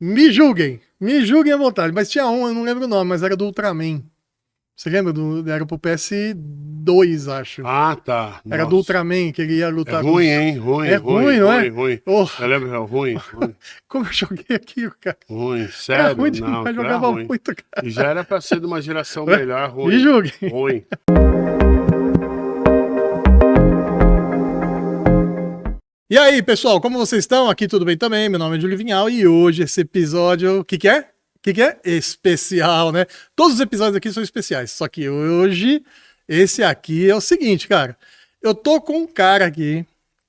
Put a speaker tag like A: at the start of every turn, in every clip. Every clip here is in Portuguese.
A: Me julguem à vontade. Mas tinha um, eu não lembro o nome, mas era do Ultraman. Você lembra? Era pro PS2, acho.
B: Ah, tá.
A: Era do
B: Nossa.
A: Ultraman, que ele ia
B: É
A: lutar com
B: ruim,
A: os...
B: hein? Ruim,
A: É
B: ruim,
A: ruim, não é?
B: ruim, ruim.
A: Oh,
B: Eu lembro, é ruim, ruim,
A: como eu joguei aquilo, cara.
B: ruim.
A: Era ruim
B: Sério? Não,
A: demais,
B: aquilo era
A: jogava
B: ruim.
A: muito, cara.
B: E já era pra ser de uma geração
A: Ué,
B: melhor,
A: me
B: ruim.
A: julguem.
B: Ruim.
A: E aí, pessoal, como vocês estão? Aqui tudo bem também? Meu nome é Júlio Vinhal e hoje esse episódio, o que é? O que é? Especial, né? Todos os episódios aqui são especiais, só que hoje esse aqui é o seguinte, cara. Eu tô com um cara aqui,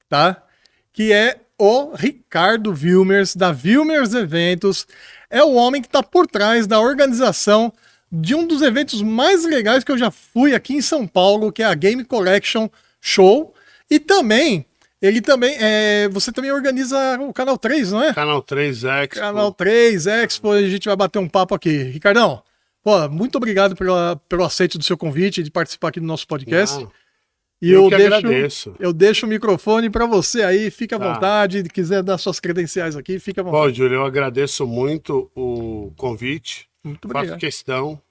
A: tá? Que é o Ricardo Wilmers, da Wilmers Eventos. É o homem que tá por trás da organização de um dos eventos mais legais que eu já fui aqui em São Paulo, que é a Game Collection Show. E também você também organiza o Canal 3, não é?
B: Canal 3 Expo.
A: Canal 3 Expo, a gente vai bater um papo aqui. Ricardão, pô, muito obrigado pelo aceite do seu convite de participar aqui do nosso podcast.
B: Não,
A: E
B: eu que agradeço.
A: eu deixo o microfone para você aí, fica à
B: Tá.
A: vontade, se quiser dar suas credenciais aqui, fica à
B: Bom,
A: vontade.
B: Júlio, eu agradeço muito o convite.
A: Muito
B: Faço
A: obrigado.
B: questão.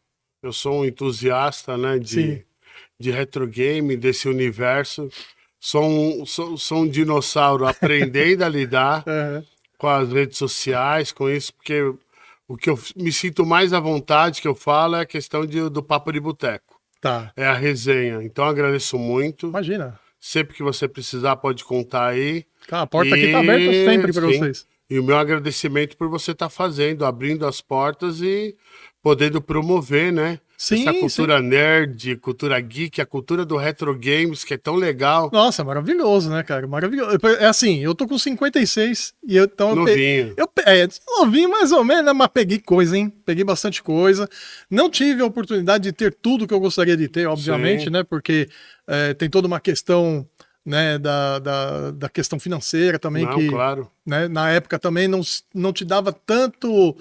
B: Eu sou um entusiasta, né,
A: Sim.
B: de retro game, desse universo. Sou um dinossauro aprendendo a lidar
A: É,
B: com as redes sociais, com isso, porque o que eu me sinto mais à vontade que eu falo é a questão do papo de boteco.
A: tá,
B: É a resenha. Então agradeço muito.
A: imagina.
B: Sempre que você precisar, pode contar aí.
A: Cara, a porta aqui tá aberta sempre para
B: Sim.
A: vocês.
B: E o meu agradecimento por você estar fazendo, abrindo as portas e podendo promover, né?
A: Sim,
B: Essa cultura nerd, cultura geek, a cultura do retro games, que é tão legal.
A: Nossa, maravilhoso, né, cara? Maravilhoso. É assim, eu tô com 56 e eu, então
B: Novinho.
A: novinho mais ou menos, né, mas peguei coisa, hein? Peguei bastante coisa. Não tive a oportunidade de ter tudo que eu gostaria de ter, obviamente,
B: Sim.
A: né? Porque tem toda uma questão, né, da questão financeira também,
B: Não,
A: que,
B: claro.
A: né, na época também não te dava tanto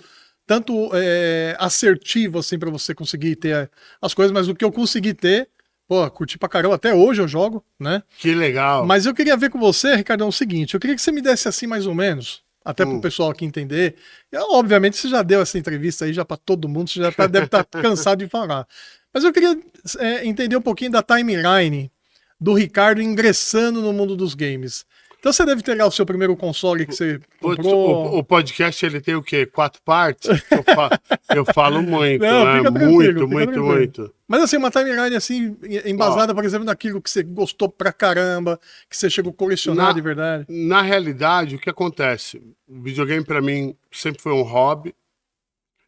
A: assertivo assim para você conseguir ter as coisas, mas o que eu consegui ter, pô, curti pra caramba, até hoje eu jogo, né?
B: Que legal.
A: Mas eu queria ver com você, Ricardão, o seguinte, eu queria que você me desse assim mais ou menos, até pro pessoal aqui entender. Obviamente você já deu essa entrevista aí já para todo mundo, você já deve estar cansado de falar. Mas eu queria entender um pouquinho da timeline do Ricardo ingressando no mundo dos games. Então você deve ter lá o seu primeiro console que você
B: Putz,
A: comprou.
B: o podcast, ele tem o quê? 4 partes? Eu falo muito,
A: Não,
B: né?
A: fica tranquilo,
B: Muito,
A: fica
B: muito,
A: tranquilo.
B: muito.
A: Mas assim, uma timeline assim, embasada, por exemplo, naquilo que você gostou pra caramba, que você chegou a colecionar de verdade.
B: Na realidade, o que acontece? O videogame para mim sempre foi um hobby.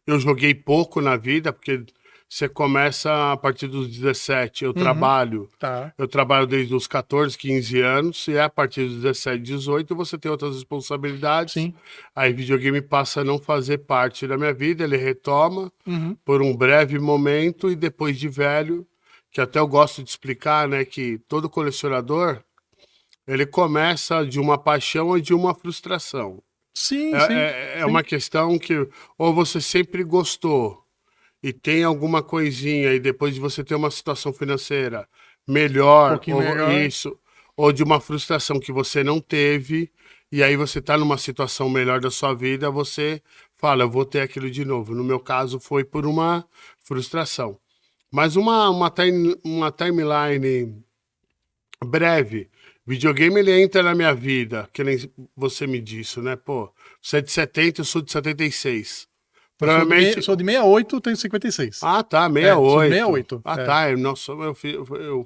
B: Eu joguei pouco na vida, porque você começa a partir dos 17. Eu trabalho.
A: Tá.
B: Eu trabalho desde os 14, 15 anos, e a partir dos 17, 18 você tem outras responsabilidades.
A: Sim.
B: Aí videogame passa a não fazer parte da minha vida, ele retoma
A: Uhum.
B: por um breve momento e depois de velho, que até eu gosto de explicar, né, que todo colecionador, ele começa de uma paixão ou de uma frustração.
A: Sim,
B: É uma questão que ou você sempre gostou e tem alguma coisinha e depois de você ter uma situação financeira melhor,
A: pouquinho
B: ou
A: melhor.
B: isso, ou de uma frustração que você não teve, e aí você está numa situação melhor da sua vida, você fala, eu vou ter aquilo de novo. No meu caso foi por uma frustração. Mas uma timeline breve. Videogame, ele entra na minha vida, que nem você me disse, né? Pô, você é de 70, eu sou de 76. Provavelmente...
A: Eu sou de 68, tenho 56.
B: Ah, tá,
A: sou de
B: 68.
A: 68.
B: Ah, tá, nossa, eu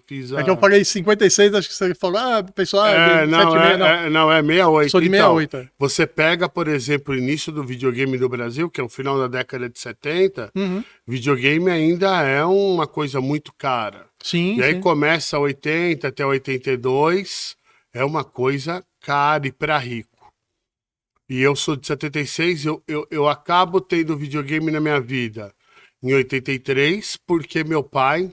B: fiz a...
A: É que eu falei 56, acho que você falou, pessoal, de
B: não,
A: 76, não.
B: é 68.
A: Sou de
B: Então,
A: 68.
B: você pega, por exemplo, o início do videogame no Brasil, que é o final da década de 70, videogame ainda é uma coisa muito cara.
A: Sim,
B: E aí
A: sim.
B: começa 80 até 82, é uma coisa cara e para rico. E eu sou de 76, eu acabo tendo videogame na minha vida em 83, porque meu pai,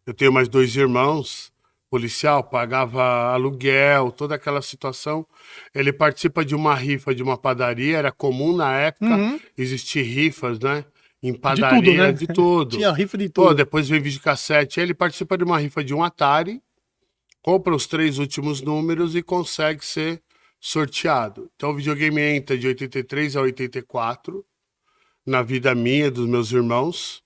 B: eu tenho mais 2 irmãos, policial, pagava aluguel, toda aquela situação. Ele participa de uma rifa de uma padaria, era comum na época existir rifas, né? Em padaria,
A: De tudo, né?
B: de tudo.
A: Tinha rifa de
B: Pô,
A: tudo.
B: depois vem videocassete. Ele participa de uma rifa de um Atari, compra os 3 últimos números e consegue ser sorteado. Então o videogame entra de 83 a 84, na vida minha, dos meus irmãos.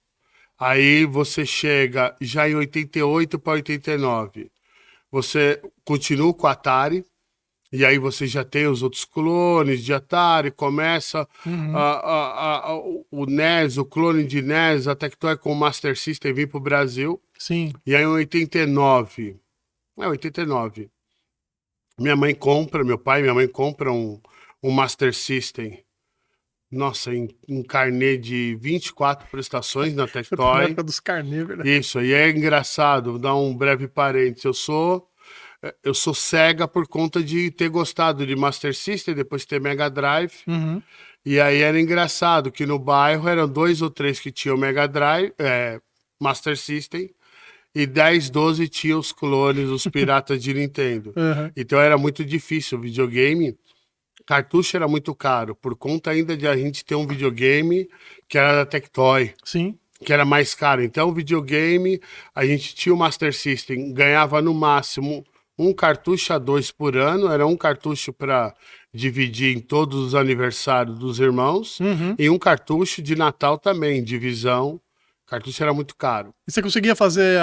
B: Aí você chega já em 88 para 89. Você continua com o Atari, e aí você já tem os outros clones de Atari, começa o NES, o clone de NES, a Tectoy com o Master System vir para o Brasil.
A: Sim.
B: E aí em 89, meu pai e minha mãe compram um Master System. Nossa, um carnê de 24 prestações na
A: Na
B: Tectoy.
A: época dos carnês, verdade.
B: Isso, e é engraçado, vou dar um breve parênteses. Eu sou cega por conta de ter gostado de Master System, depois ter Mega Drive.
A: Uhum.
B: E aí era engraçado que no bairro eram 2 ou 3 que tinham Mega Drive, Master System, e 10, 12 tinham os clones, os piratas de Nintendo.
A: Uhum.
B: Então era muito difícil o videogame. Cartucho era muito caro, por conta ainda de a gente ter um videogame que era da Tectoy,
A: Sim.
B: que era mais caro. Então, o videogame, a gente tinha o Master System, ganhava no máximo um cartucho a 2 por ano, era um cartucho para dividir em todos os aniversários dos irmãos, e um cartucho de Natal também, divisão. Cartucho era muito caro.
A: E você conseguia fazer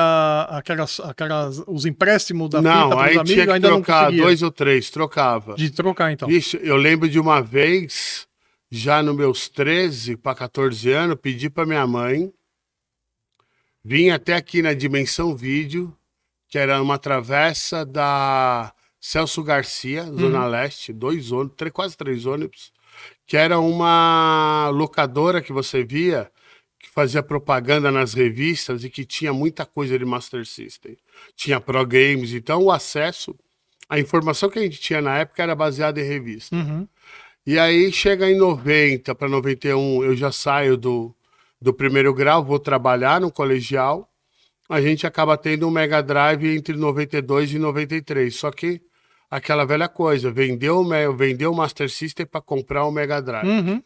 A: os empréstimos da fita
B: Não,
A: para os
B: aí
A: amigos?
B: tinha que
A: Ainda não
B: trocar
A: conseguia.
B: 2 ou 3, trocava.
A: De trocar, então.
B: Isso, eu lembro de uma vez, já nos meus 13 para 14 anos, pedi para minha mãe vir até aqui na Dimensão Vídeo, que era uma travessa da Celso Garcia, Zona Leste, 2 ônibus, quase 3 ônibus, que era uma locadora que você via, que fazia propaganda nas revistas e que tinha muita coisa de Master System. Tinha Pro Games, então o acesso, a informação que a gente tinha na época era baseada em revista. E aí chega em 90 para 91, eu já saio do primeiro grau, vou trabalhar no colegial, a gente acaba tendo um Mega Drive entre 92 e 93, só que aquela velha coisa, vendeu o Master System para comprar o Mega Drive.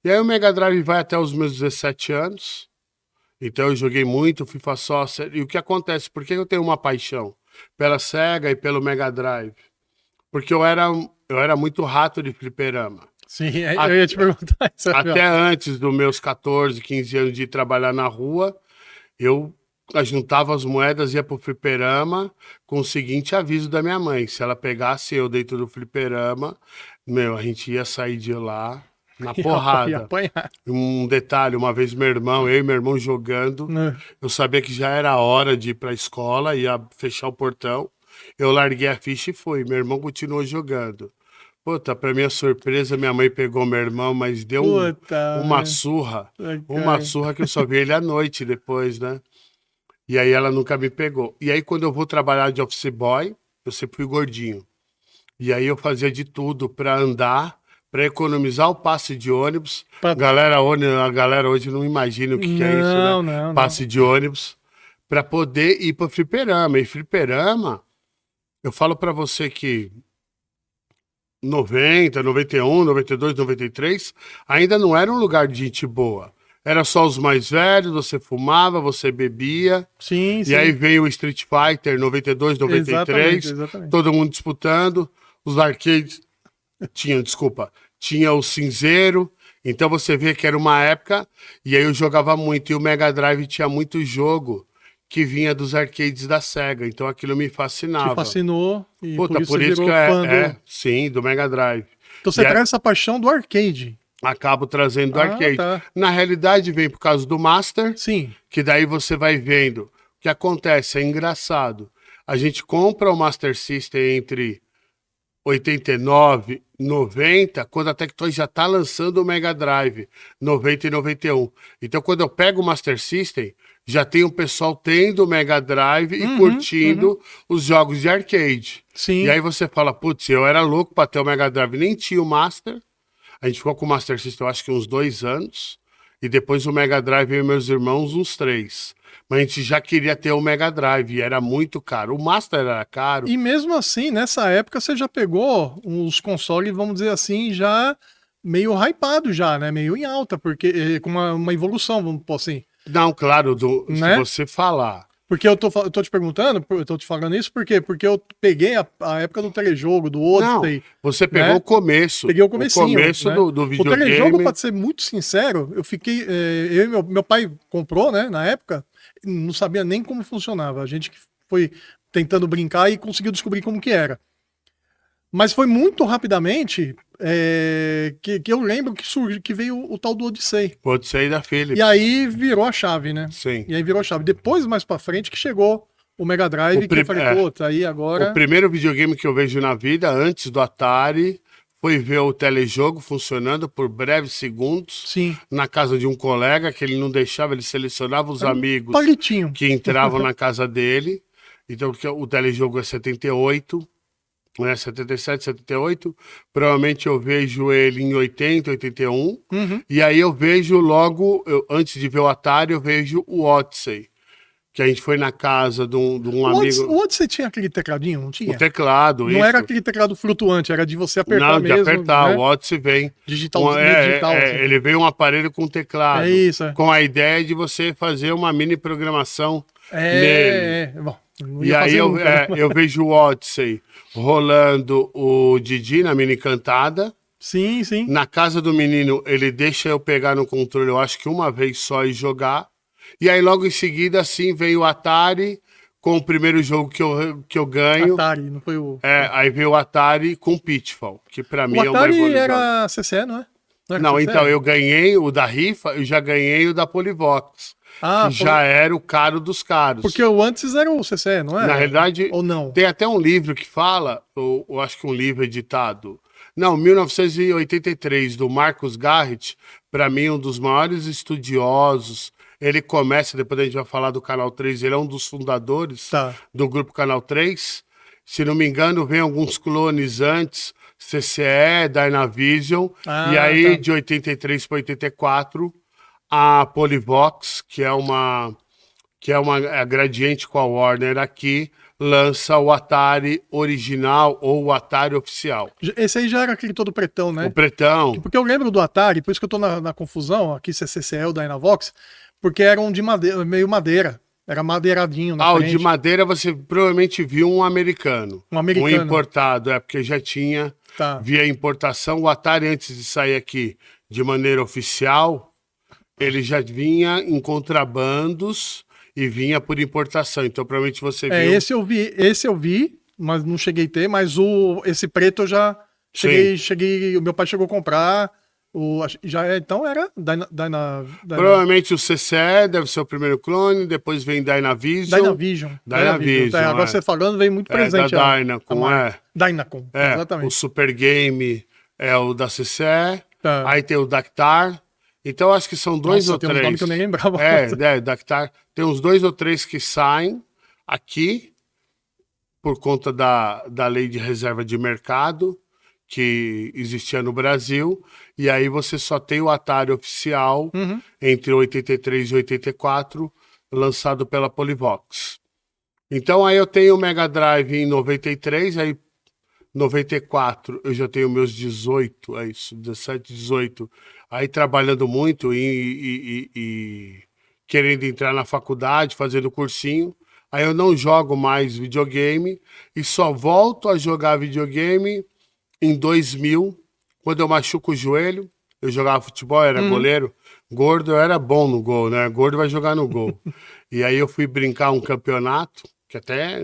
B: E aí o Mega Drive vai até os meus 17 anos, então eu joguei muito FIFA Soccer, e o que acontece, por que eu tenho uma paixão pela Sega e pelo Mega Drive? Porque eu era muito rato de fliperama.
A: Sim, eu ia te perguntar isso.
B: Até antes dos meus 14, 15 anos de trabalhar na rua, eu juntava as moedas, ia pro fliperama com o seguinte aviso da minha mãe: se ela pegasse eu dentro do fliperama, a gente ia sair de lá na porrada.
A: Ia apanhar.
B: Um detalhe, uma vez eu e meu irmão jogando, eu sabia que já era hora de ir pra escola, ia fechar o portão, eu larguei a ficha e fui, meu irmão continuou jogando. Puta, pra minha surpresa, minha mãe pegou meu irmão, mas deu uma surra. Uma surra que eu só vi ele à noite depois, né? E aí ela nunca me pegou. E aí quando eu vou trabalhar de office boy, eu sempre fui gordinho. E aí eu fazia de tudo pra andar, pra economizar o passe de ônibus. A galera hoje não imagina o que é isso, né?
A: Não.
B: Passe de ônibus. Pra poder ir pro fliperama. E fliperama, eu falo pra você que 90, 91, 92, 93, ainda não era um lugar de gente boa. Era só os mais velhos, você fumava, você bebia.
A: Sim.
B: E aí veio o Street Fighter 92, 93,
A: exatamente.
B: todo mundo disputando. Os arcades tinha o cinzeiro. Então você vê que era uma época, e aí eu jogava muito. E o Mega Drive tinha muito jogo que vinha dos arcades da Sega, então aquilo me fascinava.
A: Te fascinou e
B: Puta,
A: por isso
B: que
A: virou fã
B: sim, do Mega Drive.
A: Então você traz essa paixão do arcade.
B: Acabo trazendo do arcade.
A: Tá.
B: Na realidade vem por causa do Master,
A: Sim.
B: que daí você vai vendo. O que acontece, é engraçado. A gente compra o Master System entre 89, 90, quando a Tectoy já tá lançando o Mega Drive, 90 e 91. Então quando eu pego o Master System, já tem um pessoal tendo o Mega Drive e curtindo os jogos de arcade.
A: Sim.
B: E aí você fala, putz, eu era louco pra ter o Mega Drive, nem tinha o Master. A gente ficou com o Master System, eu acho que uns 2 anos. E depois o Mega Drive e meus irmãos, uns 3. Mas a gente já queria ter o Mega Drive e era muito caro. O Master era caro.
A: E mesmo assim, nessa época, você já pegou os consoles, vamos dizer assim, já meio hypado já, né? Meio em alta, porque com uma evolução, vamos pôr assim.
B: Não, claro,
A: Né?
B: se você falar
A: Porque eu tô te perguntando, eu tô te falando isso por quê? Porque eu peguei a época do telejogo, do Odyssey,
B: Não, você pegou
A: né?
B: o começo.
A: Peguei o
B: O
A: comecinho,
B: começo
A: né?
B: do
A: O telejogo, pra
B: videogame.
A: ser muito sincero, eu fiquei... eu e meu pai comprou, né, na época, não sabia nem como funcionava. A gente que foi tentando brincar e conseguiu descobrir como que era. Mas foi muito rapidamente que eu lembro que, que veio o tal do Odyssey.
B: Pode ser da
A: E
B: Philips.
A: aí virou a chave, né?
B: Sim.
A: E aí virou a chave. Depois, mais pra frente, que chegou o Mega Drive, que eu falei, pô, tá aí
B: O
A: agora...
B: primeiro videogame que eu vejo na vida, antes do Atari, foi ver o telejogo funcionando por breves segundos
A: Sim,
B: na casa de um colega, que ele não deixava, ele selecionava os
A: era um
B: amigos
A: palitinho.
B: que entravam na casa dele. Então, porque o telejogo é 78, né? 77, 78. Provavelmente eu vejo ele em 80, 81.
A: Uhum.
B: E aí eu vejo logo, antes de ver o Atari, eu vejo o Odyssey. Que a gente foi na casa de um amigo.
A: O Odyssey tinha aquele tecladinho, não
B: O
A: tinha?
B: teclado,
A: Não era
B: isso.
A: aquele teclado flutuante, era de você apertar
B: Não, de
A: mesmo,
B: apertar. O
A: né?
B: Odyssey vem.
A: Digital, meio digital, assim.
B: Ele veio um aparelho com
A: É
B: teclado.
A: isso, é.
B: Com a ideia de você fazer uma mini programação nele.
A: Bom, não
B: E
A: ia
B: aí
A: fazer nunca, né?
B: eu vejo o Odyssey rolando o Didi na mini cantada.
A: Sim, sim.
B: Na casa do menino, ele deixa eu pegar no controle, eu acho que uma vez só e jogar. E aí logo em seguida, assim, veio o Atari com o primeiro jogo que eu ganho.
A: Atari, não foi o...
B: Aí veio o Atari com Pitfall, que pra mim
A: O
B: é uma
A: Atari
B: evolução.
A: era CC, não é? Não era
B: Não,
A: CC?
B: então eu ganhei o da rifa, eu já ganhei o da Polivox,
A: Ah,
B: que já era o caro dos caros.
A: porque o antes era o CC, não era?
B: Na realidade,
A: Ou não?
B: tem até um livro que fala, eu acho que um livro editado, não, 1983, do Marcus Garrett, para mim um dos maiores estudiosos. Ele começa, depois a gente vai falar do Canal 3, ele é um dos fundadores
A: Tá.
B: do grupo Canal 3. Se não me engano, vem alguns clones antes, CCE, Dynavision,
A: Ah,
B: e aí
A: tá.
B: de 83 para 84, a Polivox, que é a Gradiente com a Warner aqui, lança o Atari original ou o Atari oficial.
A: Esse aí já era aquele todo pretão, né?
B: O pretão.
A: Porque eu lembro do Atari, por isso que eu tô na confusão, aqui se é CCE ou Dynavox, porque eram de madeira, meio madeira. Era madeiradinho na
B: O
A: frente.
B: de madeira você provavelmente viu um americano.
A: Um americano.
B: Um importado, porque já tinha
A: Tá.
B: via importação. O Atari, antes de sair aqui de maneira oficial, ele já vinha em contrabandos e vinha por importação. Então, provavelmente você viu.
A: Esse eu vi, mas não cheguei a ter, mas esse preto eu já cheguei, o meu pai chegou a comprar, então era
B: Provavelmente o CCE deve ser o primeiro clone, depois vem Dynavision.
A: Dynavision. Agora você falando, vem muito presente.
B: Da Dynacon,
A: Dynacon,
B: o
A: exatamente.
B: Super Game é o da CCE,
A: Tá.
B: aí tem o Dactar. Então acho que são dois ou
A: tem uns
B: três.
A: nomes que eu nem lembrava.
B: Dactar. Tem uns 2 ou 3 que saem aqui por conta da lei de reserva de mercado que existia no Brasil, e aí você só tem o Atari oficial entre 83 e 84, lançado pela Polivox. Então aí eu tenho o Mega Drive em 93, aí 94 eu já tenho meus 18, é isso, 17, 18, aí trabalhando muito e querendo entrar na faculdade, fazendo cursinho. Aí eu não jogo mais videogame e só volto a jogar videogame em 2000, quando eu machuco o joelho. Eu jogava futebol, era goleiro. Gordo, eu era bom no gol, né? Gordo vai jogar no gol. E aí eu fui brincar um campeonato, que até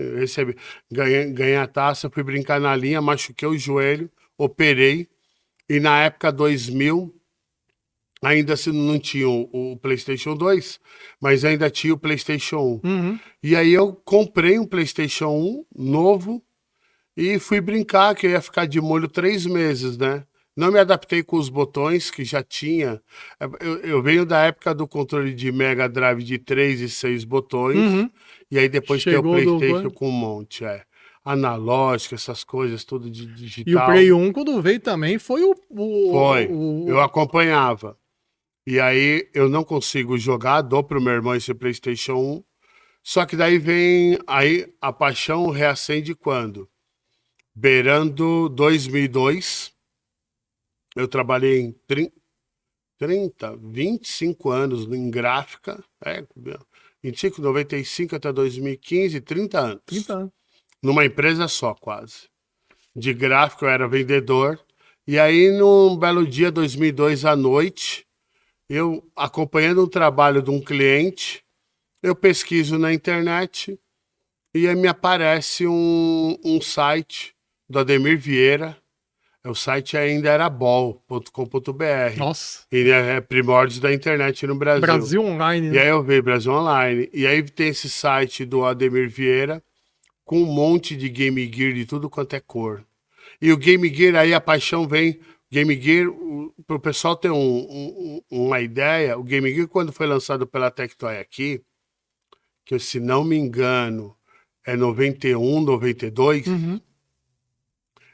B: ganhei a taça, fui brincar na linha, machuquei o joelho, operei. E na época 2000, ainda não tinha o PlayStation 2, mas ainda tinha o PlayStation 1. E aí eu comprei um PlayStation 1 novo e fui brincar, que eu ia ficar de molho 3 meses, né? Não me adaptei com os botões, que já tinha. Eu venho da época do controle de Mega Drive de 3 e 6 botões. E aí depois tem o PlayStation com um monte. Analógico, essas coisas, tudo de digital.
A: E o Play 1, quando veio também, foi
B: eu acompanhava. E aí eu não consigo jogar, dou pro meu irmão esse PlayStation 1. Só que daí vem aí a paixão reacende quando? Beirando 2002, eu trabalhei em 25 anos em gráfica. 25, 95 até 2015, 30 anos.
A: 30 anos.
B: Numa empresa só, quase. De gráfico, eu era vendedor. E aí, num belo dia, 2002 à noite, eu acompanhando um trabalho de um cliente, eu pesquiso na internet e aí me aparece um site do Ademir Vieira. O site ainda era bol.com.br.
A: Nossa.
B: E é primórdios da internet no Brasil.
A: Brasil Online,
B: E
A: né?
B: aí eu vi Brasil Online. E aí tem esse site do Ademir Vieira com um monte de Game Gear de tudo quanto é cor. E o Game Gear, aí a paixão vem... Game Gear, para o pessoal ter uma ideia, o Game Gear, quando foi lançado pela Tectoy aqui, que se não me engano é 91, 92,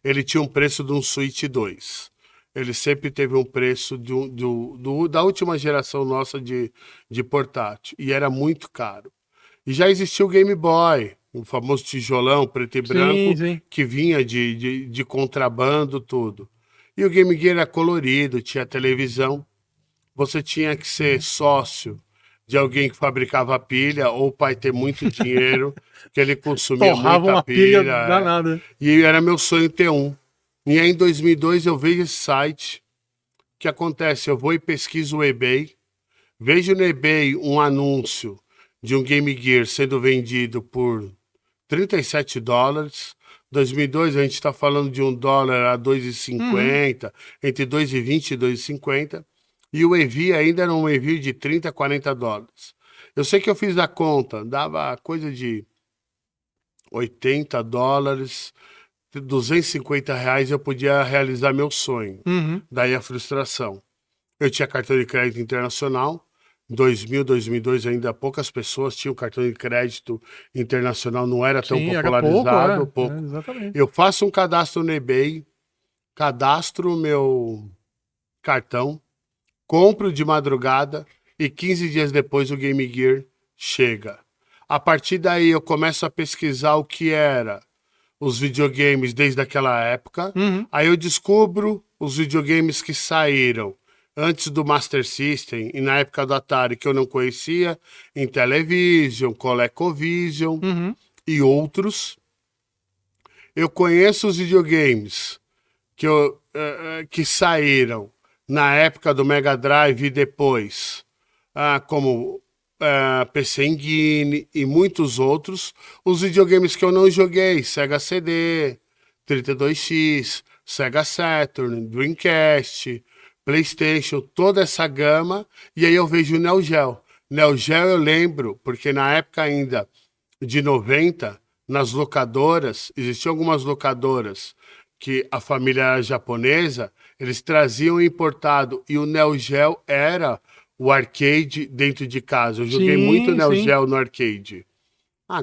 B: ele tinha um preço de um Switch 2. Ele sempre teve um preço da última geração nossa de portátil. E era muito caro. E já existia o Game Boy, o famoso tijolão preto e branco,
A: sim.
B: que vinha de contrabando, tudo. E o Game Gear era colorido, tinha televisão. Você tinha que ser sócio de alguém que fabricava pilha, ou o pai ter muito dinheiro, que ele consumia
A: Torrava
B: muita
A: uma pilha
B: pilha.
A: danada.
B: E era meu sonho ter um. E aí em 2002 eu vejo esse site. O que acontece? Eu vou e pesquiso o eBay. Vejo no eBay um anúncio de um Game Gear sendo vendido por $37. 2002 a gente está falando de $1 a 2,50, entre 2,20 e 2,50. E o EVI ainda era um EVI de 30, $40. Eu sei que eu fiz a conta, dava coisa de $80, R$ 250 eu podia realizar meu sonho. Daí a frustração. Eu tinha cartão de crédito internacional. 2000, 2002 ainda poucas pessoas tinham cartão de crédito internacional, não era tão popularizado. Pouco.
A: Exatamente.
B: Eu faço um cadastro no eBay, cadastro meu cartão, compro de madrugada e 15 dias depois o Game Gear chega. A partir daí eu começo a pesquisar o que era os videogames desde aquela época. Aí eu descubro os videogames que saíram antes do Master System e na época do Atari, que eu não conhecia, Intellivision, ColecoVision e outros. Eu conheço os videogames que saíram na época do Mega Drive e depois, como PC Engine e muitos outros. Os videogames que eu não joguei, Sega CD, 32X, Sega Saturn, Dreamcast, PlayStation, toda essa gama. E aí eu vejo o Neo Geo. Neo Geo eu lembro, porque na época ainda de 90, nas locadoras, existiam algumas locadoras que a família era japonesa, eles traziam importado, e o Neo Geo era o arcade dentro de casa. Eu joguei muito Neo Geo no arcade.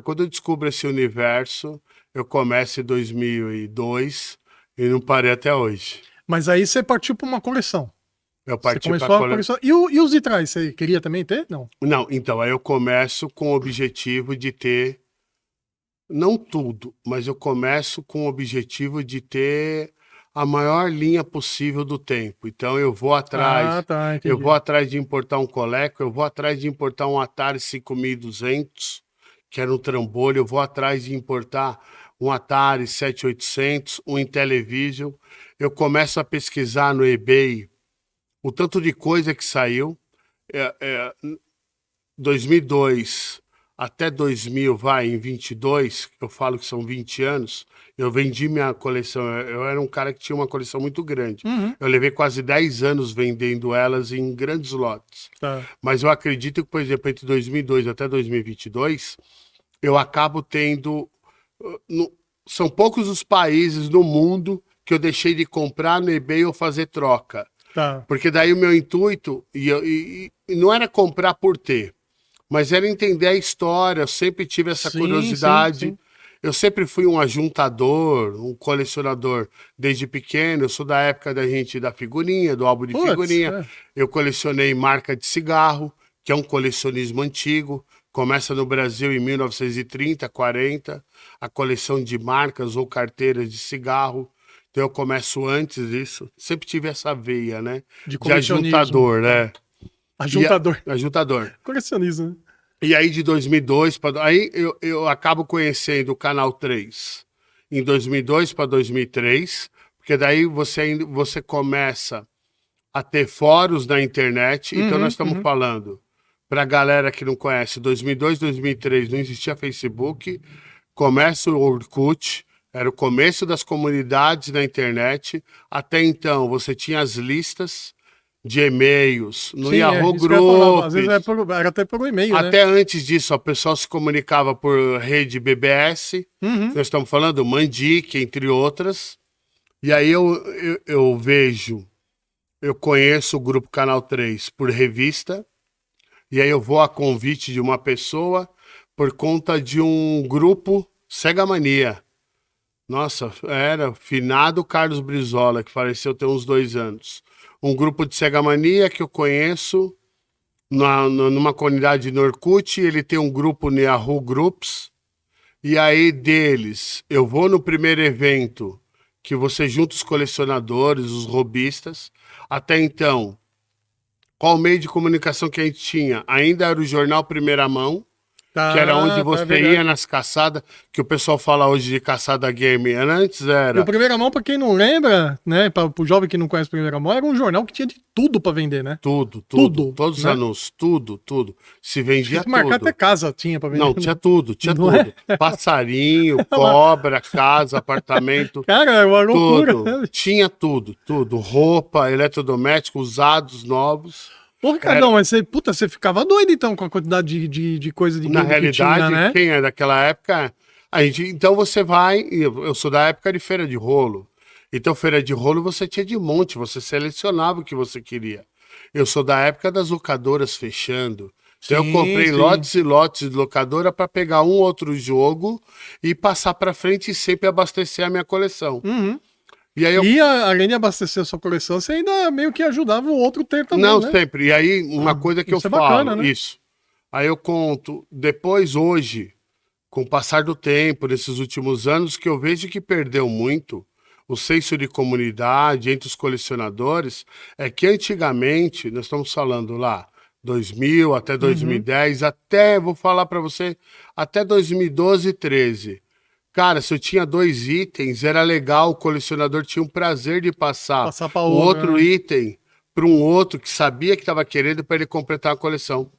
B: Quando eu descubro esse universo, eu começo em 2002 e não parei até hoje.
A: Mas aí você partiu para uma coleção.
B: Eu parti
A: para a coleção. E os de trás, você queria também ter? Não.
B: Não, então, aí eu começo com o objetivo de ter, não tudo, mas eu começo com o objetivo de ter a maior linha possível do tempo. Então eu vou atrás, eu vou atrás de importar um Coleco, eu vou atrás de importar um Atari 5200, que era um trambolho, eu vou atrás de importar um Atari 7800, um Intellivision. Eu começo a pesquisar no eBay o tanto de coisa que saiu. 2002 até 2000, em 22, eu falo que são 20 anos, eu vendi minha coleção. Eu era um cara que tinha uma coleção muito grande. Eu levei quase 10 anos vendendo elas em grandes lotes. Mas eu acredito que, por exemplo, entre 2002 até 2022, eu acabo tendo... São poucos os países no mundo que eu deixei de comprar no eBay ou fazer troca. Porque daí o meu intuito, e não era comprar por ter, mas era entender a história. Eu sempre tive essa curiosidade. Eu sempre fui um ajuntador, um colecionador desde pequeno. Eu sou da época da figurinha, do álbum de figurinha. Eu colecionei marca de cigarro, que é um colecionismo antigo. Começa no Brasil em 1930, 40, a coleção de marcas ou carteiras de cigarro. Então eu começo antes disso. Sempre tive essa veia, né? De ajuntador, né?
A: Ajuntador.
B: Ajuntador.
A: Colecionismo, né?
B: E aí de 2002 para... Aí eu acabo conhecendo o Canal 3 em 2002 para 2003, porque daí você começa a ter fóruns na internet. Então nós estamos falando, para a galera que não conhece, 2002, 2003 não existia Facebook, começa o Orkut, era o começo das comunidades na internet. Até então você tinha as listas de e-mails no Yahoo Groups.
A: Às vezes era até por e-mail,
B: até antes disso, o pessoal se comunicava por rede BBS, nós estamos falando Mandic, entre outras. E aí eu vejo, eu conheço o grupo Canal 3 por revista, e aí eu vou a convite de uma pessoa por conta de um grupo Sega Mania. Nossa, era finado Carlos Brizola, que faleceu tem uns 2 anos. Um grupo de Sega Mania que eu conheço numa comunidade no Orkut, ele tem um grupo no Yahoo Groups, e aí deles, eu vou no primeiro evento, que você junta os colecionadores, os robistas. Até então, qual meio de comunicação que a gente tinha? Ainda era o jornal Primeira Mão, que era onde você ia nas caçadas, que o pessoal fala hoje de caçada game. Antes era...
A: E o Primeira Mão, pra quem não lembra, né, pro jovem que não conhece Primeira Mão, era um jornal que tinha de tudo pra vender, né?
B: Tudo. Todos os
A: né?
B: anúncios, tudo. Se vendia tudo.
A: Marcar até casa tinha pra vender.
B: Não, tinha tudo.
A: Não é?
B: Passarinho, cobra, casa, apartamento.
A: Cara, é uma loucura.
B: Tudo. Tinha tudo. Roupa, eletrodoméstico, usados, novos.
A: Pô, Ricardão, mas você ficava doido então com a quantidade de coisa de
B: Na
A: game
B: realidade,
A: que tinha, né?
B: quem é daquela época, então você vai, eu sou da época de feira de rolo. Então feira de rolo você tinha de monte, você selecionava o que você queria. Eu sou da época das locadoras fechando. Então eu comprei lotes e lotes de locadora para pegar um outro jogo e passar para frente e sempre abastecer a minha coleção. E aí
A: além de abastecer a sua coleção, você ainda meio que ajudava o outro ter também,
B: não,
A: né?
B: sempre. E aí, uma coisa que eu falo,
A: bacana, né?
B: isso. Aí eu conto, depois hoje, com o passar do tempo, nesses últimos anos, que eu vejo que perdeu muito o senso de comunidade entre os colecionadores, é que antigamente, nós estamos falando lá, 2000 até 2010, até, vou falar para você, até 2012, 13. Cara, se eu tinha 2 itens, era legal, o colecionador tinha um prazer de passar
A: pra
B: o outro item para um outro que sabia que estava querendo para ele completar a coleção.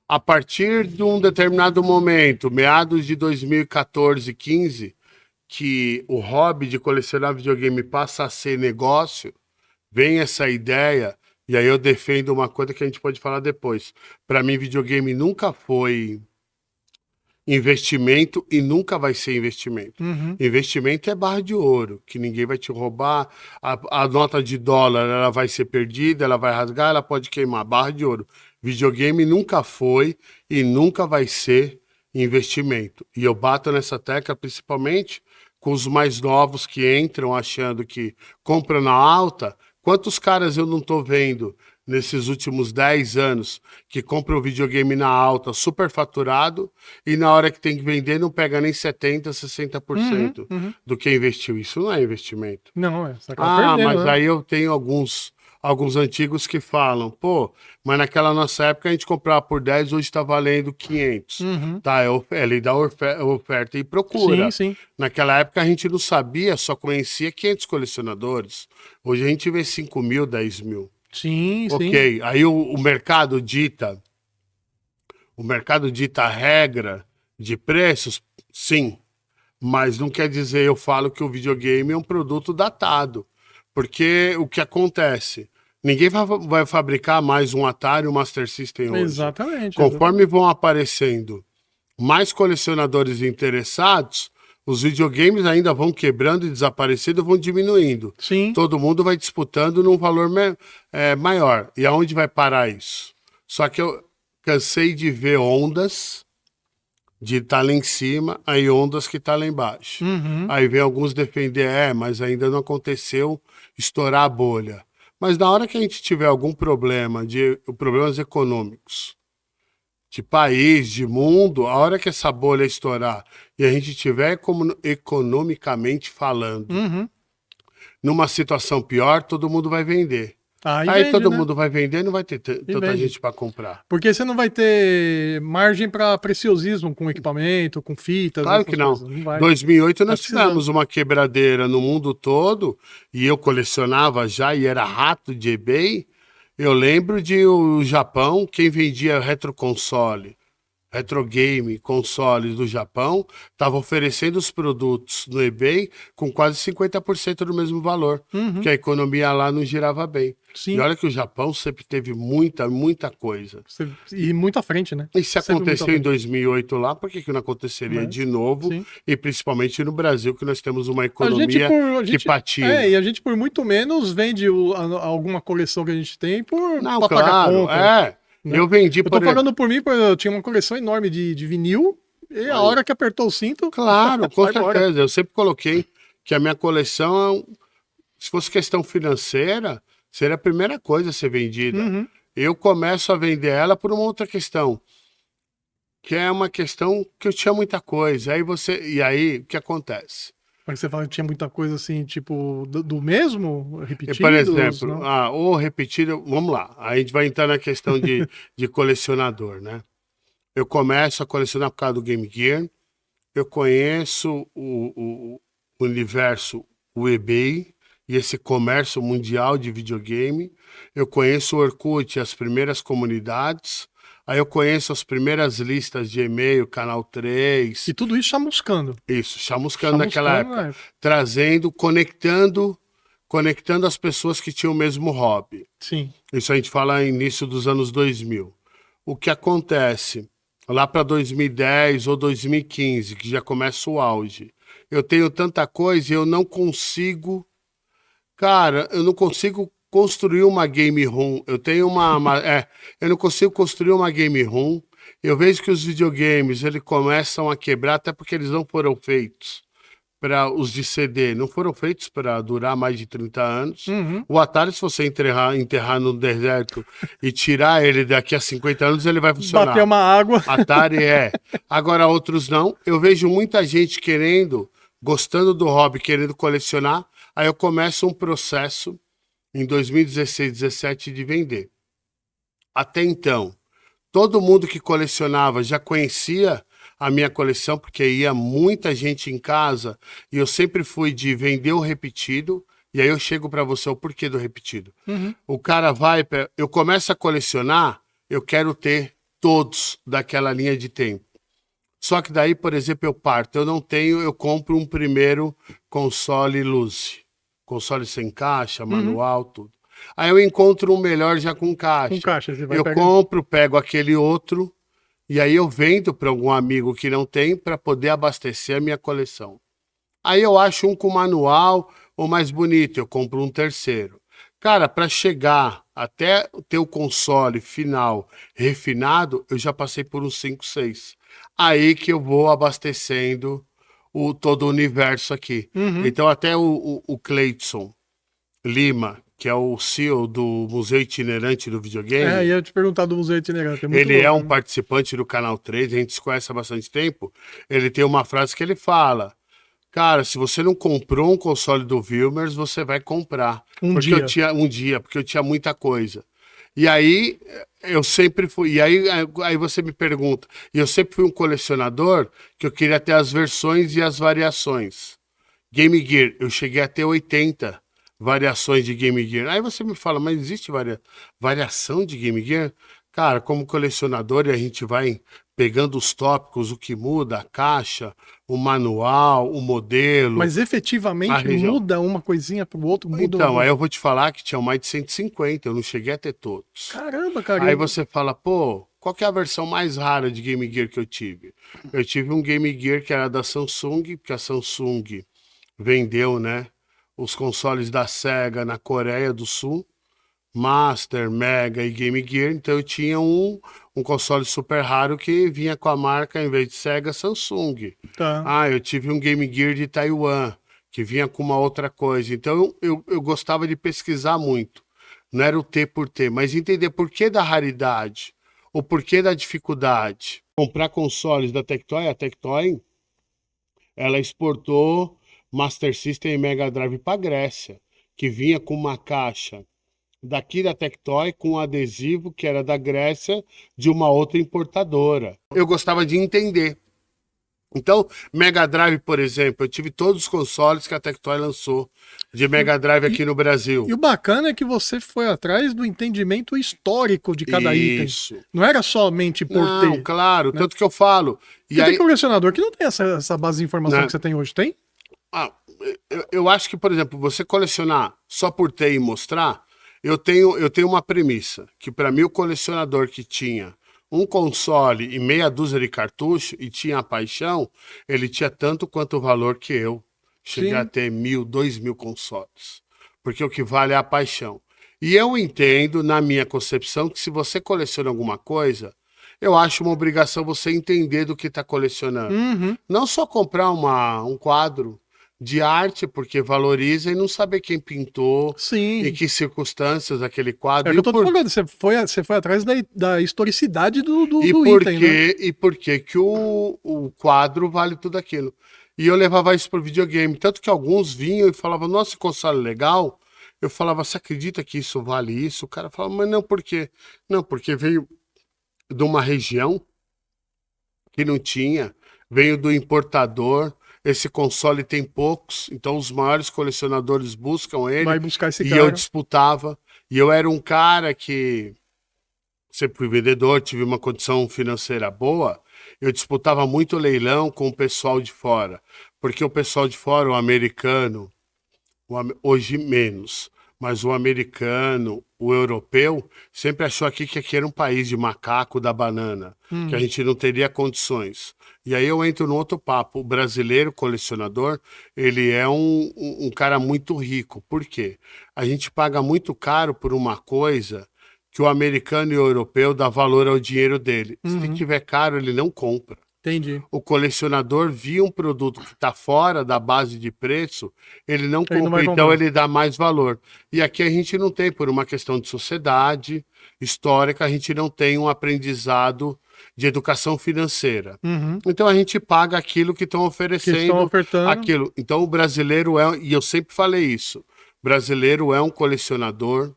B: A partir de um determinado momento, meados de 2014, 15, que o hobby de colecionar videogame passa a ser negócio, vem essa ideia, e aí eu defendo uma coisa que a gente pode falar depois. Para mim, videogame nunca foi investimento e nunca vai ser investimento. Investimento é barra de ouro, que ninguém vai te roubar. A nota de dólar, ela vai ser perdida, ela vai rasgar, ela pode queimar. Barra de ouro. Videogame nunca foi e nunca vai ser investimento. E eu bato nessa tecla principalmente com os mais novos que entram achando que compram na alta. Quantos caras eu não tô vendo nesses últimos 10 anos que compram o videogame na alta, super faturado, e na hora que tem que vender não pega nem 70%, 60% do que investiu. Isso não é investimento.
A: Não, você acaba perdendo,
B: mas
A: né?
B: aí eu tenho alguns antigos que falam, pô, mas naquela nossa época a gente comprava por 10, hoje tá valendo 500. Tá, é lei da oferta e procura.
A: Sim.
B: Naquela época a gente não sabia, só conhecia 500 colecionadores. Hoje a gente vê 5 mil, 10 mil.
A: Sim.
B: Ok, aí o mercado dita a regra de preços, sim, mas não quer dizer, eu falo que o videogame é um produto datado, porque o que acontece, ninguém vai fabricar mais um Atari, um Master System hoje.
A: Exatamente.
B: Conforme vão aparecendo mais colecionadores interessados, os videogames ainda vão quebrando e desaparecendo, vão diminuindo.
A: Sim.
B: Todo mundo vai disputando num valor maior. E aonde vai parar isso? Só que eu cansei de ver ondas de estar lá em cima, aí ondas que tá lá embaixo. Aí vem alguns defender, mas ainda não aconteceu estourar a bolha. Mas na hora que a gente tiver algum problema, problemas econômicos, de país, de mundo, a hora que essa bolha estourar e a gente tiver economicamente falando numa situação pior, todo mundo vai vender.
A: Aí
B: Aí
A: vende,
B: todo
A: né?
B: mundo vai vender, não vai ter
A: E
B: tanta
A: vende.
B: gente para comprar.
A: Porque você não vai ter margem para preciosismo com equipamento, com fitas,
B: Claro que
A: essas
B: não.
A: coisas. Não vai.
B: 2008
A: Vai
B: nós
A: precisar.
B: tivemos uma quebradeira no mundo todo e eu colecionava já e era rato de eBay. Eu lembro de o Japão, quem vendia retroconsole, retrogame, consoles do Japão, estava oferecendo os produtos no eBay com quase 50% do mesmo valor, porque
A: Uhum,
B: a economia lá não girava bem. E
A: sim.
B: olha que o Japão sempre teve muita, muita coisa.
A: E muito à frente, né?
B: E se
A: Sempre muito à
B: aconteceu em
A: frente.
B: 2008 lá, por que que não aconteceria
A: Né?
B: de novo?
A: Sim.
B: E principalmente no Brasil, que nós temos uma
A: A gente
B: economia
A: por a
B: que
A: gente e
B: patina.
A: a gente por muito menos vende alguma coleção que a gente tem
B: Não,
A: para pagar
B: claro,
A: conta, né?
B: Eu vendi,
A: Eu tô
B: por exemplo.
A: falando por mim, porque eu tinha uma coleção enorme de vinil e a hora que apertou o cinto,
B: Claro, com
A: vai embora.
B: certeza. Eu sempre coloquei que a minha coleção, se fosse questão financeira, seria a primeira coisa a ser vendida.
A: Uhum.
B: Eu começo a vender ela por uma outra questão, que é uma questão que eu tinha muita coisa. E aí, o que acontece?
A: Mas você fala que tinha muita coisa assim, tipo, do mesmo,
B: E, por
A: repetidos,
B: exemplo,
A: não?
B: ou repetido, vamos lá, a gente vai entrar na questão de colecionador, né? Eu começo a colecionar por causa do Game Gear, eu conheço o universo, o eBay e esse comércio mundial de videogame, eu conheço o Orkut, as primeiras comunidades, aí eu conheço as primeiras listas de e-mail, Canal 3,
A: E tudo isso chamuscando.
B: isso, chamuscando naquela
A: Chamuscando,
B: época,
A: né?
B: trazendo, conectando as pessoas que tinham o mesmo hobby.
A: Sim.
B: Isso a gente fala início dos anos 2000. O que acontece lá para 2010 ou 2015, que já começa o auge. Eu tenho tanta coisa e eu não consigo, cara, eu não consigo construir uma game room. Eu tenho eu não consigo construir uma game room. Eu vejo que os videogames, eles começam a quebrar até porque eles não foram feitos para os de CD, não foram feitos para durar mais de 30 anos.
A: Uhum.
B: O Atari, se você enterrar no deserto e tirar ele daqui a 50 anos, ele vai
A: Bater
B: funcionar.
A: uma água.
B: Atari é. Agora, outros não. Eu vejo muita gente querendo, gostando do hobby, querendo colecionar. Aí eu começo um processo em 2016, 17 de vender. Até então, todo mundo que colecionava já conhecia a minha coleção, porque ia muita gente em casa e eu sempre fui de vender o repetido. E aí eu chego para você o porquê do repetido.
A: Uhum.
B: O cara eu começo a colecionar, eu quero ter todos daquela linha de tempo. Só que daí, por exemplo, eu parto, eu não tenho, eu compro um primeiro console Lucy. Console sem caixa, manual, tudo. Aí eu encontro um melhor já com caixa.
A: Com caixa, você vai
B: Eu
A: pegar.
B: compro, pego aquele outro, e aí eu vendo para algum amigo que não tem para poder abastecer a minha coleção. Aí eu acho um com manual ou mais bonito, eu compro um terceiro. Cara, para chegar até ter o console final refinado, eu já passei por uns 5, 6. Aí que eu vou abastecendo todo o universo aqui.
A: Uhum.
B: Então até o Cleidson Lima, que é o CEO do Museu Itinerante do Videogame,
A: Ia te perguntar do Museu Itinerante. É muito
B: ele é
A: louco,
B: um
A: né?
B: participante do Canal 3, a gente se conhece há bastante tempo. Ele tem uma frase que ele fala: cara, se você não comprou um console do Wilmers, você vai comprar. Porque eu tinha porque eu tinha muita coisa. E aí eu sempre fui. E aí você me pergunta, e eu sempre fui um colecionador que eu queria ter as versões e as variações. Game Gear, eu cheguei a ter 80 variações de Game Gear. Aí você me fala, mas existe variação de Game Gear? Cara, como colecionador, a gente vai pegando os tópicos, o que muda, a caixa, o manual, o modelo,
A: Mas
B: a
A: efetivamente
B: região.
A: muda uma coisinha pro outro, muda
B: Então, aí eu vou te falar que tinha mais de 150, eu não cheguei a ter todos.
A: Caramba, cara.
B: Aí você fala, pô, qual que é a versão mais rara de Game Gear que eu tive? Eu tive um Game Gear que era da Samsung, porque a Samsung vendeu, né, os consoles da Sega na Coreia do Sul, Master, Mega e Game Gear. Então eu tinha um console super raro que vinha com a marca, em vez de Sega, Samsung.
A: Tá.
B: Ah, eu tive um Game Gear de Taiwan, que vinha com uma outra coisa. Então eu gostava de pesquisar muito. Não era o ter por ter, mas entender por que da raridade, o porquê da dificuldade. Comprar consoles da Tectoy, a Tectoy, ela exportou Master System e Mega Drive para Grécia, que vinha com uma caixa daqui da Tectoy com um adesivo que era da Grécia, de uma outra importadora. Eu gostava de entender. Então, Mega Drive, por exemplo, eu tive todos os consoles que a Tectoy lançou de Mega Drive aqui no Brasil.
A: E o bacana é que você foi atrás do entendimento histórico de cada
B: Isso.
A: item. Não era somente por
B: Não,
A: ter.
B: claro,
A: né?
B: tanto que eu falo. E
A: Porque
B: aí,
A: tem colecionador que não tem essa base de informação
B: Né?
A: que você tem hoje, tem?
B: ah, eu acho que, por exemplo, você colecionar só por ter e mostrar, eu tenho uma premissa, que para mim o colecionador que tinha um console e meia dúzia de cartucho e tinha a paixão, ele tinha tanto quanto o valor que eu. Cheguei
A: Sim.
B: a ter 1.000, 2.000 consoles. Porque o que vale é a paixão. E eu entendo, na minha concepção, que se você coleciona alguma coisa, eu acho uma obrigação você entender do que está colecionando.
A: Uhum.
B: Não só comprar um quadro de arte, porque valoriza, e não saber quem pintou,
A: Sim.
B: em que circunstâncias aquele
A: É
B: quadro.
A: o que eu tô te falando, você foi atrás da historicidade do
B: E
A: do
B: por
A: item, né?
B: e por que que o quadro vale tudo aquilo. E eu levava isso pro videogame. Tanto que alguns vinham e falavam, nossa, esse console é legal. Eu falava, você acredita que isso vale isso? O cara falava, mas não, por quê? Não, porque veio de uma região que não tinha, veio do importador. Esse console tem poucos, então os maiores colecionadores buscam ele.
A: Vai buscar esse
B: E
A: cara.
B: eu disputava. E eu era um cara que sempre fui vendedor, tive uma condição financeira boa. Eu disputava muito leilão com o pessoal de fora, porque o pessoal de fora, o americano, hoje menos, mas o americano, o europeu, sempre achou que aqui era um país de macaco da banana, que a gente não teria condições. E aí eu entro no outro papo. O brasileiro colecionador, ele é um cara muito rico. Por quê? A gente paga muito caro por uma coisa que o americano e o europeu dá valor ao dinheiro dele. Se tiver caro, ele não compra.
A: Entendi.
B: O colecionador via um produto que está fora da base de preço, ele não
A: Ele não
B: compra,
A: vai
B: então
A: comprar.
B: ele dá mais valor. E aqui a gente não tem, por uma questão de sociedade histórica, a gente não tem um aprendizado de educação financeira.
A: Uhum.
B: Então a gente paga aquilo que estão
A: Que
B: oferecendo,
A: estão ofertando.
B: aquilo. Então o brasileiro é, e eu sempre falei isso, brasileiro é um colecionador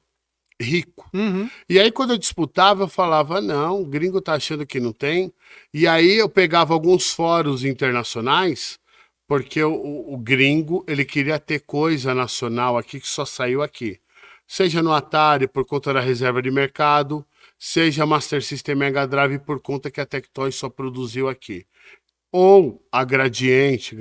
B: rico.
A: Uhum.
B: E aí, quando eu disputava, eu falava, não, o gringo tá achando que não tem. E aí eu pegava alguns fóruns internacionais, porque o gringo, ele queria ter coisa nacional aqui que só saiu aqui. Seja no Atari, por conta da reserva de mercado, seja Master System Mega Drive, por conta que a Tectoy só produziu aqui. Ou a Gradiente,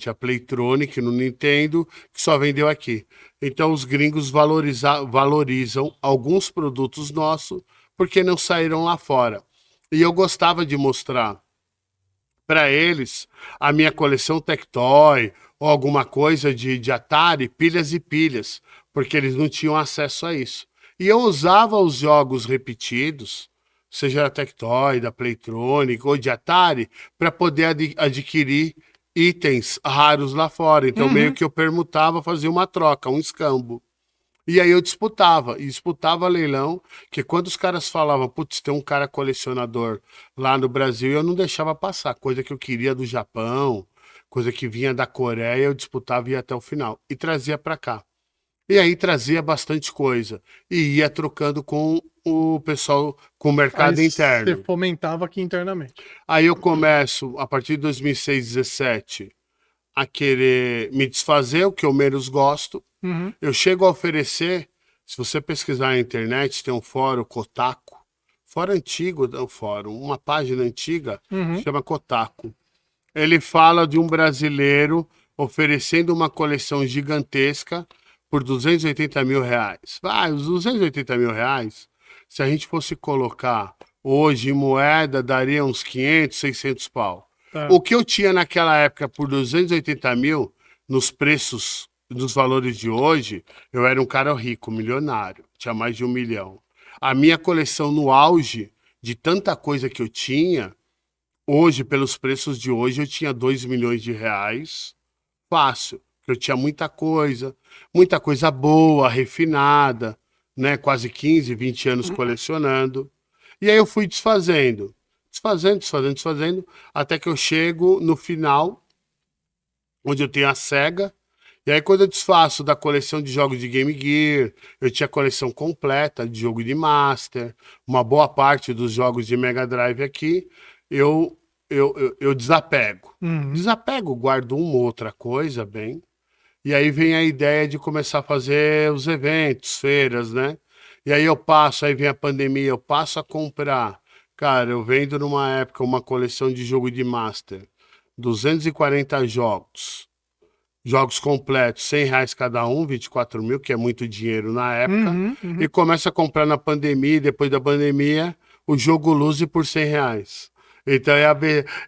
B: a Playtronic no Nintendo, que só vendeu aqui. Então os gringos valorizam alguns produtos nossos porque não saíram lá fora. E eu gostava de mostrar para eles a minha coleção Tectoy ou alguma coisa de Atari, pilhas e pilhas, porque eles não tinham acesso a isso. E eu usava os jogos repetidos, seja da Tectoy, da Playtronic ou de Atari, para poder adquirir itens raros lá fora. Então, meio que eu permutava, fazia uma troca, um escambo. E aí eu disputava leilão, que quando os caras falavam, putz, tem um cara colecionador lá no Brasil, eu não deixava passar, coisa que eu queria do Japão, coisa que vinha da Coreia, eu disputava e ia até o final, e trazia para cá. E aí trazia bastante coisa, e ia trocando com o pessoal, com o mercado
A: Aí
B: interno.
A: você fomentava aqui internamente.
B: Aí eu começo, a partir de 2006, 2017, a querer me desfazer, o que eu menos gosto.
A: Uhum.
B: Eu chego a oferecer, se você pesquisar na internet, tem um fórum Kotaku, fórum antigo, não fórum, uma página antiga, chama Kotaku. Ele fala de um brasileiro oferecendo uma coleção gigantesca por 280 mil reais. Vai, os 280 mil reais, se a gente fosse colocar hoje em moeda, daria uns 500, 600 pau.
A: Tá.
B: O que eu tinha naquela época por 280 mil, nos preços, nos valores de hoje, eu era um cara rico, milionário, tinha mais de 1 milhão. A minha coleção no auge de tanta coisa que eu tinha, hoje, pelos preços de hoje, eu tinha 2 milhões de reais, fácil, porque eu tinha muita coisa boa, refinada, né? Quase 15, 20 anos colecionando. E aí eu fui desfazendo, até que eu chego no final, onde eu tenho a Sega, E aí, quando eu desfaço da coleção de jogos de Game Gear, eu tinha a coleção completa de jogo de Master, uma boa parte dos jogos de Mega Drive aqui, eu desapego.
A: Uhum.
B: Desapego, guardo uma ou outra coisa, bem. E aí vem a ideia de começar a fazer os eventos, feiras, né? E aí aí vem a pandemia, eu passo a comprar. Cara, eu vendo numa época uma coleção de jogo de Master, 240 jogos. Jogos completos, R$ 100 cada um, 24 mil, que é muito dinheiro na época, e começa a comprar na pandemia, e depois da pandemia, o jogo Luze por R$ 100. Então é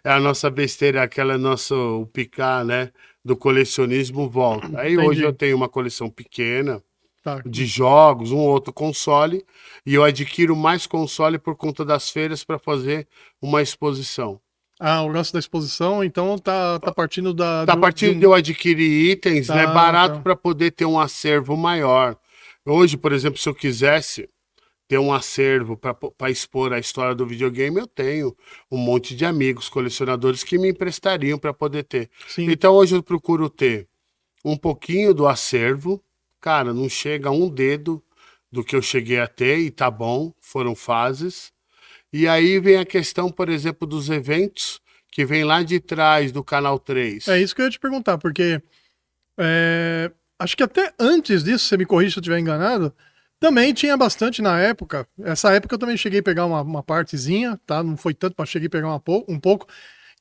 B: a nossa besteira, aquela nossa, o picar, né, do colecionismo volta. Aí hoje eu
A: Entendi.
B: tenho uma coleção pequena
A: Tá.
B: de jogos, um outro console, e eu adquiro mais console por conta das feiras para fazer uma exposição.
A: Ah, o lance da exposição, então tá partindo
B: Tá partindo de eu adquirir itens, né, barato
A: Tá.
B: para poder ter um acervo maior. Hoje, por exemplo, se eu quisesse ter um acervo para expor a história do videogame, eu tenho um monte de amigos colecionadores que me emprestariam para poder ter.
A: Sim.
B: Então hoje eu procuro ter um pouquinho do acervo. Cara, não chega a um dedo do que eu cheguei a ter e tá bom, foram fases. E aí vem a questão, por exemplo, dos eventos que vem lá de trás do Canal 3.
A: É isso que eu ia te perguntar, porque acho que até antes disso, você me corrija se eu estiver enganado, também tinha bastante na época. Essa época eu também cheguei a pegar uma partezinha, tá? Não foi tanto, mas cheguei a pegar um pouco,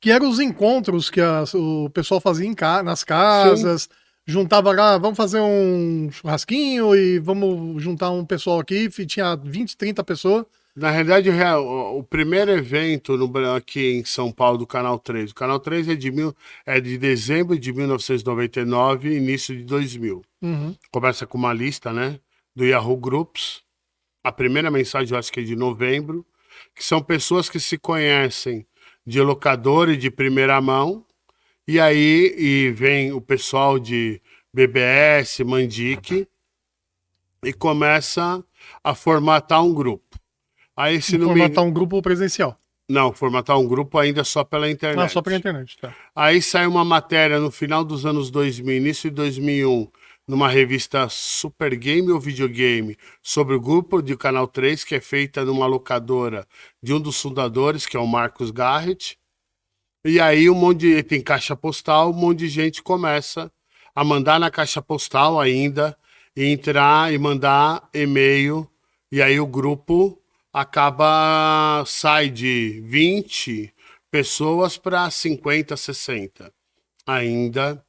A: que eram os encontros que o pessoal fazia nas casas, juntava lá, vamos fazer um churrasquinho e vamos juntar um pessoal aqui, e tinha 20, 30 pessoas.
B: Na realidade, o primeiro evento aqui em São Paulo do Canal 3. O Canal 3 é de dezembro de 1999 e início de 2000. Começa com uma lista, né, do Yahoo Groups. A primeira mensagem, eu acho que é de novembro, que são pessoas que se conhecem de locador e de primeira mão. E aí vem o pessoal de BBS, Mandic, e começa a formatar um grupo. Aí, se não
A: Formatar um grupo presencial.
B: Não, formatar um grupo ainda só pela internet.
A: Ah, só pela internet, tá.
B: Aí sai uma matéria no final dos anos 2000, início de 2001, numa revista Super Game ou Videogame, sobre o grupo de Canal 3, que é feita numa locadora de um dos fundadores, que é o Marcos Garrett. E aí tem caixa postal, um monte de gente começa a mandar na caixa postal ainda, e entrar e mandar e-mail, e aí o grupo sai de 20 pessoas para 50, 60, ainda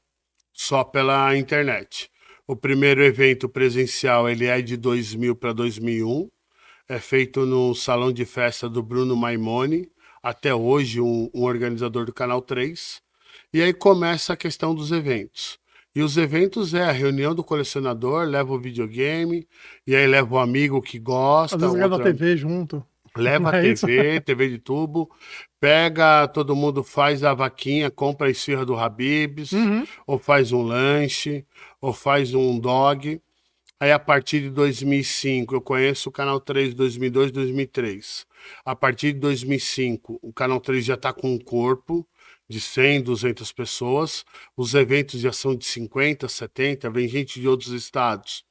B: só pela internet. O primeiro evento presencial ele é de 2000 para 2001, é feito no salão de festa do Bruno Maimone, até hoje um organizador do Canal 3, e aí começa a questão dos eventos. E os eventos a reunião do colecionador, leva o videogame, e aí leva o amigo que gosta.
A: Às vezes leva a TV junto.
B: Leva a TV, TV de tubo, pega, todo mundo faz a vaquinha, compra a esfirra do Habib's, ou faz um lanche, ou faz um dog. Aí a partir de 2005, eu conheço o Canal 3 2002, 2003. A partir de 2005, o Canal 3 já está com um corpo de 100, 200 pessoas. Os eventos já são de 50, 70, vem gente de outros estados.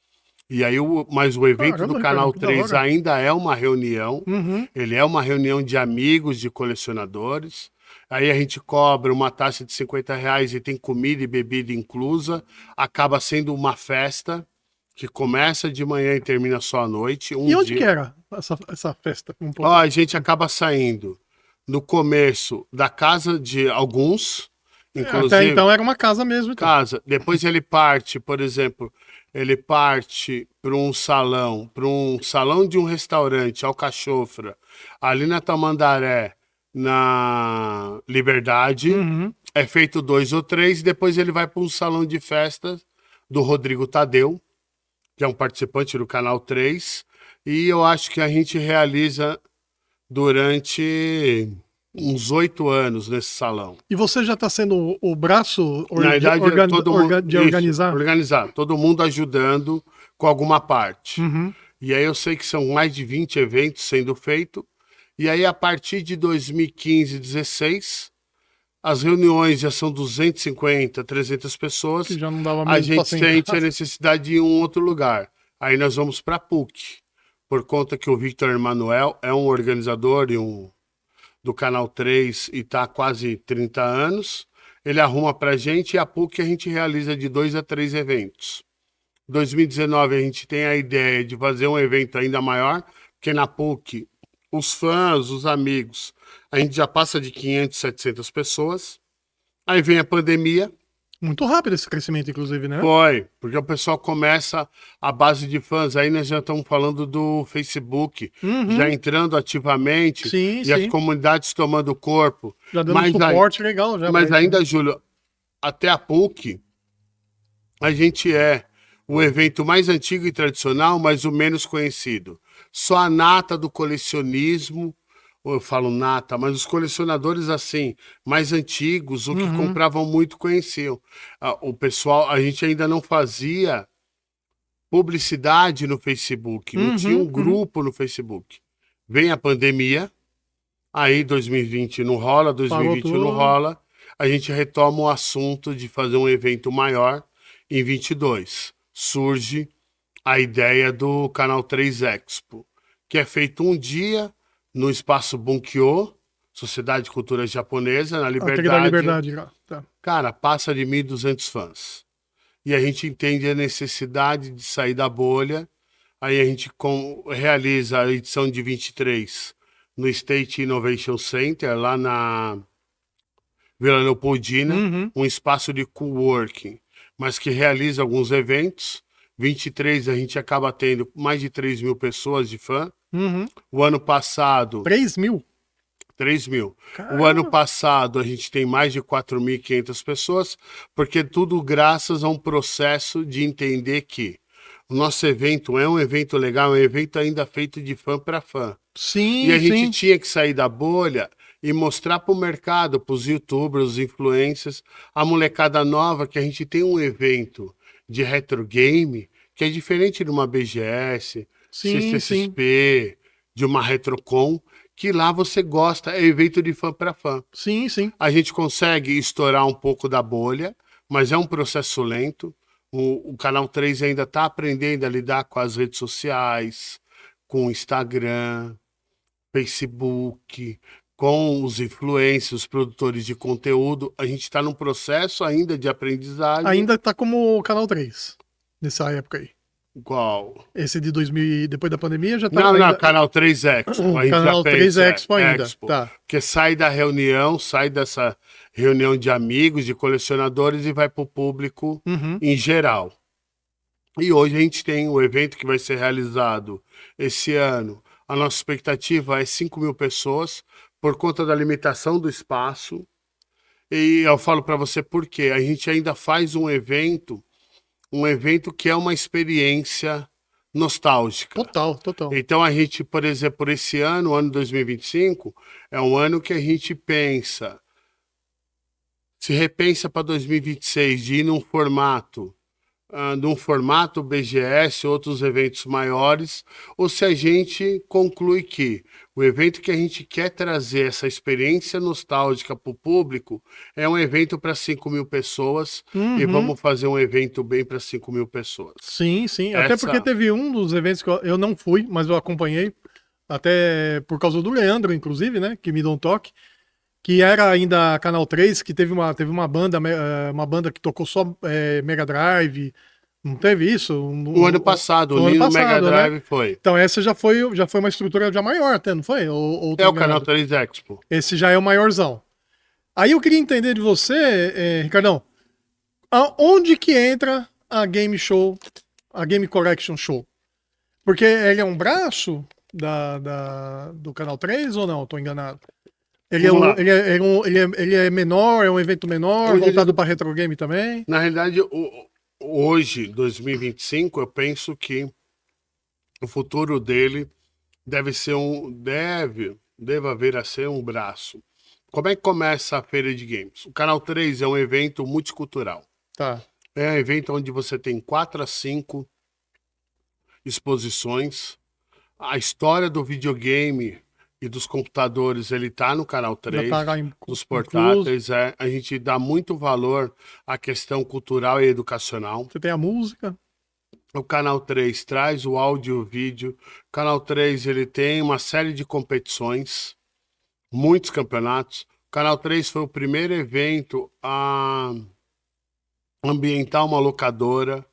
B: E aí, mas o evento do Canal 3 ainda é uma reunião. Ele é uma reunião de amigos, de colecionadores. Aí a gente cobra uma taxa de R$ 50 e tem comida e bebida inclusa. Acaba sendo uma festa que começa de manhã e termina só à noite.
A: E onde que era essa festa?
B: A gente acaba saindo no começo da casa de alguns, inclusive.
A: Até então era uma casa mesmo. Então.
B: Casa. Depois ele parte, por exemplo, para um salão de um restaurante, Alcachofra, ali na Tamandaré, na Liberdade. É feito 2 ou 3, depois ele vai para um salão de festas do Rodrigo Tadeu, que é um participante do Canal 3, e eu acho que a gente realiza durante uns 8 anos nesse salão.
A: E você já está sendo o braço
B: de organizar? Organizar, todo mundo ajudando com alguma parte. E aí eu sei que são mais de 20 eventos sendo feitos, e aí a partir de 2015, 2016, As reuniões já são 250, 300 pessoas.
A: Que já não dava
B: A
A: mesmo pra
B: gente
A: sentar.
B: sente a necessidade de ir em um outro lugar. Aí nós vamos para a PUC, por conta que o Victor Emanuel é um organizador do Canal 3 e está há quase 30 anos. Ele arruma para a gente e a PUC a gente realiza de 2 a 3 eventos. 2019 a gente tem a ideia de fazer um evento ainda maior, porque na PUC os fãs, os amigos, a gente já passa de 500, 700 pessoas. Aí vem a pandemia.
A: Muito rápido esse crescimento, inclusive, né?
B: Foi, porque o pessoal começa a base de fãs. Aí nós já estamos falando do Facebook, já entrando ativamente
A: Sim,
B: e as
A: sim.
B: comunidades tomando corpo.
A: Já dando
B: Mas,
A: suporte legal já.
B: mas
A: pra isso, né?
B: ainda, Júlio, até a PUC, a gente é o evento mais antigo e tradicional, mas o menos conhecido. Só a nata do colecionismo, ou eu falo nata, mas os colecionadores assim, mais antigos, o que compravam muito, conheciam. O pessoal, a gente ainda não fazia publicidade no Facebook, não tinha um grupo no Facebook. Vem a pandemia, aí 2020 não rola,
A: Parou
B: 2021 não
A: tudo.
B: rola, a gente retoma o assunto de fazer um evento maior em 22. Surge a ideia do Canal 3 Expo, que é feito um dia no Espaço Bunkyo, Sociedade de Cultura Japonesa, na
A: Aquele da
B: Liberdade.
A: Liberdade já. Tá.
B: Cara, passa de 1.200 fãs. E a gente entende a necessidade de sair da bolha. Aí a gente realiza a edição de 23 no State Innovation Center, lá na Vila Leopoldina, um espaço de coworking, mas que realiza alguns eventos. 23 a gente acaba tendo mais de 3 mil pessoas de fã. O ano passado...
A: 3.000?
B: 3 mil.
A: Caramba.
B: O ano passado a gente tem mais de 4.500 pessoas, porque tudo graças a um processo de entender que o nosso evento é um evento legal, é um evento ainda feito de fã para fã.
A: Sim,
B: E a gente
A: sim.
B: tinha que sair da bolha e mostrar para o mercado, para os youtubers, os influencers, a molecada nova, que a gente tem um evento de retro game que é diferente de uma BGS,
A: Sim,
B: CCXP, de uma Retrocon, que lá você gosta, é evento de fã para fã.
A: Sim, sim.
B: A gente consegue estourar um pouco da bolha, mas é um processo lento. O Canal 3 ainda está aprendendo a lidar com as redes sociais, com o Instagram, Facebook, com os influencers, os produtores de conteúdo. A gente está num processo ainda de aprendizagem.
A: Ainda tá como o Canal 3, nessa época aí.
B: Qual?
A: Esse de 2000, depois da pandemia, já tá
B: Não,
A: ainda...
B: não, Canal 3 Expo. A gente
A: Canal
B: já
A: 3
B: pensa,
A: Expo ainda.
B: Expo.
A: Tá.
B: Porque sai da reunião, sai dessa reunião de amigos, de colecionadores e vai para o público em geral. E hoje a gente tem o evento que vai ser realizado esse ano. A nossa expectativa é 5 mil pessoas, por conta da limitação do espaço. E eu falo para você por quê. A gente ainda faz um evento que é uma experiência nostálgica.
A: Total, total.
B: Então a gente, por exemplo, por esse ano, o ano 2025, é um ano que a gente pensa, se repensa para 2026 de ir num formato BGS, outros eventos maiores, ou se a gente conclui que o evento que a gente quer trazer essa experiência nostálgica para o público é um evento para 5 mil pessoas e vamos fazer um evento bem para 5 mil pessoas.
A: Sim, sim. Até porque teve um dos eventos que eu não fui, mas eu acompanhei, até por causa do Leandro, inclusive, né, que me deu um toque, que era ainda Canal 3, que teve uma banda que tocou só Mega Drive. Não teve isso?
B: O ano passado, o Nino Mega Drive, né? Foi.
A: Então essa já foi uma estrutura já maior até, não foi? Ou
B: é o Canal 3 Expo.
A: Esse já é o maiorzão. Aí eu queria entender de você, Ricardão, onde que entra a Game Show, a Game Collection Show? Porque ele é um braço do Canal 3 ou não? Estou enganado. Ele é menor, é um evento menor, voltado para retro game também?
B: Na realidade, hoje, 2025, eu penso que o futuro dele deve haver a ser um braço. Como é que começa a feira de games? O Canal 3 é um evento multicultural.
A: Tá.
B: É um evento onde você tem 4 a 5 exposições. A história do videogame e dos computadores, ele tá no canal
A: Já
B: 3,
A: tá lá
B: dos
A: incluso.
B: portáteis, a gente dá muito valor à questão cultural e educacional.
A: Você tem a música.
B: O canal 3 traz o áudio e o vídeo. O canal 3 ele tem uma série de competições, muitos campeonatos. O canal 3 foi o primeiro evento a ambientar uma locadora.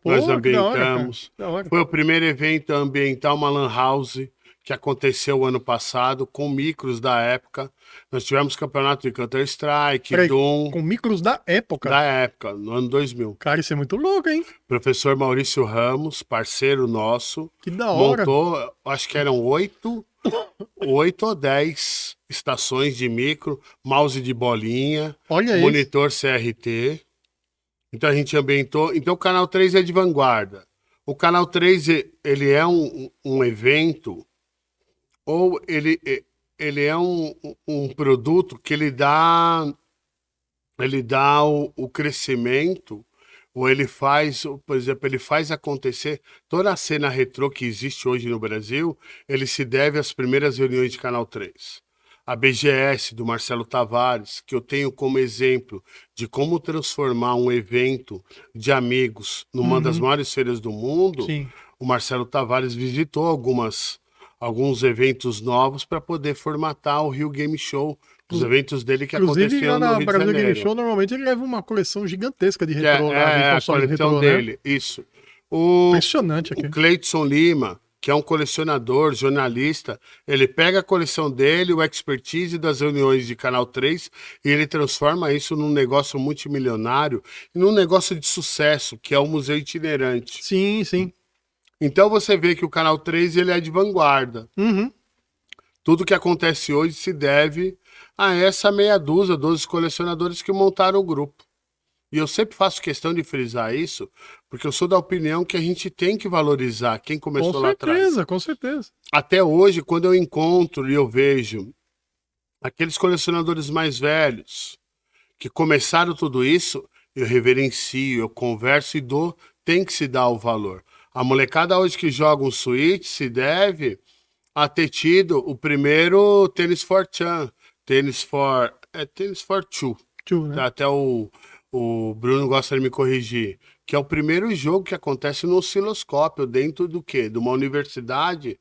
B: Nós
A: Pô, que da hora, cara.
B: ambientamos.
A: Da hora.
B: Foi o primeiro evento a ambientar uma lan house que aconteceu o ano passado com micros da época. Nós tivemos campeonato de Counter-Strike,
A: Peraí,
B: Doom,
A: com micros da época.
B: da época, no ano 2000.
A: Cara, isso é muito louco, hein?
B: Professor Maurício Ramos, parceiro nosso,
A: Que da hora.
B: montou, acho que eram 8 ou 10 estações de micro, mouse de bolinha,
A: Olha isso.
B: monitor CRT. Então a gente ambientou. Então o Canal 3 é de vanguarda. O Canal 3 ele é um evento, ou ele é um produto que ele dá o crescimento, ou ele faz, por exemplo, ele faz acontecer toda a cena retrô que existe hoje no Brasil, ele se deve às primeiras reuniões de Canal 3. A BGS do Marcelo Tavares, que eu tenho como exemplo de como transformar um evento de amigos numa das maiores feiras do mundo,
A: Sim.
B: o Marcelo Tavares visitou alguns eventos novos para poder formatar o Rio Game Show, os eventos dele que
A: Inclusive,
B: aconteciam
A: lá
B: no
A: na
B: Rio de
A: Brasil Game
B: Janeiro.
A: Show, normalmente ele leva uma coleção gigantesca de
B: Que
A: retrô lá, de
B: a
A: consoles
B: coleção
A: retrô, né?
B: dele, isso. O
A: Impressionante aqui.
B: Cleidson Lima, que é um colecionador, jornalista, ele pega a coleção dele, o expertise das reuniões de Canal 3, e ele transforma isso num negócio multimilionário, e num negócio de sucesso, que é o Museu Itinerante.
A: Sim, sim.
B: Então você vê que o Canal 3 ele é de vanguarda.
A: Uhum.
B: Tudo que acontece hoje se deve a essa meia dúzia, 12 colecionadores que montaram o grupo. E eu sempre faço questão de frisar isso, porque eu sou da opinião que a gente tem que valorizar quem começou lá atrás.
A: Com certeza.
B: Até hoje, quando eu encontro e eu vejo aqueles colecionadores mais velhos que começaram tudo isso, eu reverencio, eu converso e dou, tem que se dar o valor. A molecada hoje que joga um Switch se deve a ter tido o primeiro Tennis for Chan, Tennis for Two.
A: Tchu, né?
B: Até o Bruno gosta de me corrigir, que é o primeiro jogo que acontece no osciloscópio, dentro do quê? De uma universidade,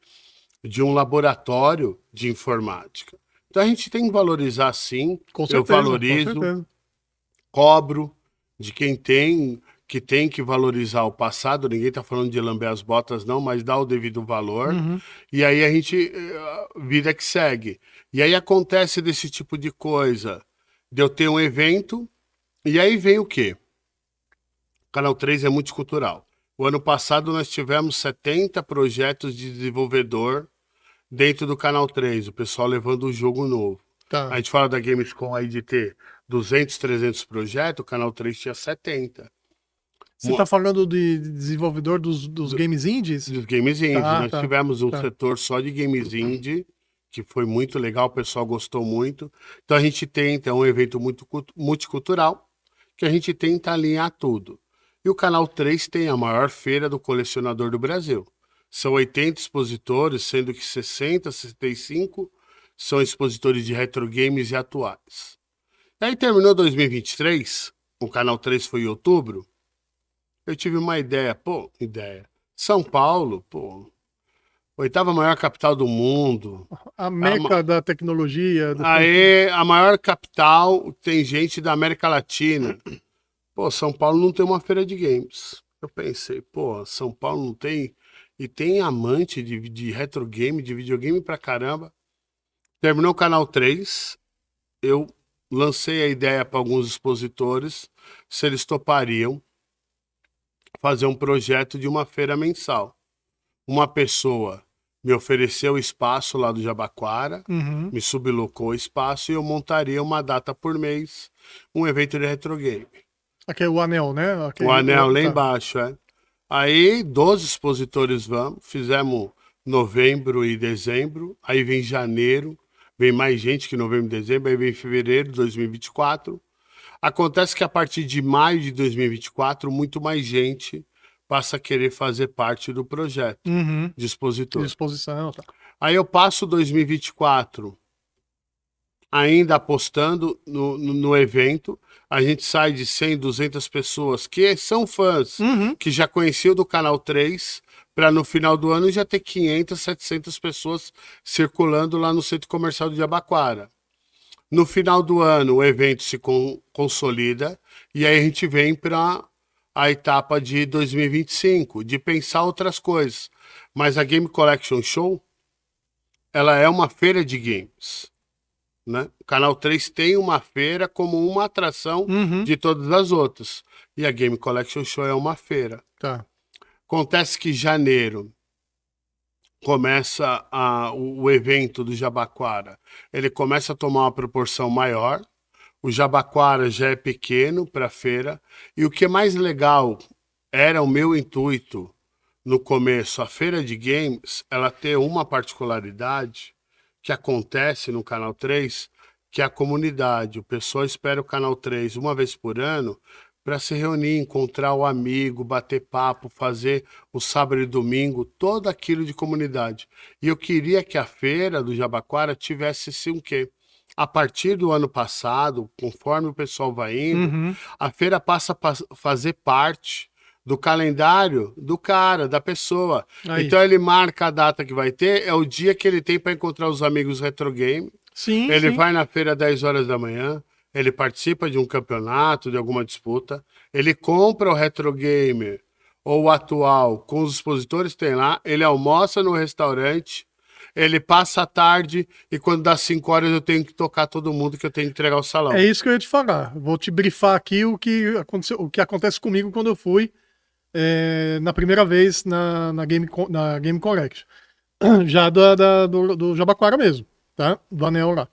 B: de um laboratório de informática. Então a gente tem que valorizar sim,
A: Com
B: eu
A: certeza,
B: valorizo,
A: com certeza.
B: cobro de quem tem que valorizar o passado, ninguém está falando de lamber as botas não, mas dá o devido valor, e aí a gente, vida que segue. E aí acontece desse tipo de coisa, de eu ter um evento, e aí vem o quê? O Canal 3 é multicultural. O ano passado nós tivemos 70 projetos de desenvolvedor dentro do Canal 3, o pessoal levando o jogo novo.
A: Tá.
B: A gente fala da Gamescom aí de ter 200, 300 projetos, o Canal 3 tinha 70.
A: Você tá falando de desenvolvedor dos games indies?
B: Dos games indie.
A: Tá,
B: Nós
A: tá,
B: tivemos um
A: tá.
B: setor só de games indie, que foi muito legal, o pessoal gostou muito. Então a gente tenta, é um evento muito multicultural, que a gente tenta alinhar tudo. E o Canal 3 tem a maior feira do colecionador do Brasil. São 80 expositores, sendo que 60, 65 são expositores de retro games e atuais. E aí terminou 2023, o Canal 3 foi em outubro, eu tive uma ideia. São Paulo, oitava maior capital do mundo.
A: A meca da tecnologia.
B: Aí, a maior capital, tem gente da América Latina. São Paulo não tem uma feira de games. Eu pensei, São Paulo não tem. E tem amante de retro game, de videogame pra caramba. Terminou o Canal 3, eu lancei a ideia para alguns expositores, se eles topariam fazer um projeto de uma feira mensal. Uma pessoa me ofereceu espaço lá do Jabaquara, me sublocou o espaço e eu montaria uma data por mês, um evento de retro game.
A: Aqui é o anel, né?
B: O anel lá embaixo, é. Aí 12 expositores fizemos novembro e dezembro, aí vem janeiro, vem mais gente que novembro e dezembro, aí vem fevereiro de 2024. Acontece que a partir de maio de 2024, muito mais gente passa a querer fazer parte do projeto de expositor.
A: De exposição, tá.
B: Aí eu passo 2024 ainda apostando no evento. A gente sai de 100, 200 pessoas que são fãs, que já conheciam do Canal 3, para no final do ano já ter 500, 700 pessoas circulando lá no Centro Comercial de Jabaquara. No final do ano, o evento se consolida e aí a gente vem para a etapa de 2025, de pensar outras coisas. Mas a Game Collection Show, ela é uma feira de games, né? O Canal 3 tem uma feira como uma atração de todas as outras. E a Game Collection Show é uma feira.
A: Tá.
B: Acontece que em janeiro começa o evento do Jabaquara. Ele começa a tomar uma proporção maior. O Jabaquara já é pequeno para a feira. E o que é mais legal, era o meu intuito no começo, a feira de games, ela tem uma particularidade que acontece no Canal 3, que é a comunidade. O pessoal espera o Canal 3 uma vez por ano para se reunir, encontrar o amigo, bater papo, fazer o sábado e domingo, todo aquilo de comunidade. E eu queria que a feira do Jabaquara tivesse assim o quê? A partir do ano passado, conforme o pessoal vai indo, a feira passa a fazer parte do calendário do cara, da pessoa.
A: Aí.
B: Então ele marca a data que vai ter, é o dia que ele tem para encontrar os amigos retro game.
A: Sim,
B: Ele
A: sim.
B: vai na feira às 10 horas da manhã, ele participa de um campeonato, de alguma disputa, ele compra o retro gamer ou o atual com os expositores que tem lá, ele almoça no restaurante, ele passa a tarde e quando dá 5 horas eu tenho que tocar todo mundo, que eu tenho que entregar o salão.
A: É isso que eu ia te falar. Vou te brifar aqui o que acontece comigo quando eu fui na primeira vez na Game Collection. Já do Jabaquara mesmo, tá? Do Anel lá.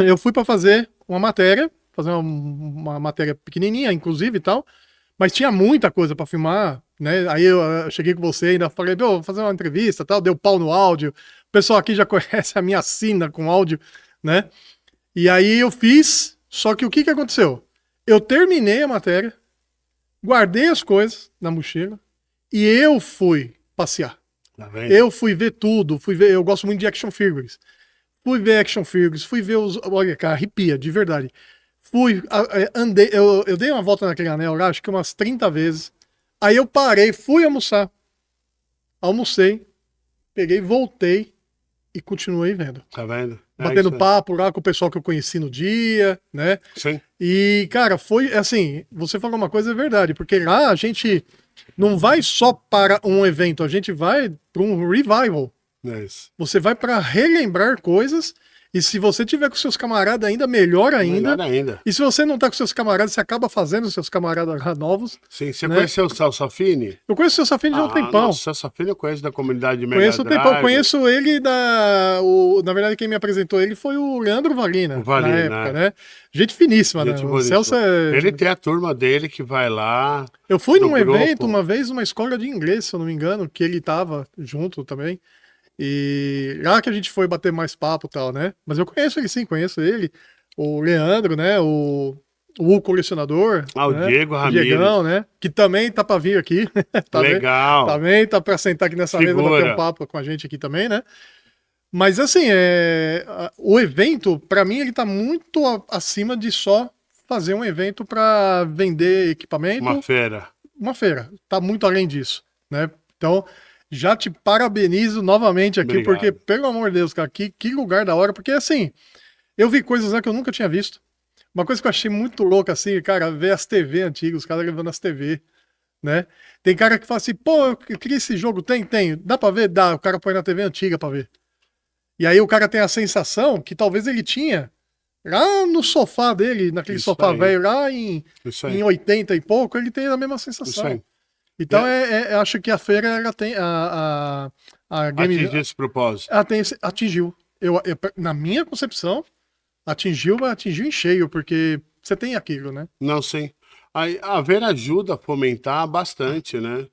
A: Eu fui para fazer uma matéria, uma matéria pequenininha, inclusive e tal, mas tinha muita coisa para filmar, né? Aí eu cheguei com você e ainda falei, vou fazer uma entrevista, tal, deu pau no áudio. O pessoal aqui já conhece a minha sina com áudio, né? E aí eu fiz, só que o que aconteceu? Eu terminei a matéria, guardei as coisas na mochila e eu fui passear.
B: Tá vendo?
A: Eu fui ver tudo, eu gosto muito de action figures. Fui ver action figures, fui ver os. Olha, cara, arrepia, de verdade. Andei, eu dei uma volta naquele anel lá, acho que umas 30 vezes. Aí eu parei, fui almoçar. Almocei, peguei, voltei e continuei vendo.
B: Tá vendo?
A: Batendo
B: isso aí.
A: papo lá com o pessoal que eu conheci no dia, né?
B: Sim.
A: E, cara, foi assim, você falou uma coisa, é verdade, porque lá a gente não vai só para um evento, a gente vai para um revival.
B: É isso.
A: Você vai para relembrar coisas, e se você tiver com seus camaradas ainda, melhor ainda.
B: Melhor ainda.
A: E se você não tá com seus camaradas, você acaba fazendo seus camaradas lá novos.
B: Sim, você
A: né?
B: conheceu o Celso Affini?
A: Eu conheço o seu Safini já há um tempão.
B: Nossa, o Celso Affini eu conheço da comunidade Mega
A: Conheço o
B: Drive.
A: tempão, conheço ele na verdade, quem me apresentou ele foi o Leandro Valina,
B: O Valina,
A: na época, né? Gente finíssima,
B: Gente
A: né? O
B: bonita.
A: Celso é...
B: Ele tem a turma dele que vai lá.
A: Eu fui
B: do
A: num
B: grupo.
A: evento uma vez, numa escola de inglês, se eu não me engano, que ele tava junto também. E lá que a gente foi bater mais papo e tal, né? Mas eu conheço ele sim, conheço ele. O Leandro, né? O colecionador.
B: O
A: né?
B: Diego
A: O
B: Ramírez.
A: Diegão, né? Que também tá pra vir aqui.
B: Legal.
A: Também tá pra sentar aqui nessa mesa e bater
B: Figura.
A: um papo com a gente aqui também, né? Mas assim, o evento, pra mim, ele tá muito acima de só fazer um evento pra vender equipamento.
B: Uma feira.
A: Uma feira. Tá muito além disso, né? Então, já te parabenizo novamente aqui,
B: Obrigado.
A: porque, pelo amor de Deus, cara, que lugar da hora. Porque, assim, eu vi coisas lá que eu nunca tinha visto. Uma coisa que eu achei muito louca, assim, cara, ver as TV antigas, os caras levando as TV, né? Tem cara que fala assim, pô, eu queria esse jogo, tem. Dá pra ver? Dá, o cara põe na TV antiga pra ver. E aí o cara tem a sensação que talvez ele tinha lá no sofá dele, naquele
B: Isso
A: sofá
B: aí.
A: velho lá em
B: Isso aí.
A: 80 e pouco, ele tem a mesma
B: Isso
A: sensação.
B: aí.
A: Então, acho que a feira, ela tem a Game...
B: Atingir esse propósito.
A: Ela atingiu. Na minha concepção, atingiu em cheio, porque você tem aquilo, né?
B: Não, sim. A Vera ajuda a fomentar bastante, né?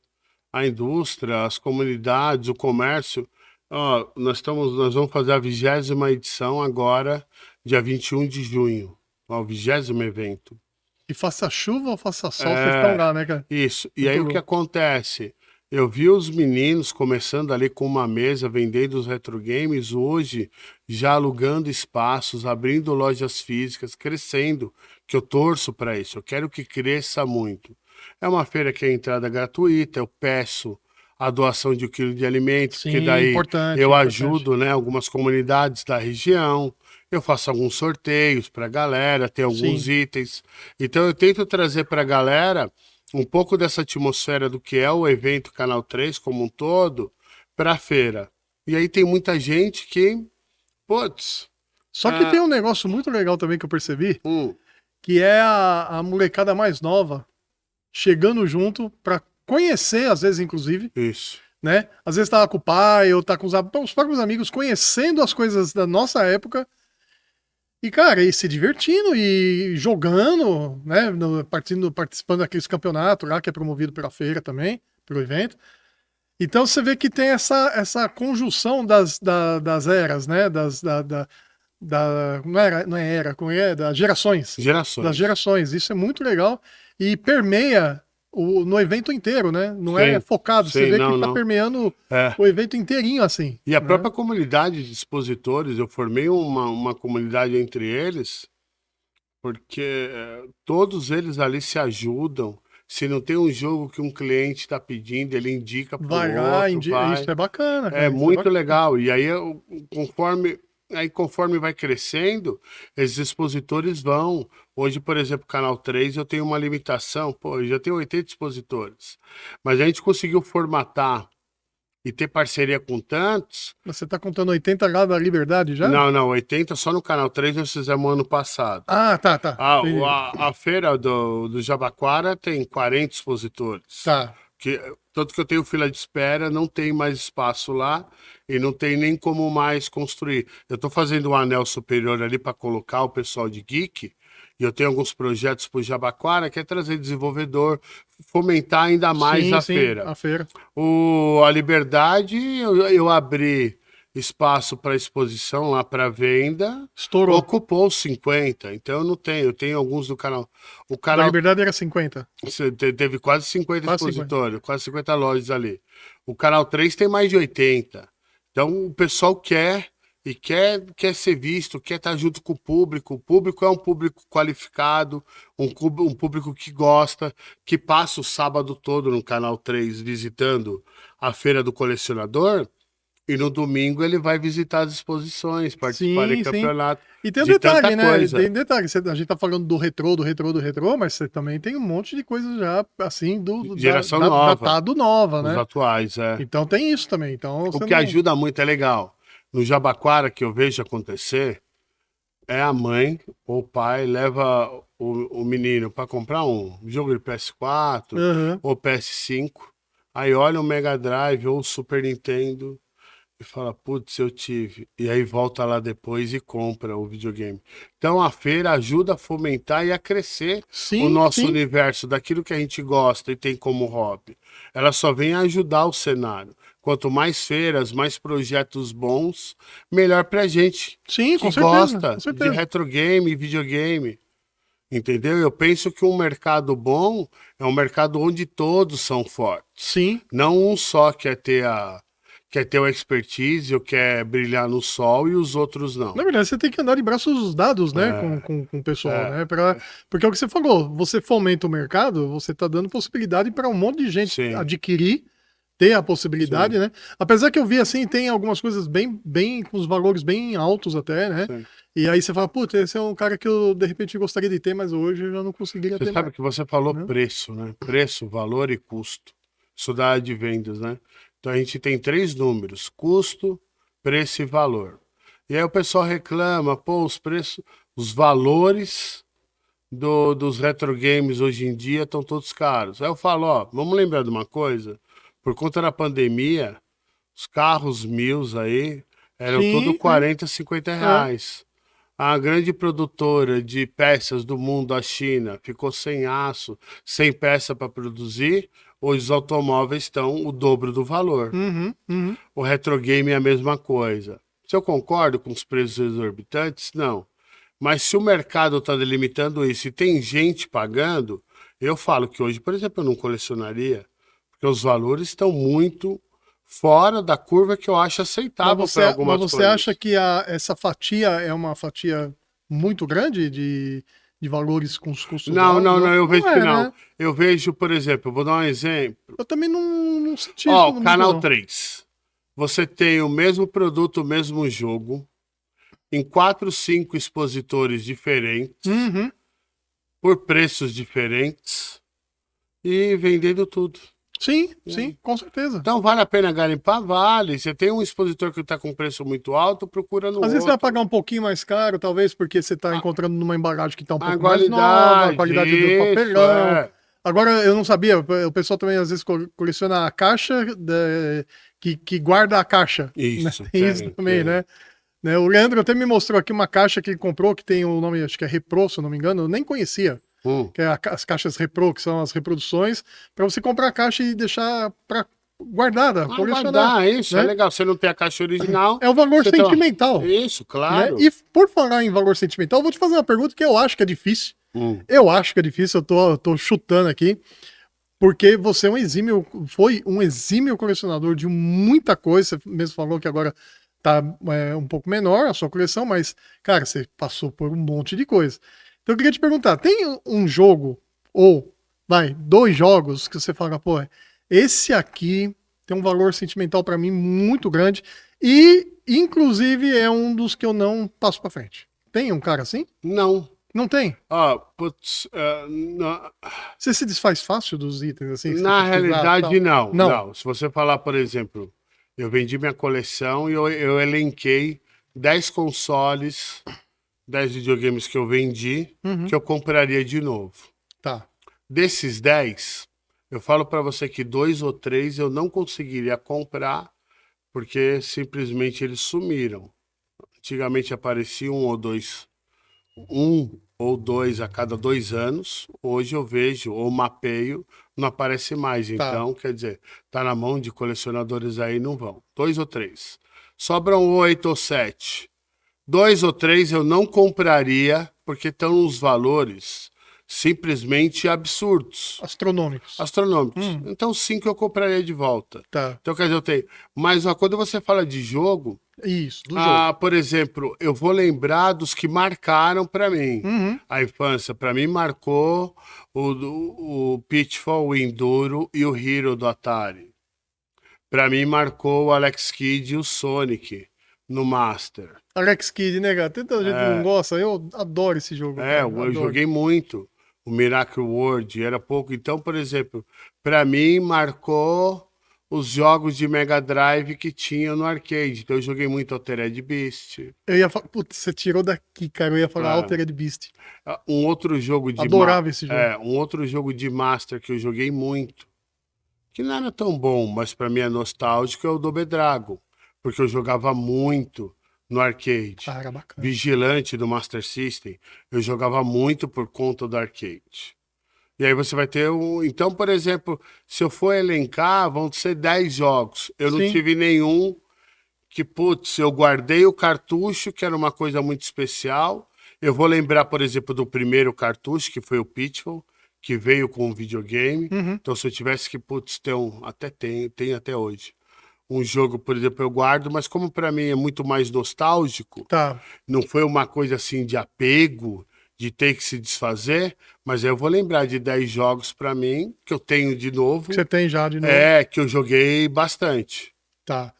B: A indústria, as comunidades, o comércio. Ó, nós vamos fazer a 20ª edição agora, dia 21 de junho. Ó, o 20º evento.
A: E faça chuva ou faça sol, vocês estão lá, né, cara?
B: Isso. E
A: Muito
B: aí o
A: louco.
B: que acontece? Eu vi os meninos começando ali com uma mesa, vendendo os retro games, hoje já alugando espaços, abrindo lojas físicas, crescendo, que eu torço para isso, eu quero que cresça muito. É uma feira que é entrada gratuita, eu peço a doação de 1 quilo de alimento, porque
A: Sim,
B: daí
A: importante,
B: eu
A: importante.
B: ajudo, né, algumas comunidades da região, eu faço alguns sorteios para a galera, tem alguns
A: Sim.
B: itens. Então eu tento trazer para a galera um pouco dessa atmosfera do que é o evento Canal 3 como um todo para a feira. E aí tem muita gente que, putz,
A: Só que tem um negócio muito legal também que eu percebi,
B: hum,
A: que é a molecada mais nova chegando junto pra conhecer, às vezes, inclusive,
B: isso.
A: né? Às vezes tá com o pai ou tá com os próprios amigos conhecendo as coisas da nossa época e, cara, e se divertindo e jogando, né? Participando daqueles campeonatos lá que é promovido pela feira também, pelo evento. Então você vê que tem essa conjunção das eras, né? Não é era, como é? Das gerações. Das
B: Gerações.
A: gerações. Isso é muito legal e permeia no evento inteiro, né? Não é
B: Sim,
A: focado. Você
B: sim,
A: vê que
B: não,
A: tá
B: não.
A: permeando
B: É.
A: o evento inteirinho, assim.
B: E a
A: Né?
B: própria comunidade de expositores, eu formei uma comunidade entre eles, porque todos eles ali se ajudam. Se não tem um jogo que um cliente está pedindo, ele indica para o
A: Vai lá,
B: outro,
A: isso
B: vai.
A: é bacana,
B: É
A: cara. Isso é
B: muito
A: bacana.
B: legal. E aí, conforme vai crescendo, esses expositores vão. Hoje, por exemplo, Canal 3, eu tenho uma limitação. Pô, eu já tenho 80 expositores. Mas a gente conseguiu formatar e ter parceria com tantos.
A: Você tá contando 80 lá da Liberdade já?
B: Não, não, 80 só no Canal 3 nós fizemos ano passado.
A: Ah, tá, tá. Entendi.
B: A feira do Jabaquara tem 40 expositores.
A: Tá.
B: Tanto que eu tenho fila de espera, não tem mais espaço lá e não tem nem como mais construir. Eu estou fazendo um anel superior ali para colocar o pessoal de geek, e eu tenho alguns projetos para o Jabaquara, que é trazer desenvolvedor, fomentar ainda mais
A: Sim,
B: a
A: sim,
B: feira.
A: a feira.
B: A Liberdade, eu abri espaço para exposição lá para venda,
A: Estourou.
B: ocupou os 50, então eu tenho alguns do canal. O
A: Da
B: canal
A: Liberdade era 50.
B: teve quase 50
A: Quase 50.
B: expositores, quase 50 lojas ali. O canal 3 tem mais de 80. Então o pessoal quer ser visto, quer estar junto com o público. O público é um público qualificado, um público que gosta, que passa o sábado todo no canal 3 visitando a feira do colecionador. E no domingo ele vai visitar as exposições, participar de
A: Sim, sim.
B: campeonato,
A: E tem um
B: de tanta
A: detalhe, né?
B: coisa.
A: Tem um detalhe. A gente tá falando do retrô, mas você também tem um monte de coisa já, assim,
B: Geração nova,
A: datado nova,
B: os
A: né?
B: atuais, é.
A: Então tem isso também. Então
B: O
A: você
B: que
A: não.
B: ajuda muito é legal. No Jabaquara, que eu vejo acontecer, é a mãe ou o pai leva o menino para comprar um jogo de PS4
A: Aham.
B: ou PS5, aí olha o Mega Drive ou o Super Nintendo e fala, putz, eu tive. E aí volta lá depois e compra o videogame. Então a feira ajuda a fomentar e a crescer o
A: Sim,
B: nosso
A: sim.
B: universo, daquilo que a gente gosta e tem como hobby. Ela só vem ajudar o cenário. Quanto mais feiras, mais projetos bons, melhor pra gente
A: Sim,
B: que
A: com certeza. Com
B: gosta de
A: certeza.
B: retro game e videogame. Entendeu? Eu penso que um mercado bom é um mercado onde todos são fortes.
A: Sim.
B: Não um só quer ter o expertise ou quer brilhar no sol e os outros não.
A: Na verdade, você tem que andar de braços dados, né, com o pessoal, né? Porque é o que você falou, você fomenta o mercado, você está dando possibilidade para um monte de gente
B: Sim.
A: adquirir, ter a possibilidade,
B: Sim.
A: né? Apesar que eu vi assim, tem algumas coisas com os valores bem altos até, né?
B: Sim.
A: E aí você fala, puta, esse é um cara que eu de repente gostaria de ter, mas hoje eu já não conseguiria
B: Você
A: ter
B: sabe
A: mais.
B: que você falou
A: Né?
B: preço, né? Preço, valor e custo. Isso da área de vendas, né? Então a gente tem 3 números: custo, preço e valor. E aí o pessoal reclama, pô, os preços, os valores dos retro games hoje em dia estão todos caros. Aí eu falo, ó, vamos lembrar de uma coisa: por conta da pandemia, os carros 1000 aí eram tudo
A: Sim,
B: 40, 50
A: é.
B: reais. A grande produtora de peças do mundo, a China, ficou sem aço, sem peça para produzir. Hoje os automóveis estão o dobro do valor.
A: Uhum, uhum.
B: O retro game é a mesma coisa. Se eu concordo com os preços exorbitantes, não. Mas se o mercado está delimitando isso e tem gente pagando, eu falo que hoje, por exemplo, eu não colecionaria, Porque os valores estão muito fora da curva que eu acho aceitável para algumas
A: mas você
B: coisas.
A: acha que essa fatia é uma fatia muito grande de valores com os custos
B: Não,
A: altos?
B: não, não, eu
A: Não
B: vejo que
A: é,
B: não.
A: né?
B: Eu vejo, por exemplo, vou dar um exemplo.
A: Eu também não senti
B: Ó,
A: isso
B: o
A: muito,
B: Canal
A: não.
B: 3. Você tem o mesmo produto, o mesmo jogo, em 4, 5 expositores diferentes,
A: Uhum.
B: por preços diferentes, e vendendo tudo.
A: Sim,
B: E
A: sim,
B: aí?
A: com certeza.
B: Então vale a pena garimpar? Vale. Você tem um expositor que está com preço muito alto, procura no
A: Às vezes você vai
B: outro.
A: pagar um pouquinho mais caro, talvez porque você está
B: A,
A: encontrando numa embalagem que está um
B: a
A: pouco mais nova, a
B: qualidade,
A: qualidade do
B: isso,
A: papelão.
B: é.
A: Agora, eu não sabia, o pessoal também às vezes coleciona a caixa que guarda a caixa, né?
B: Isso,
A: Tem isso
B: tem,
A: também,
B: tem.
A: né? O Leandro até me mostrou aqui uma caixa que ele comprou, que tem o nome, acho que é Repro, se eu não me engano, eu nem conhecia,
B: Hum.
A: que é as caixas Repro, que são as reproduções, para você comprar a caixa e deixar para guardada,
B: Ah,
A: colecionar,
B: guardar, isso, é
A: né?
B: legal. Você não tem a caixa original,
A: É o valor
B: você tem uma...
A: sentimental,
B: Isso,
A: né?
B: claro.
A: E por falar em valor sentimental, eu vou te fazer uma pergunta que eu acho que é difícil.
B: Hum.
A: Eu acho que é difícil, eu tô chutando aqui, porque você é foi um exímio colecionador de muita coisa. Você mesmo falou que agora tá um pouco menor a sua coleção, mas, cara, você passou por um monte de coisa. Então eu queria te perguntar, tem um jogo, ou, dois jogos que você fala, pô, esse aqui tem um valor sentimental pra mim muito grande e, inclusive, é um dos que eu não passo pra frente. Tem um cara assim?
B: Não.
A: Não tem?
B: Ah, putz,
A: Você se desfaz fácil dos itens, assim, que você
B: na
A: precisar e
B: realidade,
A: tal?
B: não.
A: Não.
B: Não. Se você falar, por exemplo, eu vendi minha coleção e eu elenquei 10 consoles, 10 videogames que eu vendi,
A: Uhum.
B: que eu compraria de novo.
A: Tá.
B: Desses 10, eu falo para você que 2 ou 3 eu não conseguiria comprar, porque simplesmente eles sumiram. Antigamente aparecia um ou dois a cada 2 anos. Hoje eu vejo ou mapeio, não aparece mais.
A: Tá.
B: Então, quer dizer, tá na mão de colecionadores aí, não vão. 2 ou 3. Sobram 8 ou 7. 2 ou 3 eu não compraria, porque estão nos valores simplesmente absurdos.
A: Astronômicos.
B: Astronômicos. Então, 5 eu compraria de volta.
A: Tá.
B: Então, quer dizer, eu tenho. Mas ó, quando você fala de jogo,
A: Isso, do jogo.
B: por exemplo, eu vou lembrar dos que marcaram para mim.
A: Uhum.
B: A infância, para mim, marcou o Pitfall, o Enduro e o Hero do Atari. Para mim, marcou o Alex Kidd e o Sonic no Master.
A: Alex Kidd, né, cara? Tanta gente não gosta. Eu adoro esse jogo, cara.
B: Eu
A: Adoro.
B: joguei muito. O Miracle World era pouco. Então, por exemplo, para mim, marcou os jogos de Mega Drive que tinha no arcade. Então, eu joguei muito Altered Beast.
A: Eu ia falar. Putz, você tirou daqui, cara. Eu ia falar
B: É.
A: Altered Beast.
B: Um outro jogo de
A: Adorava esse jogo.
B: um outro jogo de Master que eu joguei muito, que não era tão bom, mas para mim é nostálgico, é o Double Dragon, porque eu jogava muito no arcade.
A: Ah, era bacana.
B: Vigilante do Master System, eu jogava muito por conta do arcade. E aí você vai ter um. Então, por exemplo, se eu for elencar, vão ser 10 jogos. Eu não
A: Sim.
B: tive nenhum que, putz, eu guardei o cartucho, que era uma coisa muito especial. Eu vou lembrar, por exemplo, do primeiro cartucho, que foi o Pitfall, que veio com o videogame.
A: Uhum.
B: Então, se eu tivesse que, putz, ter um. Até tem até hoje. Um jogo, por exemplo, eu guardo, mas como para mim é muito mais nostálgico,
A: Tá.
B: não foi uma coisa assim de apego, de ter que se desfazer, mas eu vou lembrar de 10 jogos para mim, que eu tenho de novo.
A: Que você tem já de novo.
B: Que eu joguei bastante.
A: Tá.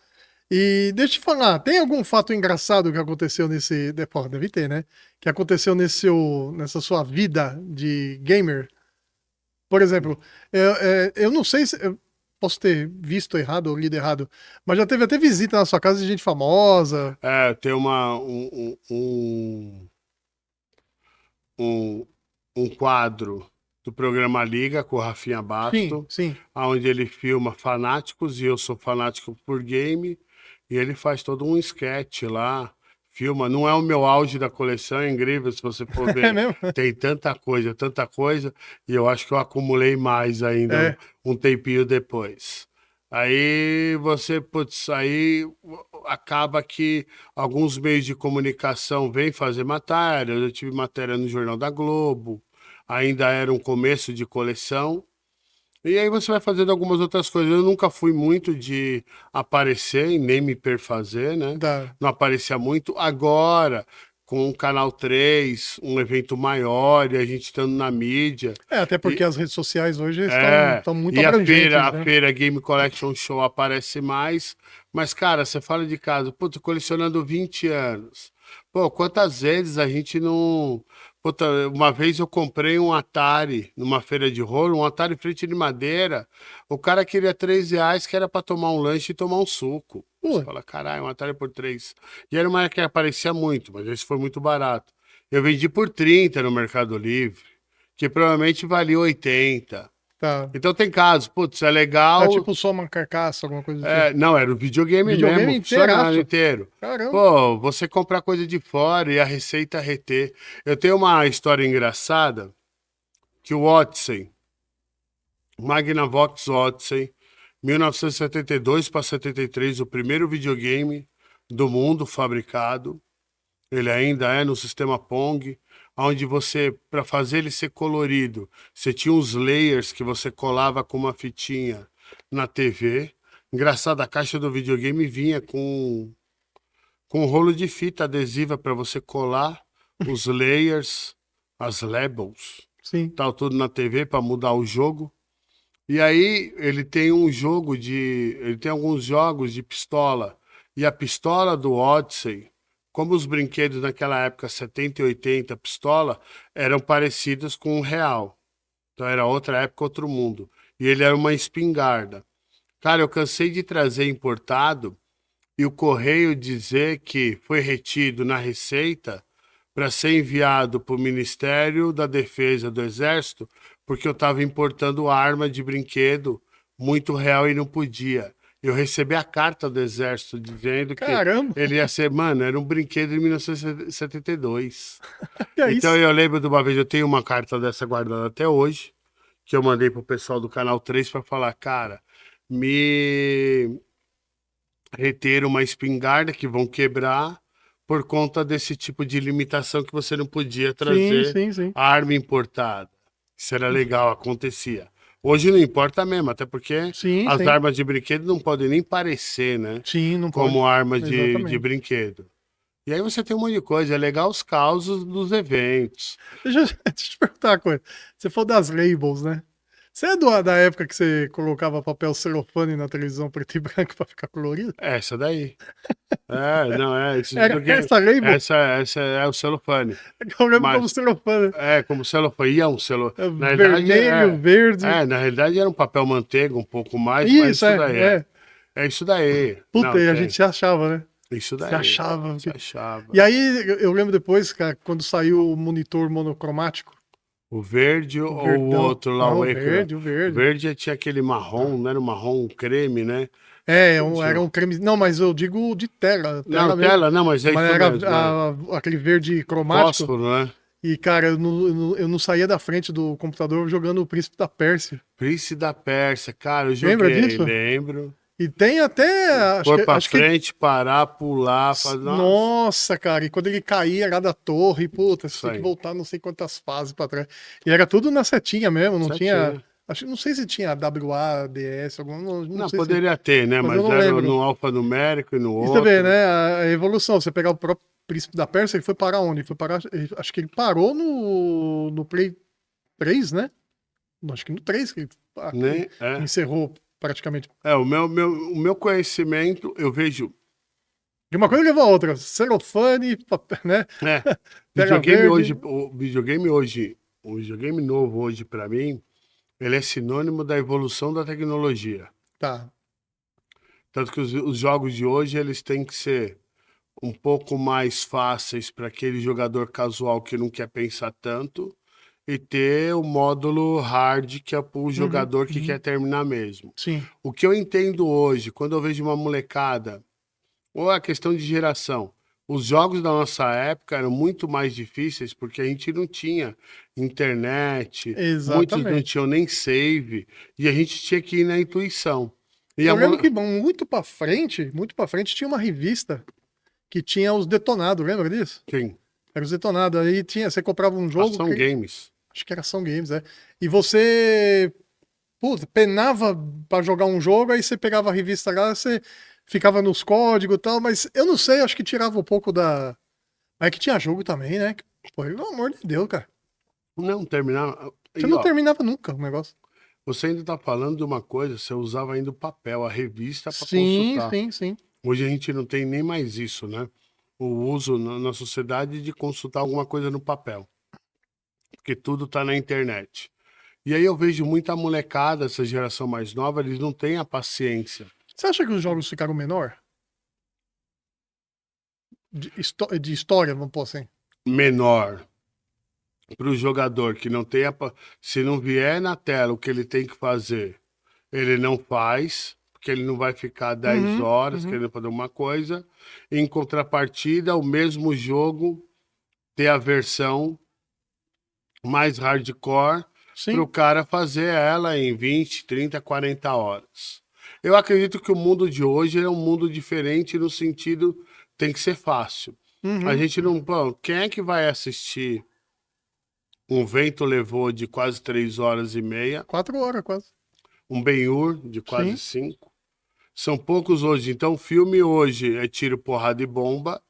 A: E deixa eu te falar, tem algum fato engraçado que aconteceu nesse. Pô, deve ter, né? Que aconteceu nessa sua vida de gamer? Por exemplo, eu não sei se. Eu posso ter visto errado ou lido errado, mas já teve até visita na sua casa de gente famosa.
B: Tem um quadro do programa Liga com o Rafinha
A: Sim,
B: Basto,
A: sim.
B: onde ele filma fanáticos, e eu sou fanático por game, e ele faz todo um sketch lá, filma. Não é o meu auge da coleção, é incrível se você for
A: É
B: ver.
A: mesmo?
B: Tem tanta coisa, e eu acho que eu acumulei mais ainda um tempinho depois. Aí você, putz, aí acaba que alguns meios de comunicação vêm fazer matéria. Eu tive matéria no Jornal da Globo, ainda era um começo de coleção. E aí você vai fazendo algumas outras coisas. Eu nunca fui muito de aparecer e nem me perfazer, né?
A: Da...
B: Não aparecia muito. Agora, com o Canal 3, um evento maior e a gente estando na mídia.
A: Até porque
B: E,
A: as redes sociais hoje
B: é,
A: estão muito
B: e a feira,
A: abrangentes,
B: a
A: né?
B: feira Game Collection Show aparece mais. Mas, cara, você fala de casa, pô, tô colecionando 20 anos. Pô, quantas vezes a gente não. Puta, uma vez eu comprei um Atari numa feira de rolo, um Atari frente de madeira. O cara queria R$ 3, que era para tomar um lanche e tomar um suco. Você
A: Pô,
B: fala, caralho, um Atari por 3. E era uma época que aparecia muito, mas esse foi muito barato. Eu vendi por 30 no Mercado Livre, que provavelmente valia 80.
A: tá.
B: Então tem casos, putz, é
A: Tá
B: legal.
A: tipo só uma carcaça, alguma coisa do tipo.
B: Não, era o videogame
A: Videogame
B: mesmo, funcionando
A: inteiraço.
B: inteiro.
A: Caramba.
B: Pô, você comprar coisa de fora e a receita reter. Eu tenho uma história engraçada que o Odyssey, Magnavox Odyssey, 1972 para 73, o primeiro videogame do mundo fabricado. Ele ainda é no sistema Pong, onde você, para fazer ele ser colorido, você tinha uns layers que você colava com uma fitinha na TV. Engraçado, a caixa do videogame vinha com um rolo de fita adesiva para você colar os layers, as labels,
A: Sim.
B: tal, tudo na TV para mudar o jogo. E aí ele tem um jogo ele tem alguns jogos de pistola. E a pistola do Odyssey, como os brinquedos naquela época, 70 e 80, pistola, eram parecidos com um real. Então era outra época, outro mundo. E ele era uma espingarda. Cara, eu cansei de trazer importado e o correio dizer que foi retido na Receita para ser enviado para o Ministério da Defesa do Exército, porque eu estava importando arma de brinquedo muito real e não podia. Eu recebi a carta do Exército dizendo que
A: Caramba,
B: ele ia ser, mano, era um brinquedo de 1972.
A: que é
B: Então
A: isso?
B: eu lembro de uma vez, eu tenho uma carta dessa guardada até hoje, que eu mandei pro pessoal do Canal 3 para falar, cara, me reter uma espingarda que vão quebrar por conta desse tipo de limitação que você não podia
A: Sim,
B: trazer
A: sim, sim.
B: arma importada. Isso era legal, acontecia. Hoje não importa mesmo, até porque
A: Sim,
B: as
A: sim.
B: armas de brinquedo não podem nem parecer, né?
A: Sim, não
B: Como
A: pode.
B: arma de
A: Exatamente.
B: brinquedo. E aí você tem um monte de coisa, é legal os causos dos eventos.
A: Deixa eu te perguntar uma coisa. Você falou das labels, né? Você é da época que você colocava papel celofane na televisão preto e branco pra ficar colorido?
B: Essa daí. Não, esse
A: Era
B: videogame.
A: essa label?
B: Essa é o celofane.
A: Eu lembro como
B: Mas
A: celofane.
B: como celofane, ia um celofane. Na verdade,
A: Vermelho, verde.
B: na realidade era um papel manteiga um pouco mais, mas
A: Isso,
B: isso daí é.
A: é.
B: É isso daí.
A: Puta,
B: Não,
A: e a gente
B: tem.
A: se achava, né?
B: Isso
A: Se
B: daí.
A: achava.
B: Se achava.
A: E aí, eu lembro depois, cara, quando saiu o monitor monocromático,
B: O verde
A: o
B: ou o
A: verdão.
B: outro lá,
A: Não,
B: o
A: o
B: Acre?
A: verde, o
B: O
A: verde.
B: verde tinha aquele marrom, não era um marrom, um creme, né?
A: Era um creme. Não, mas eu digo de tela,
B: Não,
A: tela mesmo.
B: tela, não, mas é
A: Mas
B: isso
A: era
B: mesmo.
A: aquele verde cromático.
B: Fósforo, né?
A: E, cara, eu não saía da frente do computador jogando o Príncipe da Pérsia.
B: Príncipe da Pérsia, cara, eu
A: Lembra
B: joguei,
A: disso?
B: lembro.
A: E tem até.
B: Pôr pra
A: Acho que.
B: frente, parar, pular, fazer. Nossa,
A: Nossa, cara, e quando ele caía era da torre, puta, você
B: isso
A: tinha que
B: aí.
A: voltar não sei quantas fases pra trás. E era tudo na setinha mesmo, não tinha.
B: Certinho.
A: Acho, não sei se tinha WADS, algum, não
B: Não,
A: sei se.
B: poderia ter, né?
A: Mas eu
B: Mas
A: não
B: era
A: lembro.
B: no alfanumérico e no
A: E você vê,
B: outro.
A: né? A evolução. Você pegar o próprio Príncipe da Pérsia, ele foi parar onde? Ele foi parar. Acho que ele parou no Play 3, né? Acho que no 3 que ele
B: Né?
A: encerrou praticamente.
B: O meu conhecimento, eu vejo.
A: De uma coisa levou a outra. Celofane, né?
B: É,
A: Tela verde.
B: O videogame novo hoje, para mim, ele é sinônimo da evolução da tecnologia.
A: Tá.
B: Tanto que os jogos de hoje, eles têm que ser um pouco mais fáceis para aquele jogador casual que não quer pensar tanto e ter o módulo hard, que é para o
A: Uhum,
B: jogador que
A: uhum.
B: quer terminar mesmo.
A: Sim.
B: O que eu entendo hoje, quando eu vejo uma molecada, ou a questão de geração, os jogos da nossa época eram muito mais difíceis porque a gente não tinha internet, muitos não
A: Exatamente.
B: tinham nem save, e a gente tinha que ir na intuição. E
A: Eu
B: a
A: lembro
B: mole...
A: que muito pra frente tinha uma revista que tinha os detonados, lembra disso?
B: Quem?
A: Era os detonados. Aí tinha, você comprava um jogo,
B: Ação Games.
A: acho que era Ação Games, é. E você, puta, penava pra jogar um jogo, aí você pegava a revista lá, você ficava nos códigos e tal, mas eu não sei, acho que tirava um pouco da. Mas é que tinha jogo também, né? Pô, pelo amor de Deus, cara.
B: Não, terminar.
A: Você
B: E,
A: não
B: ó,
A: terminava nunca o negócio.
B: você ainda tá falando de uma coisa, você usava ainda o papel, a revista para
A: Sim,
B: consultar.
A: sim, sim.
B: Hoje a gente não tem nem mais isso, né? O uso na sociedade de consultar alguma coisa no papel, porque tudo tá na internet. E aí eu vejo muita molecada, essa geração mais nova, eles não têm a paciência.
A: Você acha que os jogos ficaram menor? De história, vamos pôr assim.
B: Menor para o jogador que não tem se não vier na tela o que ele tem que fazer, ele não faz, porque ele não vai ficar 10
A: Uhum,
B: horas
A: uhum.
B: querendo fazer uma coisa. Em contrapartida, o mesmo jogo ter a versão mais hardcore para o
A: Sim.
B: cara fazer ela em 20, 30, 40 horas. Eu acredito que o mundo de hoje é um mundo diferente no sentido tem que ser fácil. A
A: Uhum.
B: gente não. Pô, quem é que vai assistir Um Vento Levou de quase 3 horas e meia,
A: 4 horas quase.
B: um Ben-Hur de quase
A: Sim.
B: 5? São poucos hoje. Então, o filme hoje é tiro, porrada e bomba.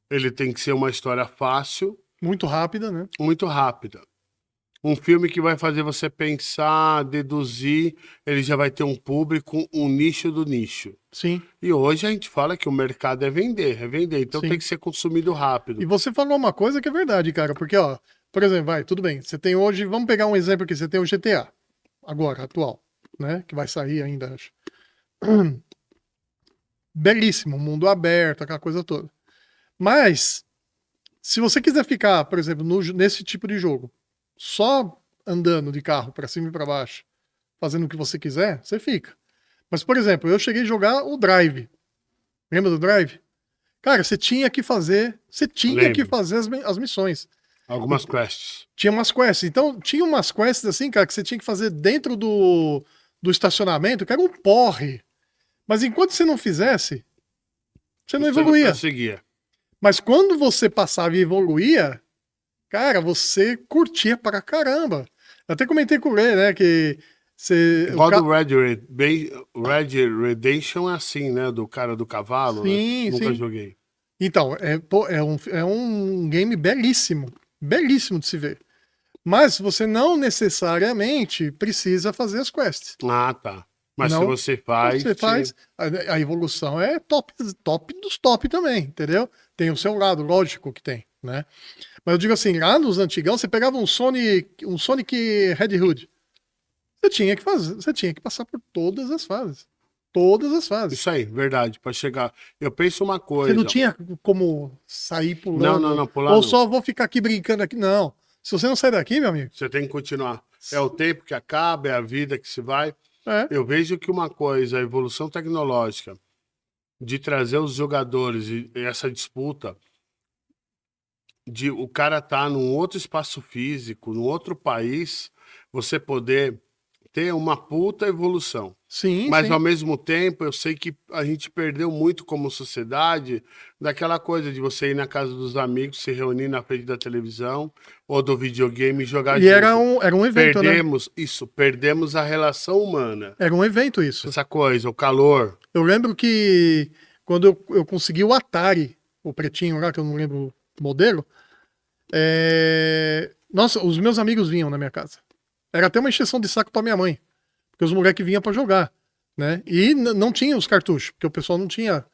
B: Ele tem que ser uma história fácil,
A: Muito rápida, né?
B: muito rápida. Um filme que vai fazer você pensar, deduzir, ele já vai ter um público, um nicho do nicho.
A: Sim,
B: E hoje a gente fala que o mercado é vender, é vender. Então tem
A: sim.
B: que ser consumido
A: E
B: rápido.
A: você falou uma coisa que é verdade, cara, porque, ó, por exemplo, vai, tudo bem. Você tem hoje, vamos pegar um exemplo aqui, você tem o GTA, agora, atual, né? Que vai sair ainda, acho. Belíssimo, mundo aberto, aquela coisa toda. Mas, se você quiser ficar, por exemplo, nesse tipo de jogo, só andando de carro pra cima e pra baixo, fazendo o que você quiser, você fica. Mas, por exemplo, eu cheguei a jogar o Drive. Lembra do Drive? Cara, você tinha que
B: Lembro.
A: fazer as missões. E
B: Algumas quests.
A: tinha umas quests. Então, tinha umas quests assim, cara, que você tinha que fazer dentro do estacionamento, que era um porre. Mas enquanto você não fizesse, você não
B: Você não
A: evoluía.
B: prosseguia.
A: Mas quando você passava e evoluía, cara, você curtia pra caramba. Eu até comentei com o Lê, né, que
B: Igual do Red Redemption é assim, né? Do cara do cavalo, né?
A: Sim,
B: Nunca
A: sim.
B: joguei.
A: Então, pô, é um game belíssimo. Belíssimo de se ver. Mas você não necessariamente precisa fazer as quests.
B: Ah, tá. Mas se
A: Não,
B: você faz,
A: você faz. A evolução é top, top dos top também, entendeu? Tem o seu lado, lógico que tem, né? Mas eu digo assim, lá nos antigão, você pegava um Sonic Red Hood. Você tinha que fazer, você tinha que passar por todas as fases. Todas as fases.
B: isso aí, verdade, para chegar. Eu penso uma
A: Você não
B: coisa.
A: tinha como sair
B: Não, não,
A: pulando,
B: não, pular
A: ou
B: não.
A: só vou ficar aqui brincando aqui. Não. Se você não sair daqui, meu amigo,
B: Você tem que continuar. É o tempo que acaba, é a vida que se vai.
A: é.
B: Eu vejo que uma coisa, a evolução tecnológica, de trazer os jogadores e essa disputa, de o cara estar num outro espaço físico, num outro país, você poder ter uma puta evolução.
A: Sim,
B: Mas
A: sim.
B: ao mesmo tempo, eu sei que a gente perdeu muito como sociedade daquela coisa de você ir na casa dos amigos, se reunir na frente da televisão ou do videogame e jogar
A: E era
B: junto.
A: um evento, né?
B: Perdemos isso, perdemos a relação humana.
A: Era um evento isso.
B: Essa coisa, o calor.
A: Eu lembro que quando eu consegui o Atari, o pretinho lá, que eu não lembro o modelo, nossa, os meus amigos vinham na minha casa. Era até uma encheção de saco pra minha mãe, porque os moleques vinham pra jogar, né? E não tinha os cartuchos, porque o pessoal não tinha.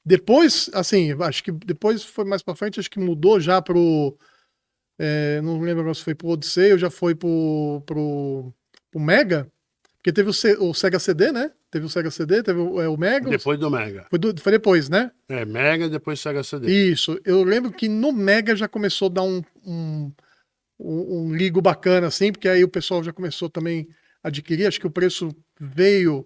A: Depois, assim, acho que depois foi mais pra frente, acho que mudou já pro. Não lembro agora se foi pro Odyssey ou já foi pro Mega, porque teve o Sega CD, né? Teve o Sega CD, teve o Mega.
B: Depois do Mega.
A: Foi depois, né?
B: É, Mega, depois Sega CD.
A: Isso. Eu lembro que no Mega já começou a dar um ligo bacana, assim, porque aí o pessoal já começou também a adquirir. Acho que o preço veio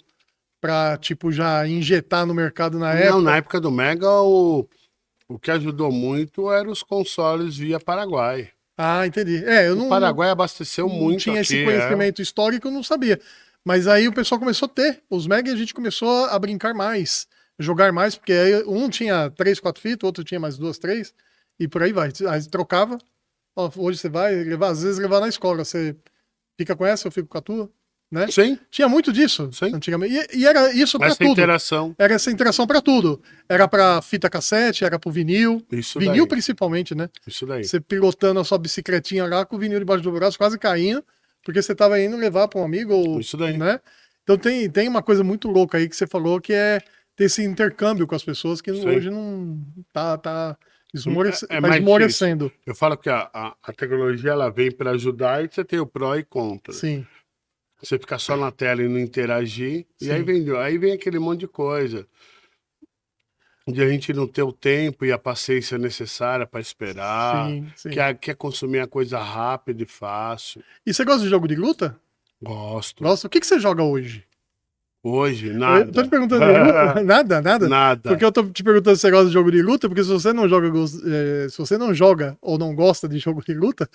A: pra, tipo, já injetar no mercado na
B: Não,
A: época.
B: na época do Mega, o que ajudou muito eram os consoles via Paraguai.
A: Ah, entendi. Eu
B: O
A: não,
B: Paraguai abasteceu
A: não
B: muito
A: tinha esse
B: aqui,
A: conhecimento histórico, eu não sabia. Mas aí o pessoal começou a ter os Mega e a gente começou a brincar mais, jogar mais, porque aí um tinha 3, 4 fitas, o outro tinha mais 2, 3, e por aí vai. Aí trocava. Ó, hoje você vai levar, às vezes levar na escola. Você fica com essa, eu fico com a tua. né?
B: Sim,
A: Tinha muito disso
B: sim.
A: antigamente. E era isso pra
B: Essa
A: tudo.
B: interação.
A: Era essa interação pra tudo. Era pra fita cassete, era pro vinil.
B: Isso
A: Vinil
B: daí.
A: principalmente, né?
B: Isso daí.
A: Você pilotando a sua bicicletinha lá com o vinil debaixo do braço, quase caindo, porque você tava indo levar pra um amigo, ou,
B: Isso daí.
A: né? Então tem uma coisa muito louca aí que você falou, que é ter esse intercâmbio com as pessoas, que
B: Sim.
A: hoje não tá
B: É
A: tá
B: mais
A: esmorecendo.
B: Eu falo que a tecnologia ela vem para ajudar e você tem o pró e contra.
A: Sim,
B: Você ficar só na tela e não interagir, e aí
A: sim,
B: vem aquele monte de coisa. De a gente não ter o tempo e a paciência necessária para esperar,
A: sim, sim.
B: quer consumir a coisa rápida e fácil.
A: E você gosta de jogo de luta?
B: Gosto.
A: Gosta? O que você joga hoje?
B: Hoje,
A: Eu tô te
B: nada.
A: perguntando de luta? Nada, nada?
B: Nada.
A: Porque eu tô te perguntando se você gosta de jogo de luta, porque se você não joga, se você não joga ou não gosta de jogo de luta,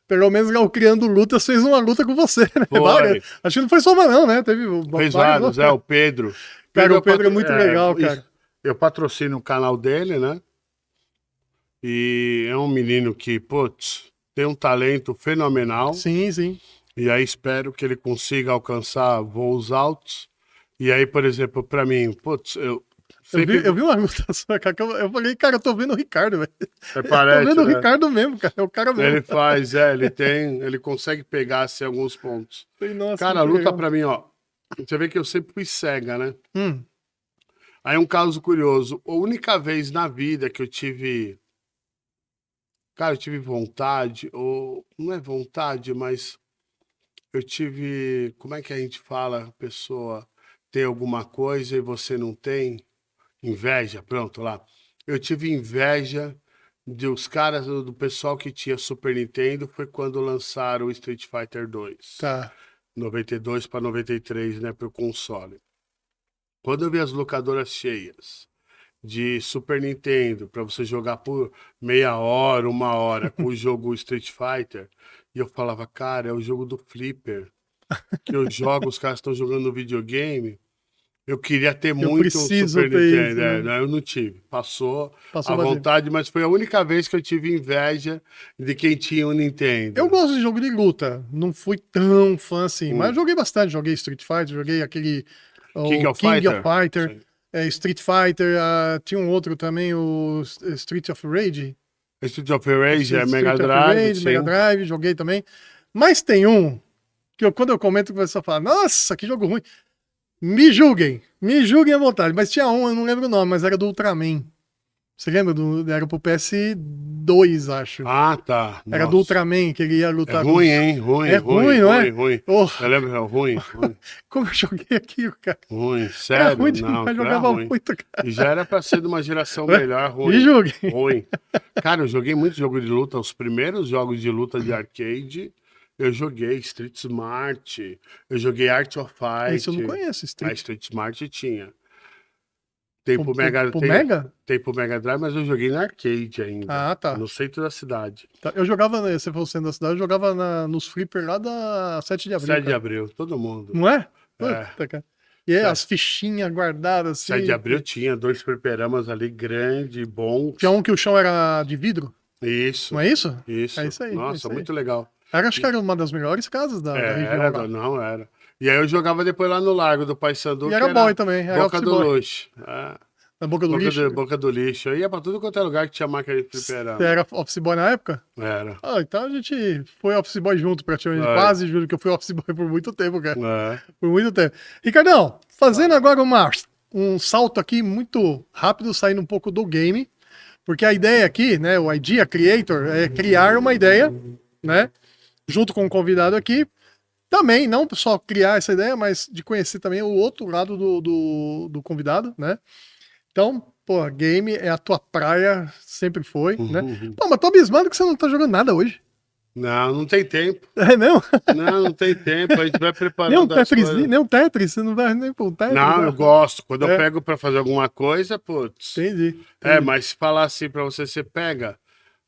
A: pelo menos lá o Criando Lutas fez uma luta com você, né?
B: Foi.
A: Várias. Acho que não foi só uma não, né? Teve
B: Fez
A: vários.
B: vários, o Pedro.
A: Cara, o Pedro é
B: patro-
A: muito legal, cara.
B: Eu patrocino o canal dele, né? E é um menino que, putz, tem um talento fenomenal.
A: Sim, sim.
B: E aí espero que ele consiga alcançar voos altos. E aí, por exemplo, para mim, putz, eu sempre.
A: Eu vi uma luta só, cara, que eu falei, cara, eu tô vendo o Ricardo, velho. Tô
B: Parece,
A: vendo o
B: né?
A: Ricardo mesmo, cara. É o cara mesmo.
B: Ele faz, ele consegue pegar assim, alguns pontos.
A: Falei, nossa,
B: Cara, a
A: que
B: luta
A: legal.
B: pra mim, ó. Você vê que eu sempre fui cega, né?
A: Hum,
B: Aí um caso curioso. A única vez na vida que eu tive. Cara, eu tive vontade, ou não é vontade, mas eu tive. Como é que a gente fala? A pessoa tem alguma coisa e você não tem? Inveja, pronto, lá. Eu tive inveja dos caras, do pessoal que tinha Super Nintendo, foi quando lançaram o Street Fighter 2.
A: tá.
B: 92 para 93, né, pro console. Quando eu vi as locadoras cheias de Super Nintendo para você jogar por meia hora, uma hora com o jogo Street Fighter, e eu falava, cara, é o jogo do Flipper, que eu jogo, os caras estão jogando no videogame. Eu queria ter
A: Eu
B: muito o
A: preciso
B: Super
A: ter
B: Nintendo,
A: isso, né?
B: né? Eu não tive. Passou
A: Passou
B: à
A: vazio.
B: vontade, mas foi a única vez que eu tive inveja de quem tinha um Nintendo.
A: Eu gosto de jogo de luta. Não fui tão fã assim, mas eu
B: Hum.
A: joguei bastante. Joguei Street Fighter, joguei aquele.
B: King
A: O
B: of
A: King of
B: Fighter?
A: Fighter,
B: Sim.
A: Street Fighter, tinha um outro também, o Street of Rage.
B: Street of Rage,
A: Street
B: Mega
A: of
B: Drive,
A: Rage, Mega
B: sim.
A: Drive, joguei também. Mas tem um que quando eu comento, o pessoal fala: Nossa, que jogo ruim. Me julguem à vontade. Mas tinha um, eu não lembro o nome, mas era do Ultraman. Você lembra? Era pro PS2, acho.
B: Ah, tá.
A: Era do
B: Nossa.
A: Ultraman, que ele ia
B: É
A: lutar com
B: ruim,
A: os...
B: hein? Ruim,
A: É ruim, não é?
B: ruim.
A: Oh,
B: Eu lembro, é ruim, ruim,
A: como eu joguei aquilo, cara.
B: ruim.
A: Era
B: Sério?
A: ruim
B: Não,
A: demais,
B: aquilo era
A: jogava
B: ruim.
A: muito, cara.
B: E já era pra ser de uma geração
A: Ué,
B: melhor,
A: Me
B: ruim.
A: julguem.
B: Ruim. Cara, eu joguei muito jogo de luta. Os primeiros jogos de luta de arcade, eu joguei Street Smart, eu joguei Art of Fight.
A: Isso eu não conheço,
B: A
A: Street.
B: Street Smart tinha. Tem pro
A: Pro Mega?
B: tem pro Mega Drive, mas eu joguei na arcade ainda.
A: Ah, tá.
B: No centro da cidade.
A: Tá. Eu jogava, você falou sendo da cidade, eu jogava nos flipper lá da 7 de abril.
B: 7 de
A: Cara.
B: abril, todo mundo.
A: Não é?
B: É.
A: Puta, cara. E aí,
B: Sete.
A: as fichinhas guardadas assim.
B: 7 de abril tinha 2 fliperamas ali grandes, bons.
A: Tinha um que o chão era de vidro,
B: Isso.
A: não é isso?
B: Isso.
A: É isso aí. é
B: Nossa,
A: isso aí.
B: muito legal.
A: Acho que era uma das melhores casas da região
B: Era,
A: lá.
B: não era. E aí eu jogava depois lá no Largo do Paysandu,
A: E
B: que
A: era boy também, era
B: Boca
A: office
B: do
A: boy.
B: Luxo. É.
A: Na boca do lixo.
B: Boca do lixo. Eu ia pra tudo quanto é lugar que tinha máquina de
A: Você
B: fliperama.
A: era office boy na época?
B: Era.
A: Ah, então a gente foi office boy junto praticamente.
B: É.
A: Quase juro que eu fui office boy por muito tempo, cara.
B: É.
A: Por muito tempo. Ricardão, fazendo agora um salto aqui muito rápido, saindo um pouco do game, porque a ideia aqui, né, o Idea Creator, é criar uma ideia, né, junto com o convidado aqui, também, não só criar essa ideia, mas de conhecer também o outro lado do convidado, né. Então, pô, game é a tua praia, sempre foi, né. Pô, mas tô abismado que você não tá jogando nada hoje.
B: Não, não tem tempo.
A: É mesmo?
B: Não tem tempo. A gente vai
A: Nem um
B: preparando as
A: Tetris,
B: coisas.
A: nem um Tetris, você não vai nem pro Tetris.
B: Não,
A: né?
B: eu gosto. Quando eu
A: É.
B: pego pra fazer alguma coisa, putz.
A: Entendi.
B: É, mas se falar assim pra você, você pega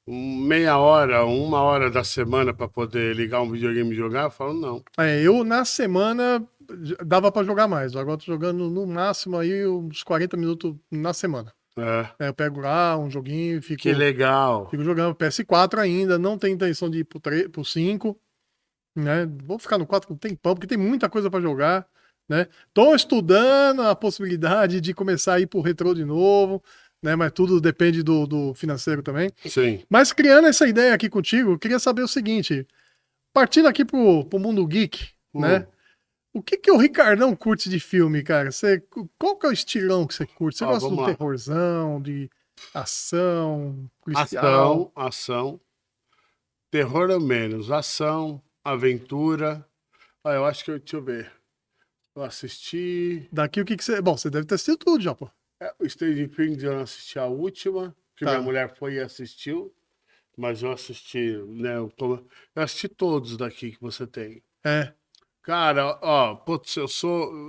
B: meia hora, uma hora da semana pra poder ligar um videogame e jogar, eu falo não.
A: Eu na semana dava pra jogar mais. Agora tô jogando no máximo aí uns 40 minutos na semana.
B: É,
A: Eu pego lá um joguinho e
B: que legal.
A: fico jogando PS4 ainda. Não tenho intenção de ir pro 5, né? Vou ficar no 4 com tempão, porque tem muita coisa pra jogar, né? Tô estudando a possibilidade de começar a ir pro retrô de novo, né? Mas tudo depende do financeiro também.
B: Sim.
A: Mas criando essa ideia aqui contigo, eu queria saber o seguinte, partindo aqui pro mundo geek, né? O que o Ricardão curte de filme, cara? Qual que é o estilão que você curte? Você
B: Ó,
A: gosta do
B: vamos lá.
A: terrorzão, de ação, policial?
B: Ação. Terror ou menos. Ação, aventura. Ah, eu acho que deixa eu ver. Eu assisti.
A: Daqui o que você... Bom, você deve ter assistido tudo já, pô.
B: O Stranger Things eu não assisti a última, que
A: Tá.
B: minha mulher foi e assistiu. Mas eu assisti, né? Eu assisti todos daqui que você tem.
A: É.
B: Cara, ó, putz,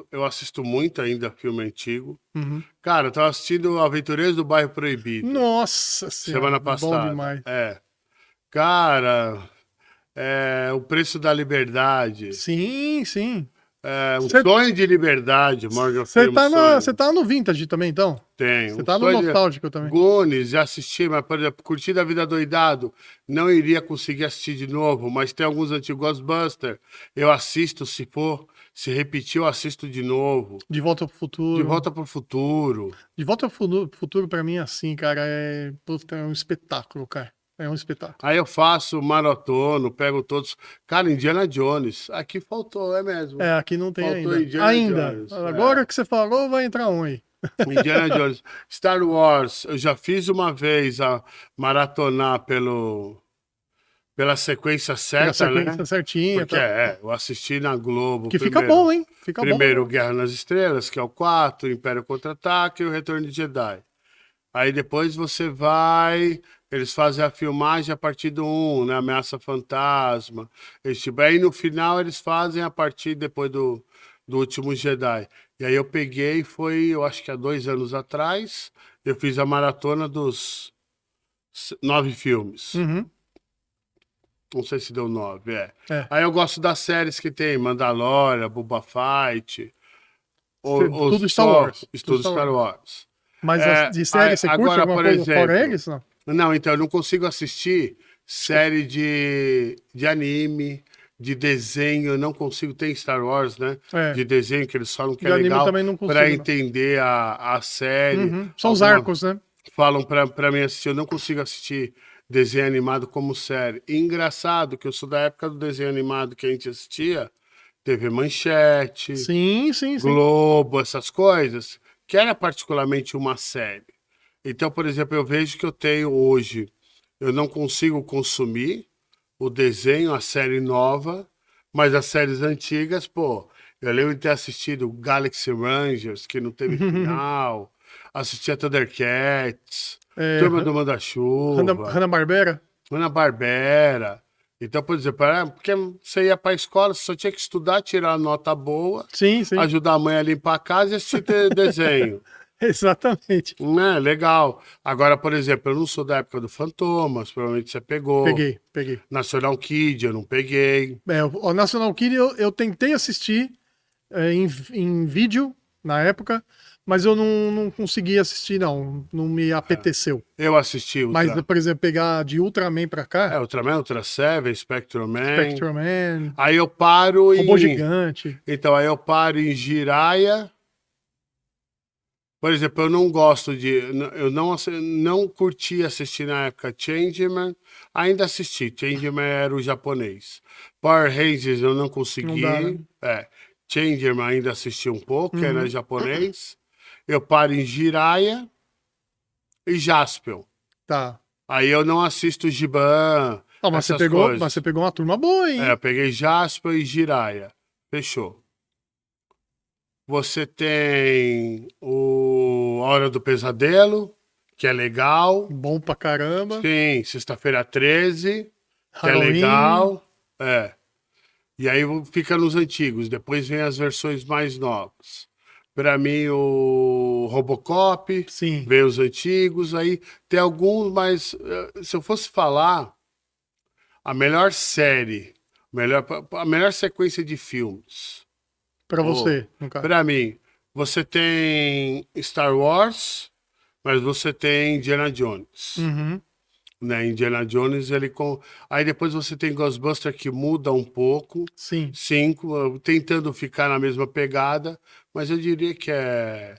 B: eu assisto muito ainda filme antigo.
A: Uhum.
B: Cara, eu tava assistindo Aventureiros do Bairro Proibido,
A: Nossa senhora,
B: semana
A: bom
B: passada.
A: demais.
B: Cara, O Preço da Liberdade,
A: Sim, sim.
B: O
A: Você
B: Sonho de Liberdade, Morgan Freeman
A: você tá no vintage também, então?
B: tem.
A: Você
B: O
A: tá no
B: Sonho
A: nostálgico também.
B: Goonies, já assisti, mas, por exemplo, Curtir a Vida Doidado, não iria conseguir assistir de novo, mas tem alguns antigos Ghostbusters, eu assisto, se repetir, eu assisto de novo.
A: De Volta pro Futuro.
B: De Volta pro Futuro.
A: De Volta pro Futuro, pra mim, assim, cara, puta, é um espetáculo, cara. É um espetáculo.
B: Aí eu faço maratona, pego todos. Cara, Indiana Jones. Aqui faltou, é mesmo.
A: É, aqui não tem
B: Faltou
A: ainda.
B: Indiana
A: Ainda.
B: Jones,
A: Agora que você falou, vai entrar um aí.
B: Indiana Jones. Star Wars, eu já fiz uma vez a maratonar pela sequência
A: Pela
B: certa, né?
A: sequência certinha.
B: Porque
A: Tá.
B: eu assisti na Globo
A: Que
B: primeiro.
A: fica bom, hein? Fica
B: Primeiro
A: bom.
B: Guerra nas Estrelas, que é o 4, Império Contra-Ataque e o Retorno de Jedi. Aí depois você vai, eles fazem a filmagem a partir do 1, né? Ameaça Fantasma. Aí no final eles fazem a partir depois do Último Jedi. E aí eu peguei, eu acho que há 2 anos atrás, eu fiz a maratona dos 9 filmes.
A: Uhum.
B: Não sei se deu 9,
A: É.
B: Aí eu gosto das séries que tem, Mandalorian, Boba Fett,
A: Tudo Star Wars.
B: Estudos Star Wars.
A: Mas de série, você curte
B: Agora,
A: alguma
B: por
A: coisa fora
B: exemplo,
A: eles? Não?
B: não, então eu não consigo assistir série de anime, de desenho, eu não consigo. Tem Star Wars, né?
A: É.
B: De desenho que eles falam que
A: De
B: é
A: anime
B: legal
A: também não consigo,
B: para
A: não.
B: entender a série.
A: Uhum. São os arcos, né?
B: Falam para mim assistir, eu não consigo assistir desenho animado como série. E engraçado que eu sou da época do desenho animado que a gente assistia, TV Manchete,
A: Sim.
B: Globo, essas coisas, que era particularmente uma série. Então, por exemplo, eu vejo que eu tenho hoje, eu não consigo consumir o desenho, a série nova, mas as séries antigas, pô, eu lembro de ter assistido Galaxy Rangers, que não teve final, assisti a Thundercats, Turma do Manda-Chuva,
A: Hanna-Barbera?
B: Hanna-Barbera. Então, por exemplo, porque você ia para a escola, você só tinha que estudar, tirar nota boa,
A: Sim.
B: ajudar a mãe a limpar a casa e assistir desenho.
A: Exatamente.
B: Legal. Agora, por exemplo, eu não sou da época do Fantomas, provavelmente você pegou.
A: Peguei.
B: National Kid, eu não peguei.
A: O National Kid eu tentei assistir em vídeo na época, mas eu não consegui assistir, não. Não me apeteceu.
B: Eu assisti
A: Mas, por exemplo, pegar de Ultraman pra cá,
B: Ultraman, Ultra Seven, Spectrum Man.
A: Spectrum Man,
B: Aí eu paro
A: Robô Gigante.
B: Então, aí eu paro em Jiraiya. Por exemplo, eu não gosto eu não curti assistir na época Changeman. Ainda assisti. Changeman era o japonês. Power Rangers eu não consegui.
A: Não dá, né?
B: Changeman ainda assisti um pouco, que era japonês. Eu paro em Jiraiya e Jaspion.
A: Tá.
B: Aí eu não assisto Giban.
A: Mas você pegou uma turma boa, hein?
B: Eu peguei Jaspion e Jiraiya. Fechou. Você tem A Hora do Pesadelo, que é legal.
A: Bom pra caramba.
B: Sim, Sexta-feira 13, que
A: Halloween.
B: é legal. E aí fica nos antigos, depois vem as versões mais novas. Para mim, o Robocop,
A: Sim.
B: vem os antigos, aí tem alguns, mas se eu fosse falar, a melhor série, a melhor sequência de filmes.
A: Pra você, no caso.
B: Pra mim, você tem Star Wars, mas você tem Indiana Jones.
A: Uhum.
B: né? Indiana Jones, ele com... Aí depois você tem Ghostbuster que muda um pouco.
A: Sim.
B: 5, tentando ficar na mesma pegada, mas eu diria que é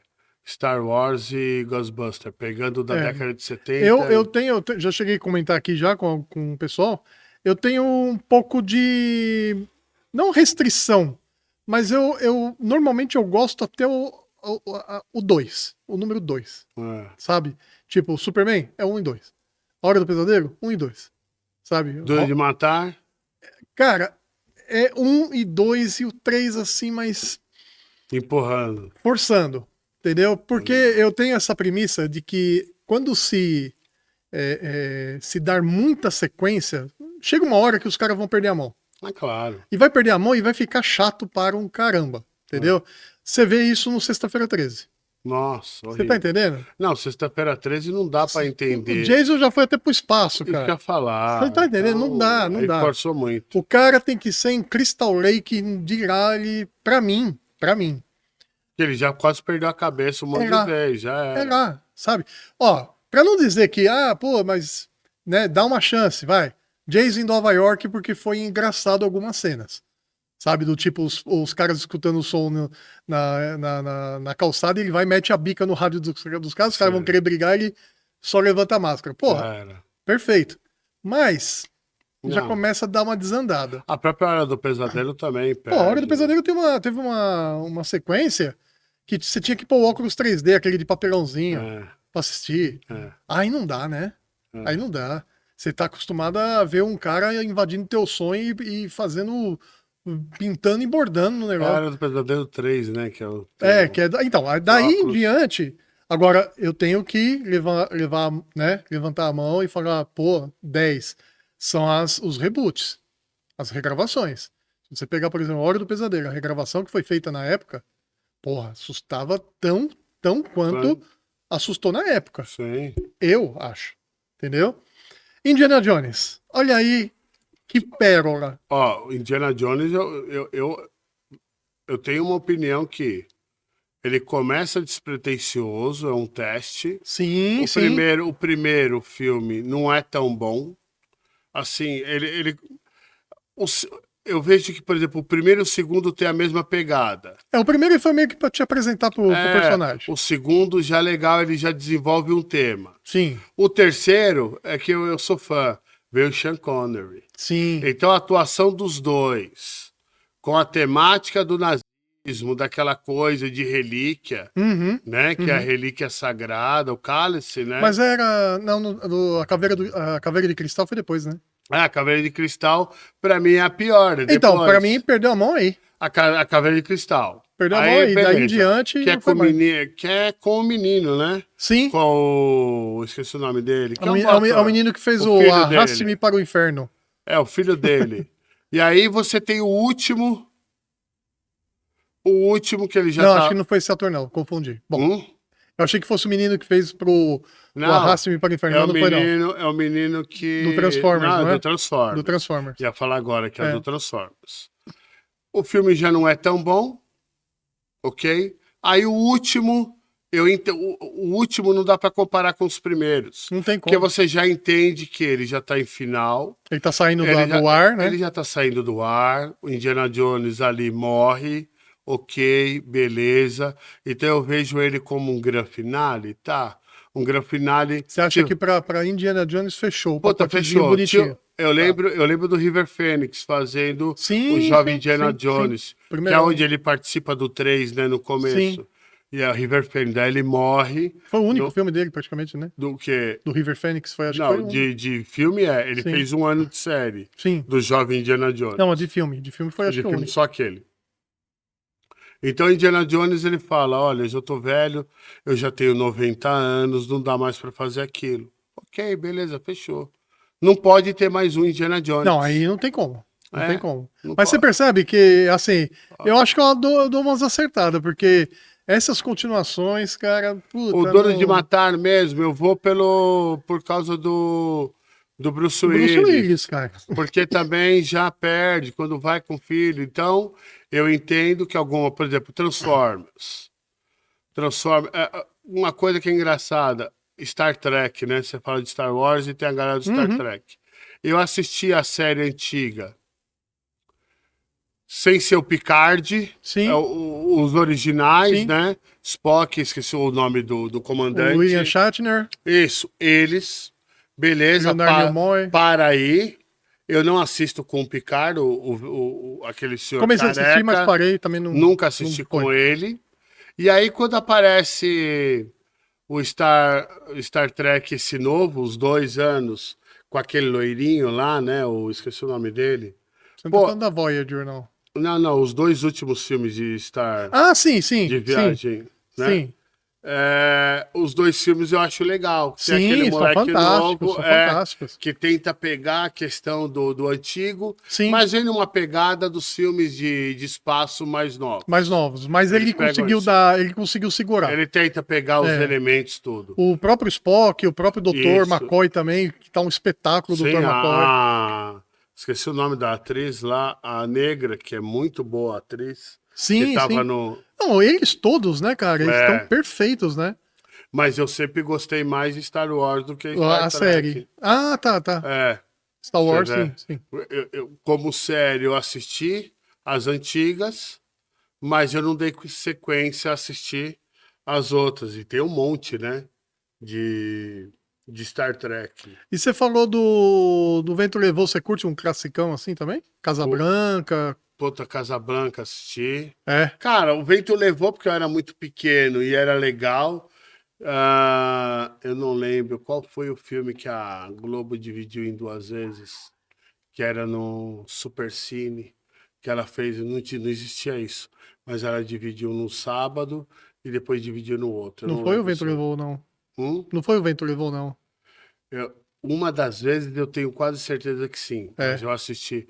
B: Star Wars e Ghostbuster, pegando da
A: É.
B: década de 70.
A: Já cheguei a comentar aqui já com o pessoal, eu tenho um pouco de, não restrição, mas normalmente eu gosto até o 2, o número 2, sabe? Tipo, o Superman é 1 e 2. A Hora do Pesadelo, 1 e 2, sabe?
B: Duro de Matar.
A: Cara, é 1 e 2 e o 3 assim, mas
B: Empurrando.
A: forçando, entendeu? Porque eu tenho essa premissa de que quando se dar muita sequência, chega uma hora que os caras vão perder a mão.
B: É claro.
A: E vai perder a mão e vai ficar chato para um caramba, entendeu? Você vê isso no Sexta-feira 13.
B: Nossa,
A: Você
B: horrível.
A: tá entendendo?
B: Não, Sexta-feira 13 não dá pra entender.
A: O Jason já foi até pro espaço,
B: Isso que eu
A: cara.
B: ia falar.
A: Você tá entendendo?
B: Então,
A: Não dá, não
B: aí
A: dá.
B: forçou muito.
A: O cara tem que ser em Crystal Lake de Raleigh, pra mim.
B: Ele já quase perdeu a cabeça um monte de vez, já era.
A: É lá, sabe? Ó, pra não dizer que, pô, mas, né, dá uma chance, vai. Jason em Nova York porque foi engraçado algumas cenas. Sabe, do tipo, os caras escutando o som na calçada, ele vai e mete a bica no rádio dos caras, os caras vão querer brigar, ele só levanta a máscara. Porra, perfeito. Mas, já começa a dar uma desandada.
B: A própria Hora do Pesadelo também perde.
A: Pô, a Hora do Pesadelo teve uma sequência que você tinha que pôr o óculos 3D, aquele de papelãozinho, pra assistir. Aí não dá, né? Aí não dá. Você tá acostumado a ver um cara invadindo teu sonho e fazendo... pintando e bordando no negócio.
B: É a Hora do Pesadelo 3, né? Que é o...
A: Então, daí em diante, agora eu tenho que levantar a mão e falar, pô, 10 são os reboots, as regravações. Se você pegar, por exemplo, a Hora do Pesadelo, a regravação que foi feita na época, porra, assustava tão quanto assustou na época.
B: Sim.
A: Eu acho. Entendeu? Indiana Jones, olha aí que pérola.
B: Ó, Indiana Jones, eu tenho uma opinião que ele começa despretensioso, é um teste.
A: Sim,
B: O primeiro filme não é tão bom. Assim, eu vejo que, por exemplo, o primeiro e o segundo tem a mesma pegada.
A: O primeiro foi meio que pra te apresentar pro personagem.
B: O segundo já é legal, ele já desenvolve um tema.
A: Sim.
B: O terceiro é que eu sou fã. Veio o Sean Connery.
A: Sim.
B: Então a atuação dos dois, com a temática do nazismo, daquela coisa de relíquia, né? Que é a relíquia sagrada, o cálice, né?
A: Mas era... Não, a caveira de cristal foi depois, né?
B: A caveira de cristal, pra mim, é a pior. Né?
A: Então,
B: depois,
A: pra mim, perdeu a mão aí.
B: A caveira de cristal.
A: Perdeu a mão aí, daí em diante...
B: Que é com o menino, né?
A: Sim.
B: Esqueci o nome dele.
A: É o menino que fez o Arraste-me para o Inferno.
B: É, o filho dele. E aí você tem o último que ele já
A: não, acho que não foi esse ator, não. Confundi. Bom, eu achei que fosse o menino que fez o Arraste-me para o Inferno. Não foi, não.
B: É o menino que...
A: Do Transformers, não é?
B: Do Transformers.
A: Do Transformers.
B: Ia falar agora que é do Transformers. O filme já não é tão bom, ok? Aí o último... O último não dá pra comparar com os primeiros.
A: Não tem como.
B: Porque você já entende que ele já tá em final.
A: Ele tá saindo do ar, né?
B: Ele já tá saindo do ar. O Indiana Jones ali morre. Ok, beleza. Então eu vejo ele como um grande finale, tá? Um grande finale.
A: Você acha que pra Indiana Jones fechou?
B: Puta, fechou.
A: Bonitinho.
B: Eu lembro do River Phoenix fazendo o jovem Indiana Jones. Que é onde ele participa do 3, né? No começo.
A: Sim.
B: E a River Phoenix, daí ele morre.
A: Foi o único filme dele, praticamente, né?
B: Do quê?
A: Do River Phoenix, foi, acho
B: não,
A: que foi
B: de filme ele fez 1 ano de série.
A: Sim.
B: Do jovem Indiana Jones.
A: Não, de filme foi, acho que o único.
B: Só aquele. Então, Indiana Jones, ele fala, olha, eu já tô velho, eu já tenho 90 anos, não dá mais pra fazer aquilo. Ok, beleza, fechou. Não pode ter mais um Indiana Jones.
A: Não, aí não tem como. Não tem como. Mas
B: pode.
A: você percebe que, assim, eu acho que eu dou umas acertadas, porque essas continuações, cara... Puta,
B: o Duro de Matar mesmo, eu vou por causa do Bruce Willis.
A: Bruce Willis, cara.
B: Porque também já perde quando vai com o filho. Então, eu entendo que por exemplo, Transformers. Uma coisa que é engraçada, Star Trek, né? Você fala de Star Wars e tem a galera do Star Trek. Eu assisti a série antiga sem ser o Picard,
A: Sim.
B: Os originais,
A: Sim.
B: né? Spock, esqueci o nome do comandante.
A: O William Shatner.
B: Isso, eles. Beleza,
A: Leonardo Nimoy.
B: para aí. Eu não assisto com o Picard, aquele senhor
A: Comecei a
B: careca.
A: assistir, mas parei também.
B: Nunca assisti com ele. E aí, quando aparece o Star Trek, esse novo, os 2 anos, com aquele loirinho lá, né? Esqueci o nome dele.
A: Você não tá falando da Voyager, não?
B: Não, os 2 últimos filmes de Star...
A: Ah, sim, sim.
B: De viagem,
A: sim,
B: né?
A: Sim.
B: Os 2 filmes eu acho legal. Tem
A: Sim,
B: aquele
A: são
B: moleque
A: fantásticos,
B: novo,
A: são fantásticos.
B: que tenta pegar a questão do antigo,
A: Sim.
B: mas vem numa pegada dos filmes de espaço mais novos.
A: Mais novos. Mas ele conseguiu segurar.
B: Ele tenta pegar os elementos tudo.
A: O próprio Spock, o próprio Dr. McCoy também, que tá um espetáculo do Dr. McCoy.
B: Esqueci o nome da atriz lá, a negra, que é muito boa atriz.
A: Sim,
B: que tava
A: sim. Não, eles todos, né, cara? Eles estão perfeitos, né?
B: Mas eu sempre gostei mais de Star Wars do que Star Trek.
A: Série. Ah, tá. Star Wars, sim.
B: Como série, eu assisti as antigas, mas eu não dei sequência a assistir as outras. E tem um monte, né? De Star Trek.
A: E você falou do Vento Levou, você curte um classicão assim também? Casablanca.
B: Puta, Casablanca assisti.
A: É.
B: Cara, o Vento Levou porque eu era muito pequeno e era legal. Eu não lembro qual foi o filme que a Globo dividiu em 2 vezes, que era no Supercine, que ela fez, não existia isso, mas ela dividiu no sábado e depois dividiu no outro.
A: Não foi o Vento Levou, não. Não foi o Vento Levou, não.
B: Uma das vezes eu tenho quase certeza que sim, mas eu assisti.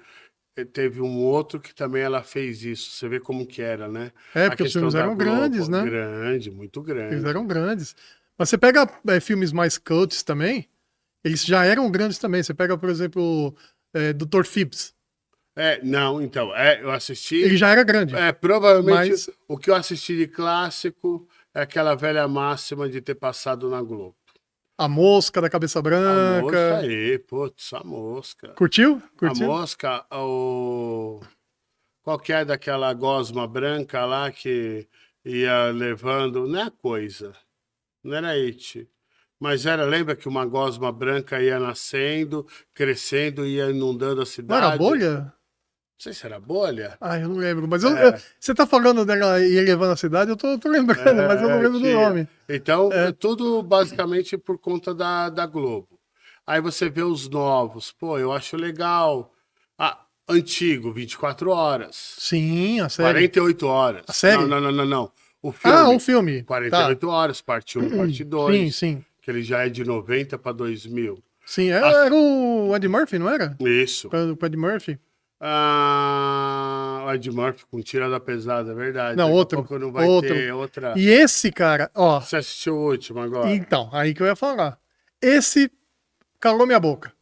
B: Teve um outro que também ela fez isso. Você vê como que era, né?
A: Porque os filmes eram grandes, né?
B: Grande, muito grande.
A: Eles eram grandes. Mas você pega filmes mais cults também, eles já eram grandes também. Você pega, por exemplo, Dr. Phibs.
B: Eu assisti...
A: Ele já era grande.
B: Provavelmente o que eu assisti de clássico é aquela velha máxima de ter passado na Globo.
A: A Mosca da Cabeça Branca.
B: A Mosca aí, putz, a Mosca.
A: Curtiu?
B: A Mosca, qual que é daquela gosma branca lá que ia levando, não é a coisa, não era it, mas lembra que uma gosma branca ia nascendo, crescendo, ia inundando a cidade.
A: Não era bolha?
B: Não sei se era bolha.
A: Eu não lembro, mas você tá falando dela ir levando a cidade, eu tô lembrando, mas eu não lembro do nome.
B: Então, tudo basicamente por conta da Globo. Aí você vê os novos, eu acho legal. Antigo, 24 horas.
A: Sim, a série.
B: 48 horas.
A: A série?
B: Não. O filme.
A: O filme.
B: 48 horas, parte 1, parte 2.
A: Sim.
B: Que ele já é de 90 para 2000.
A: Sim, era o Ed Murphy, não era?
B: Isso.
A: O Ed Murphy.
B: O Ed Murphy com Tira da Pesada, é verdade.
A: Não, outro.
B: Não vai ter outra.
A: E esse, cara, ó.
B: Você assistiu o último agora?
A: Então, aí que eu ia falar. Esse calou minha boca.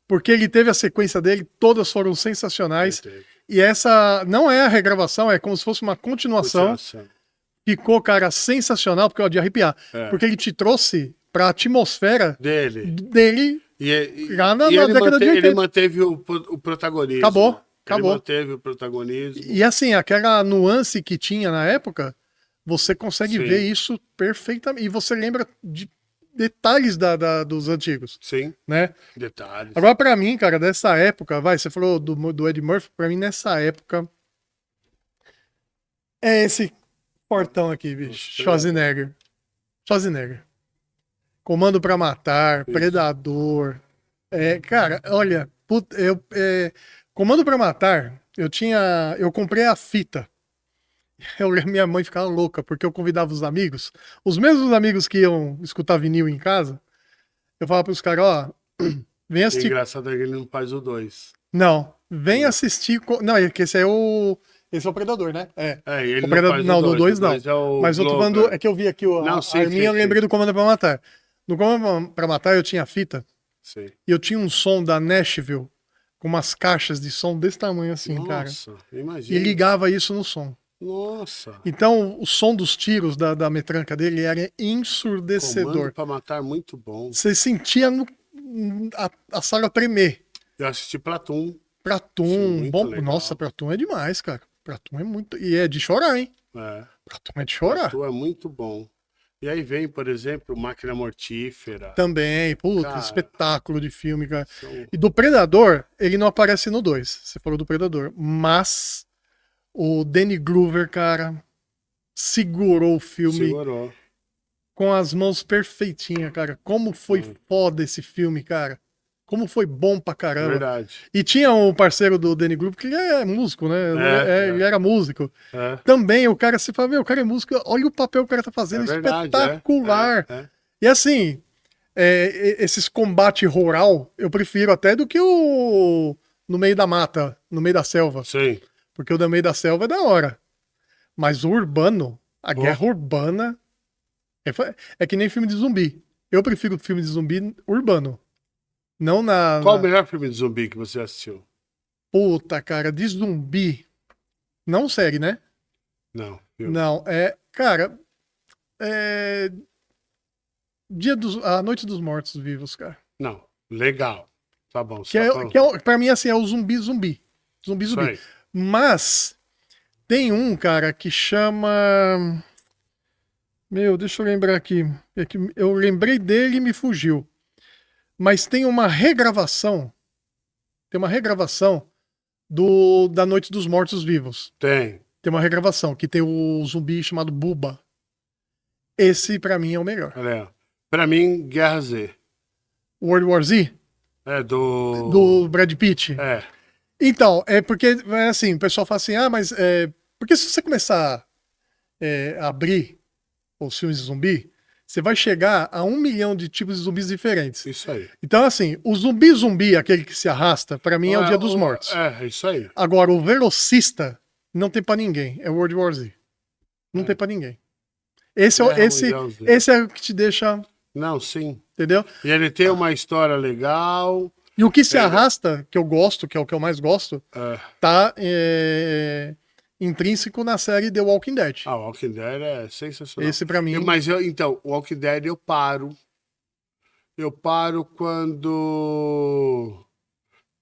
A: Porque ele teve a sequência dele, todas foram sensacionais. E essa não é a regravação, é como se fosse uma continuação. Ficou, cara, sensacional, porque de arrepiar. Porque ele te trouxe pra atmosfera dele lá na década de 80.
B: Ele manteve o protagonismo.
A: Acabou.
B: Ele manteve o protagonismo.
A: E assim, aquela nuance que tinha na época, você consegue ver isso perfeitamente. E você lembra de detalhes dos antigos.
B: Sim,
A: né?
B: Detalhes.
A: Agora, pra mim, cara, dessa época, você falou do Ed Murphy, pra mim, nessa época, é esse portão aqui, bicho. Schwarzenegger. Comando pra Matar, Predador. Cara, olha, Comando pra Matar, eu comprei a fita. Minha mãe ficava louca, porque eu convidava os mesmos amigos que iam escutar vinil em casa, eu falava pros caras, vem assistir.
B: Engraçado é que ele não faz o 2.
A: Não, vem assistir. Não, é que esse é o Predador, né?
B: Ele
A: o Predador, não, do 2 não. Mas eu tô falando, é que eu vi aqui eu lembrei do Comando pra Matar. No Comando pra Matar eu tinha a fita,
B: sim.
A: E eu tinha um som da Nashville, com umas caixas de som desse tamanho assim, cara.
B: Nossa, imagina.
A: E ligava isso no som.
B: Nossa.
A: Então, o som dos tiros da metranca dele era ensurdecedor.
B: Comando pra Matar, muito bom.
A: Você sentia a sala tremer.
B: Eu assisti Platoon.
A: Platoon,
B: Muito
A: bom.
B: legal.
A: Nossa, Platoon é demais, cara. Platoon é muito. E é de chorar, hein?
B: É.
A: Platoon é de chorar.
B: Platoon é muito bom. E aí vem, por exemplo, Máquina Mortífera.
A: Também, puta,
B: Cara,
A: espetáculo de filme, cara.
B: são-
A: E do Predador, ele não aparece no 2. Você falou do Predador. Mas o Danny Glover, cara, segurou o filme
B: Segurou.
A: com as mãos perfeitinhas, cara. Como foi foda esse filme, cara. Como foi bom pra caramba.
B: Verdade.
A: E tinha um parceiro do Danny Glover, que ele é músico, né? Ele era músico.
B: É.
A: Também o cara, se fala, meu, o cara é músico, olha o papel que o cara tá fazendo,
B: É verdade,
A: espetacular.
B: é.
A: E assim, esses combate rural, eu prefiro até do que o no meio da mata, no meio da selva.
B: Sim.
A: Porque o do meio da selva é da hora. Mas o urbano, a
B: Oh.
A: guerra urbana, é que nem filme de zumbi. Eu prefiro filme de zumbi urbano. Não
B: Qual o melhor filme de zumbi que você assistiu?
A: Puta, cara, de zumbi. Não série, né?
B: Não. Filme.
A: Não, cara, A Noite dos Mortos Vivos, cara.
B: Não. Legal. Tá bom.
A: Pra mim, assim, é o zumbi. Zumbi.
B: Isso aí.
A: Mas tem um, cara, que chama. Meu, deixa eu lembrar aqui. É que eu lembrei dele e me fugiu. Mas tem uma regravação. Tem uma regravação da Noite dos Mortos Vivos.
B: Tem
A: uma regravação que tem o zumbi chamado Buba. Esse, pra mim, é o melhor.
B: Olha, pra mim, Guerra Z.
A: World War Z?
B: É do...
A: Do Brad Pitt?
B: É.
A: Então, é porque, assim, o pessoal fala assim, mas... porque se você começar a abrir os filmes de zumbi, você vai chegar a 1 milhão de tipos de zumbis diferentes.
B: Isso aí.
A: Então, assim, o zumbi, aquele que se arrasta, pra mim é o Dia dos Mortos.
B: É, isso aí.
A: Agora, o velocista não tem pra ninguém. É World War Z. Não tem pra ninguém. Esse é o que te deixa...
B: Não, sim.
A: Entendeu?
B: E ele tem uma história legal.
A: E o que se arrasta, que eu gosto, que é o que eu mais gosto, tá intrínseco na série The Walking Dead.
B: Ah, o Walking Dead é sensacional.
A: Esse pra mim...
B: Então, o Walking Dead eu paro. Eu paro quando...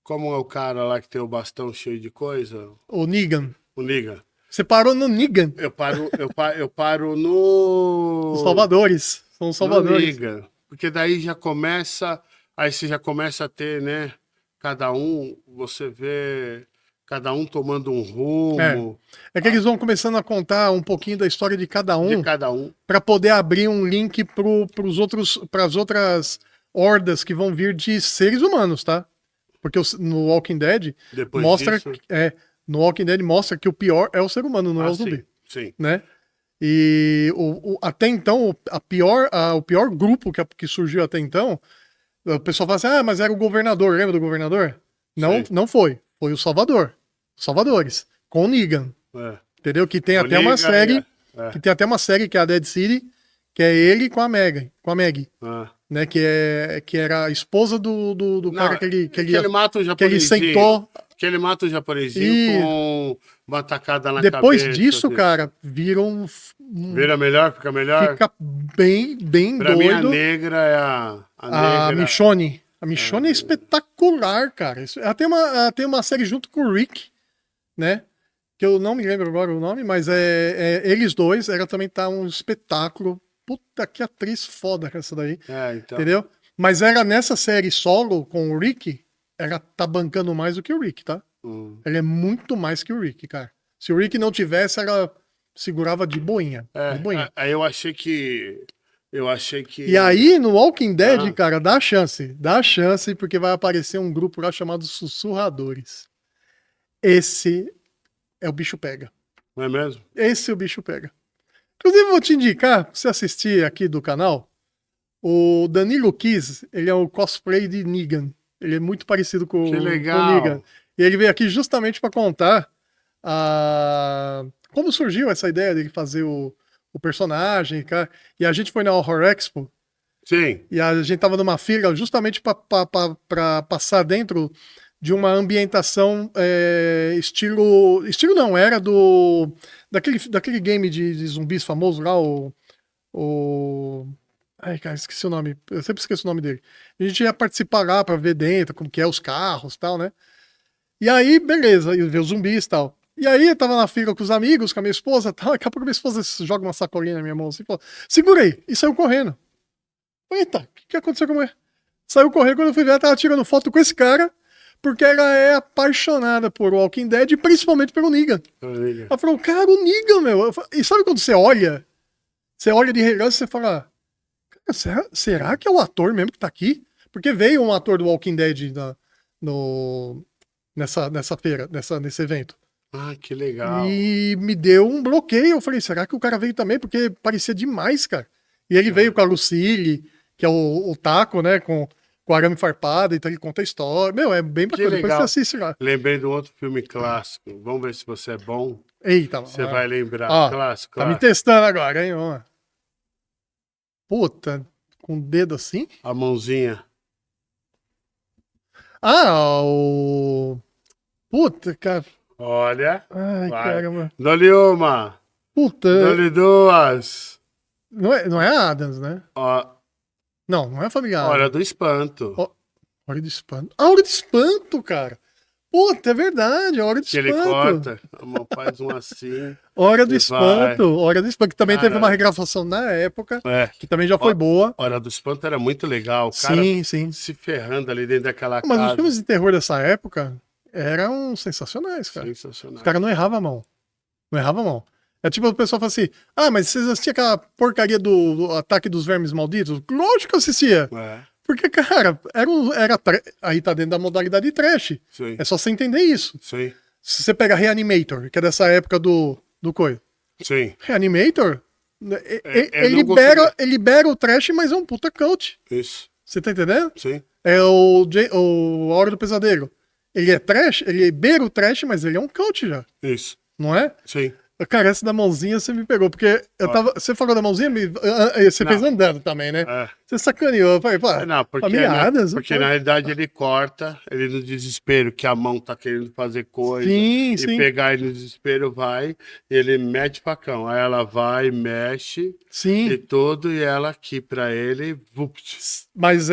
B: Como é o cara lá que tem o bastão cheio de coisa?
A: O Negan.
B: O Negan.
A: Você parou no Negan.
B: Eu paro no...
A: Os Salvadores. São os Salvadores.
B: No Negan. Porque daí já começa... Aí você já começa a ter, né? Cada um, você vê... Cada um tomando um rumo.
A: É que eles vão começando a contar um pouquinho da história de cada um.
B: De cada um.
A: Pra poder abrir um link para as outras hordas que vão vir de seres humanos, tá? Porque no Walking Dead
B: Depois
A: mostra...
B: disso...
A: No Walking Dead mostra que o pior é o ser humano, não é o zumbi.
B: Sim.
A: Né? E até então, o pior grupo que surgiu até então, o pessoal fala assim, mas era o governador, lembra do governador? Não, não foi. Foi o Salvador. Os Salvadores. Com o Negan. Entendeu? Que tem até uma série. Que tem até uma série que é a Dead City, que é ele com a Maggie. Né? Que era a esposa do cara que ele
B: mata o japonesinho.
A: Que ele sentou.
B: Que ele mata o japonesinho com uma tacada na
A: Depois
B: cabeça.
A: Depois disso, cara, vira
B: Vira melhor, fica melhor?
A: Fica bem
B: pra
A: doido. Pra
B: mim, a negra é
A: a Michonne. A Michonne é espetacular, cara. Ela tem uma série junto com o Rick, né? Que eu não me lembro agora o nome, mas eles dois. Ela também tá um espetáculo. Puta, que atriz foda essa daí.
B: Então.
A: Entendeu? Mas ela nessa série solo com o Rick, ela tá bancando mais do que o Rick, tá? Ela é muito mais que o Rick, cara. Se o Rick não tivesse, ela segurava de boinha.
B: Aí eu achei que...
A: E aí, no Walking Dead, cara, dá chance, porque vai aparecer um grupo lá chamado Sussurradores. Esse é o bicho pega.
B: Não é mesmo?
A: Esse o bicho pega. Inclusive, eu vou te indicar, pra você assistir aqui do canal, o Danilo Kiss, ele é o cosplay de Negan. Ele é muito parecido com o Negan. E ele veio aqui justamente para contar como surgiu essa ideia de fazer o personagem, cara. E a gente foi na Horror Expo.
B: Sim.
A: E a gente tava numa fila justamente para passar dentro de uma ambientação estilo. Estilo não, era do. Daquele game de zumbis famoso lá, o. Ai, cara, esqueci o nome. Eu sempre esqueço o nome dele. A gente ia participar lá pra ver dentro, como que é os carros e tal, né? E aí, beleza, ia ver os zumbis e tal. E aí, eu tava na fila com os amigos, com a minha esposa e tal. Daqui a pouco a minha esposa joga uma sacolinha na minha mão assim e falou: segura aí! E saiu correndo. Eita, o que aconteceu com a mulher? Saiu correndo, quando eu fui ver, ela tava tirando foto com esse cara, porque ela é apaixonada por Walking Dead e principalmente pelo Negan. Ela falou: cara, o Negan, meu. E sabe quando você olha de relance e você fala. Será que é o ator mesmo que tá aqui? Porque veio um ator do Walking Dead nessa feira, nesse evento.
B: Ah, que legal.
A: E me deu um bloqueio. Eu falei, será que o cara veio também? Porque parecia demais, cara. E ele veio com a Lucille, que é o Taco, né? Com arame farpado, então ele conta a história. Meu, é bem bacana. Depois você assiste lá.
B: Lembrei de um outro filme clássico. Vamos ver se você é bom.
A: Eita,
B: você vai lembrar.
A: Ó,
B: clássico.
A: Tá me testando agora, hein? Ó. Puta, com o dedo assim?
B: A mãozinha.
A: Ah, o. Puta, cara.
B: Olha.
A: Ai,
B: vai.
A: caramba.
B: Dá-lhe uma.
A: Puta.
B: Dá-lhe duas.
A: Não é Adams, né?
B: Ó.
A: Não é familiar.
B: Hora do Espanto.
A: Hora do Espanto. A Hora do Espanto, cara. Puta, é verdade, a Hora do
B: que
A: Espanto.
B: Ele corta, a mão faz um assim.
A: Hora do Espanto. Hora do Espanto, que também
B: Cara,
A: teve uma regravação na época, que também já foi
B: Ó,
A: boa.
B: Hora do Espanto era muito legal. O cara
A: Sim.
B: se ferrando ali dentro daquela
A: Mas
B: casa.
A: os filmes de terror dessa época eram sensacionais, cara.
B: Sensacional.
A: Os caras não erravam a mão. Não erravam a mão. É tipo o pessoal fala assim: ah, mas vocês assistiam aquela porcaria do Ataque dos Vermes Malditos? Lógico que eu assistia. Porque, cara, aí tá dentro da modalidade trash.
B: Sim.
A: É só você entender isso.
B: Sim.
A: Se você pega Reanimator, que é dessa época do coisa.
B: Sim.
A: Reanimator, ele libera o trash, mas é um puta cult.
B: Isso.
A: Você tá entendendo?
B: Sim.
A: É o A Hora do Pesadelo. Ele é trash, ele beira o trash, mas ele é um cult já.
B: Isso.
A: Não é?
B: Sim.
A: Cara, essa da mãozinha você me pegou, porque você falou da mãozinha, você fez andando também, né? Você sacaneou. Eu falei, pô,
B: porque na realidade ele corta, ele no desespero, que a mão tá querendo fazer coisa,
A: sim.
B: pegar ele no desespero, ele mete facão. Aí ela vai, mexe, e tudo, e ela aqui pra ele, vupt.
A: Mas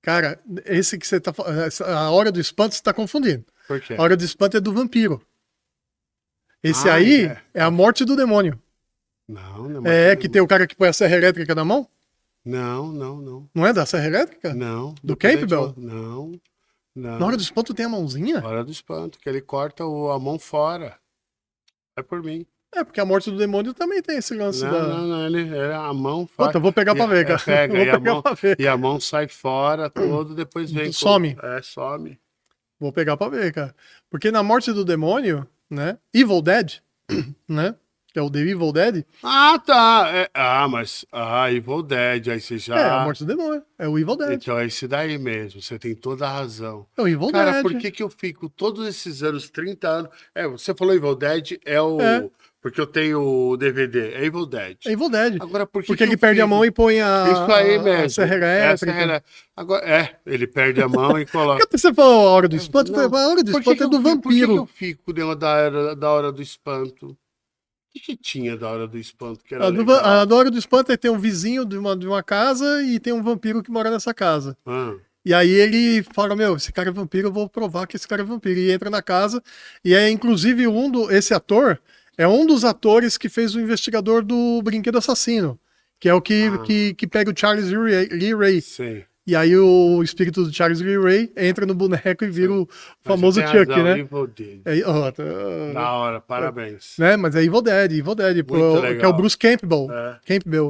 A: Cara, esse que você tá falando, a Hora do Espanto você tá confundindo.
B: Por quê?
A: A Hora do Espanto é do vampiro. Esse aí é a morte do demônio.
B: Não
A: que tem o cara que põe a serra elétrica na mão?
B: Não.
A: Não é da serra elétrica?
B: Não.
A: Do Campbell?
B: Não.
A: Na Hora do Espanto tem a mãozinha?
B: Na Hora do Espanto, que ele corta a mão fora. É por mim.
A: Porque a morte do demônio também tem esse lance
B: Não, a mão faz.
A: Puta, eu vou pegar pra ver, cara.
B: E a mão sai fora, depois vem.
A: Some.
B: Some.
A: Vou pegar pra ver, cara. Porque na morte do demônio, né? Evil Dead, né? Que é o The Evil Dead.
B: Ah, tá. Mas Evil Dead, aí você já...
A: É a morte do demônio. É o Evil Dead.
B: Então é esse daí mesmo, você tem toda a razão.
A: É o Evil Dead.
B: Cara, por que eu fico todos esses anos, 30 anos... você falou Evil Dead, porque eu tenho o DVD, é Evil Dead.
A: É Evil Dead.
B: Agora,
A: porque ele perde a mão e põe
B: Isso aí mesmo.
A: Serra elétrica.
B: Agora, ele perde a mão e coloca...
A: Por que você falou a Hora do Espanto? A Hora do Espanto é do vampiro.
B: Por que eu fico dentro da Hora do Espanto? O que tinha da Hora do Espanto que era legal?
A: A da Hora do Espanto é ter um vizinho de uma casa e tem um vampiro que mora nessa casa. E aí ele fala, esse cara é vampiro, eu vou provar que esse cara é vampiro. E entra na casa, e é inclusive esse ator é um dos atores que fez o investigador do Brinquedo Assassino, que é o que pega o Charles Lee Ray.
B: Sim.
A: E aí o espírito do Charles Lee Ray entra no boneco e vira o famoso Chuck, né?
B: Evil Dead.
A: Da
B: hora, parabéns.
A: Né? Mas é Evil Dead, que é o Bruce Campbell,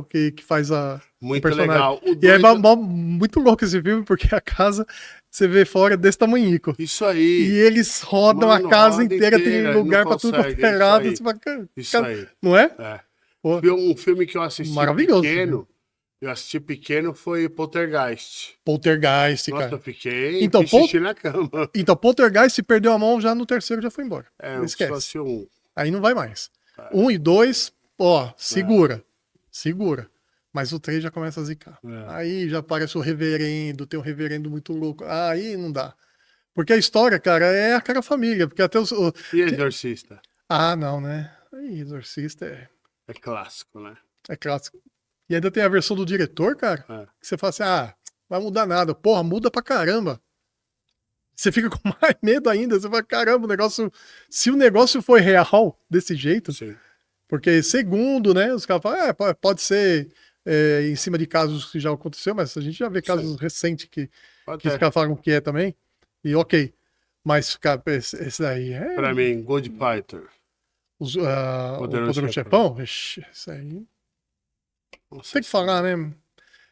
A: que faz o personagem.
B: Legal.
A: E é muito louco esse filme, porque a casa, você vê fora desse tamanhico.
B: Isso aí.
A: E eles rodam a casa inteira, tem lugar pra tudo quanto é lado.
B: Isso aí.
A: Não é?
B: Um filme que eu assisti pequeno, foi Poltergeist.
A: Poltergeist, cara.
B: Nossa, eu fiquei xixi na cama.
A: Então, Poltergeist, se perdeu a mão, já no terceiro já foi embora. Esquece.
B: Só um.
A: Aí não vai mais. 1 e 2, segura. Mas o 3 já começa a zicar.
B: É.
A: Aí já aparece o reverendo, tem um reverendo muito louco. Aí não dá. Porque a história, cara, é a cara família. Porque até
B: E Exorcista?
A: Ah, não, né? Aí, Exorcista
B: É clássico, né?
A: é clássico. E ainda tem a versão do diretor, cara,
B: É.
A: que você fala assim, vai mudar nada. Porra, muda pra caramba. Você fica com mais medo ainda. Você fala, caramba, o negócio... Se o negócio foi real desse jeito...
B: Sim.
A: Porque segundo, né, os caras falam, pode ser em cima de casos que já aconteceu, mas a gente já vê casos
B: Sim.
A: recentes que
B: Pode
A: os caras falam que é também. E ok. Mas, cara, esse daí
B: Pra mim, Good Fighter.
A: o
B: Poderoso
A: Poderoso
B: Chefão.
A: Chefão? Ixi, esse aí...
B: Nossa
A: Tem que
B: Senhora.
A: falar, né?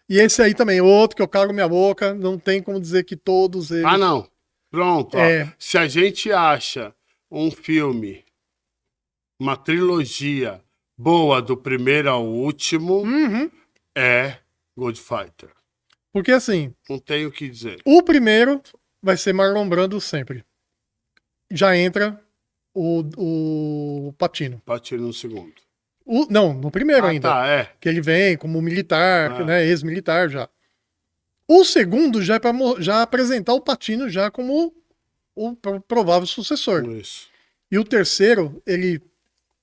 A: E esse aí também, outro que eu cago minha boca, não tem como dizer que todos eles...
B: Ah, não. Pronto, ó.
A: É.
B: Se a gente acha um filme, uma trilogia boa do primeiro ao último,
A: Uhum.
B: é Good Fighter.
A: Porque assim,
B: Não tenho o que dizer.
A: o primeiro vai ser Marlon Brando sempre. Já entra o Patino.
B: Partir no segundo.
A: Não, no primeiro ainda.
B: Tá, é.
A: Que ele vem como militar,
B: Ah.
A: né, ex-militar já. O segundo já é pra já apresentar o Patino já como o provável sucessor.
B: Isso.
A: E o terceiro, ele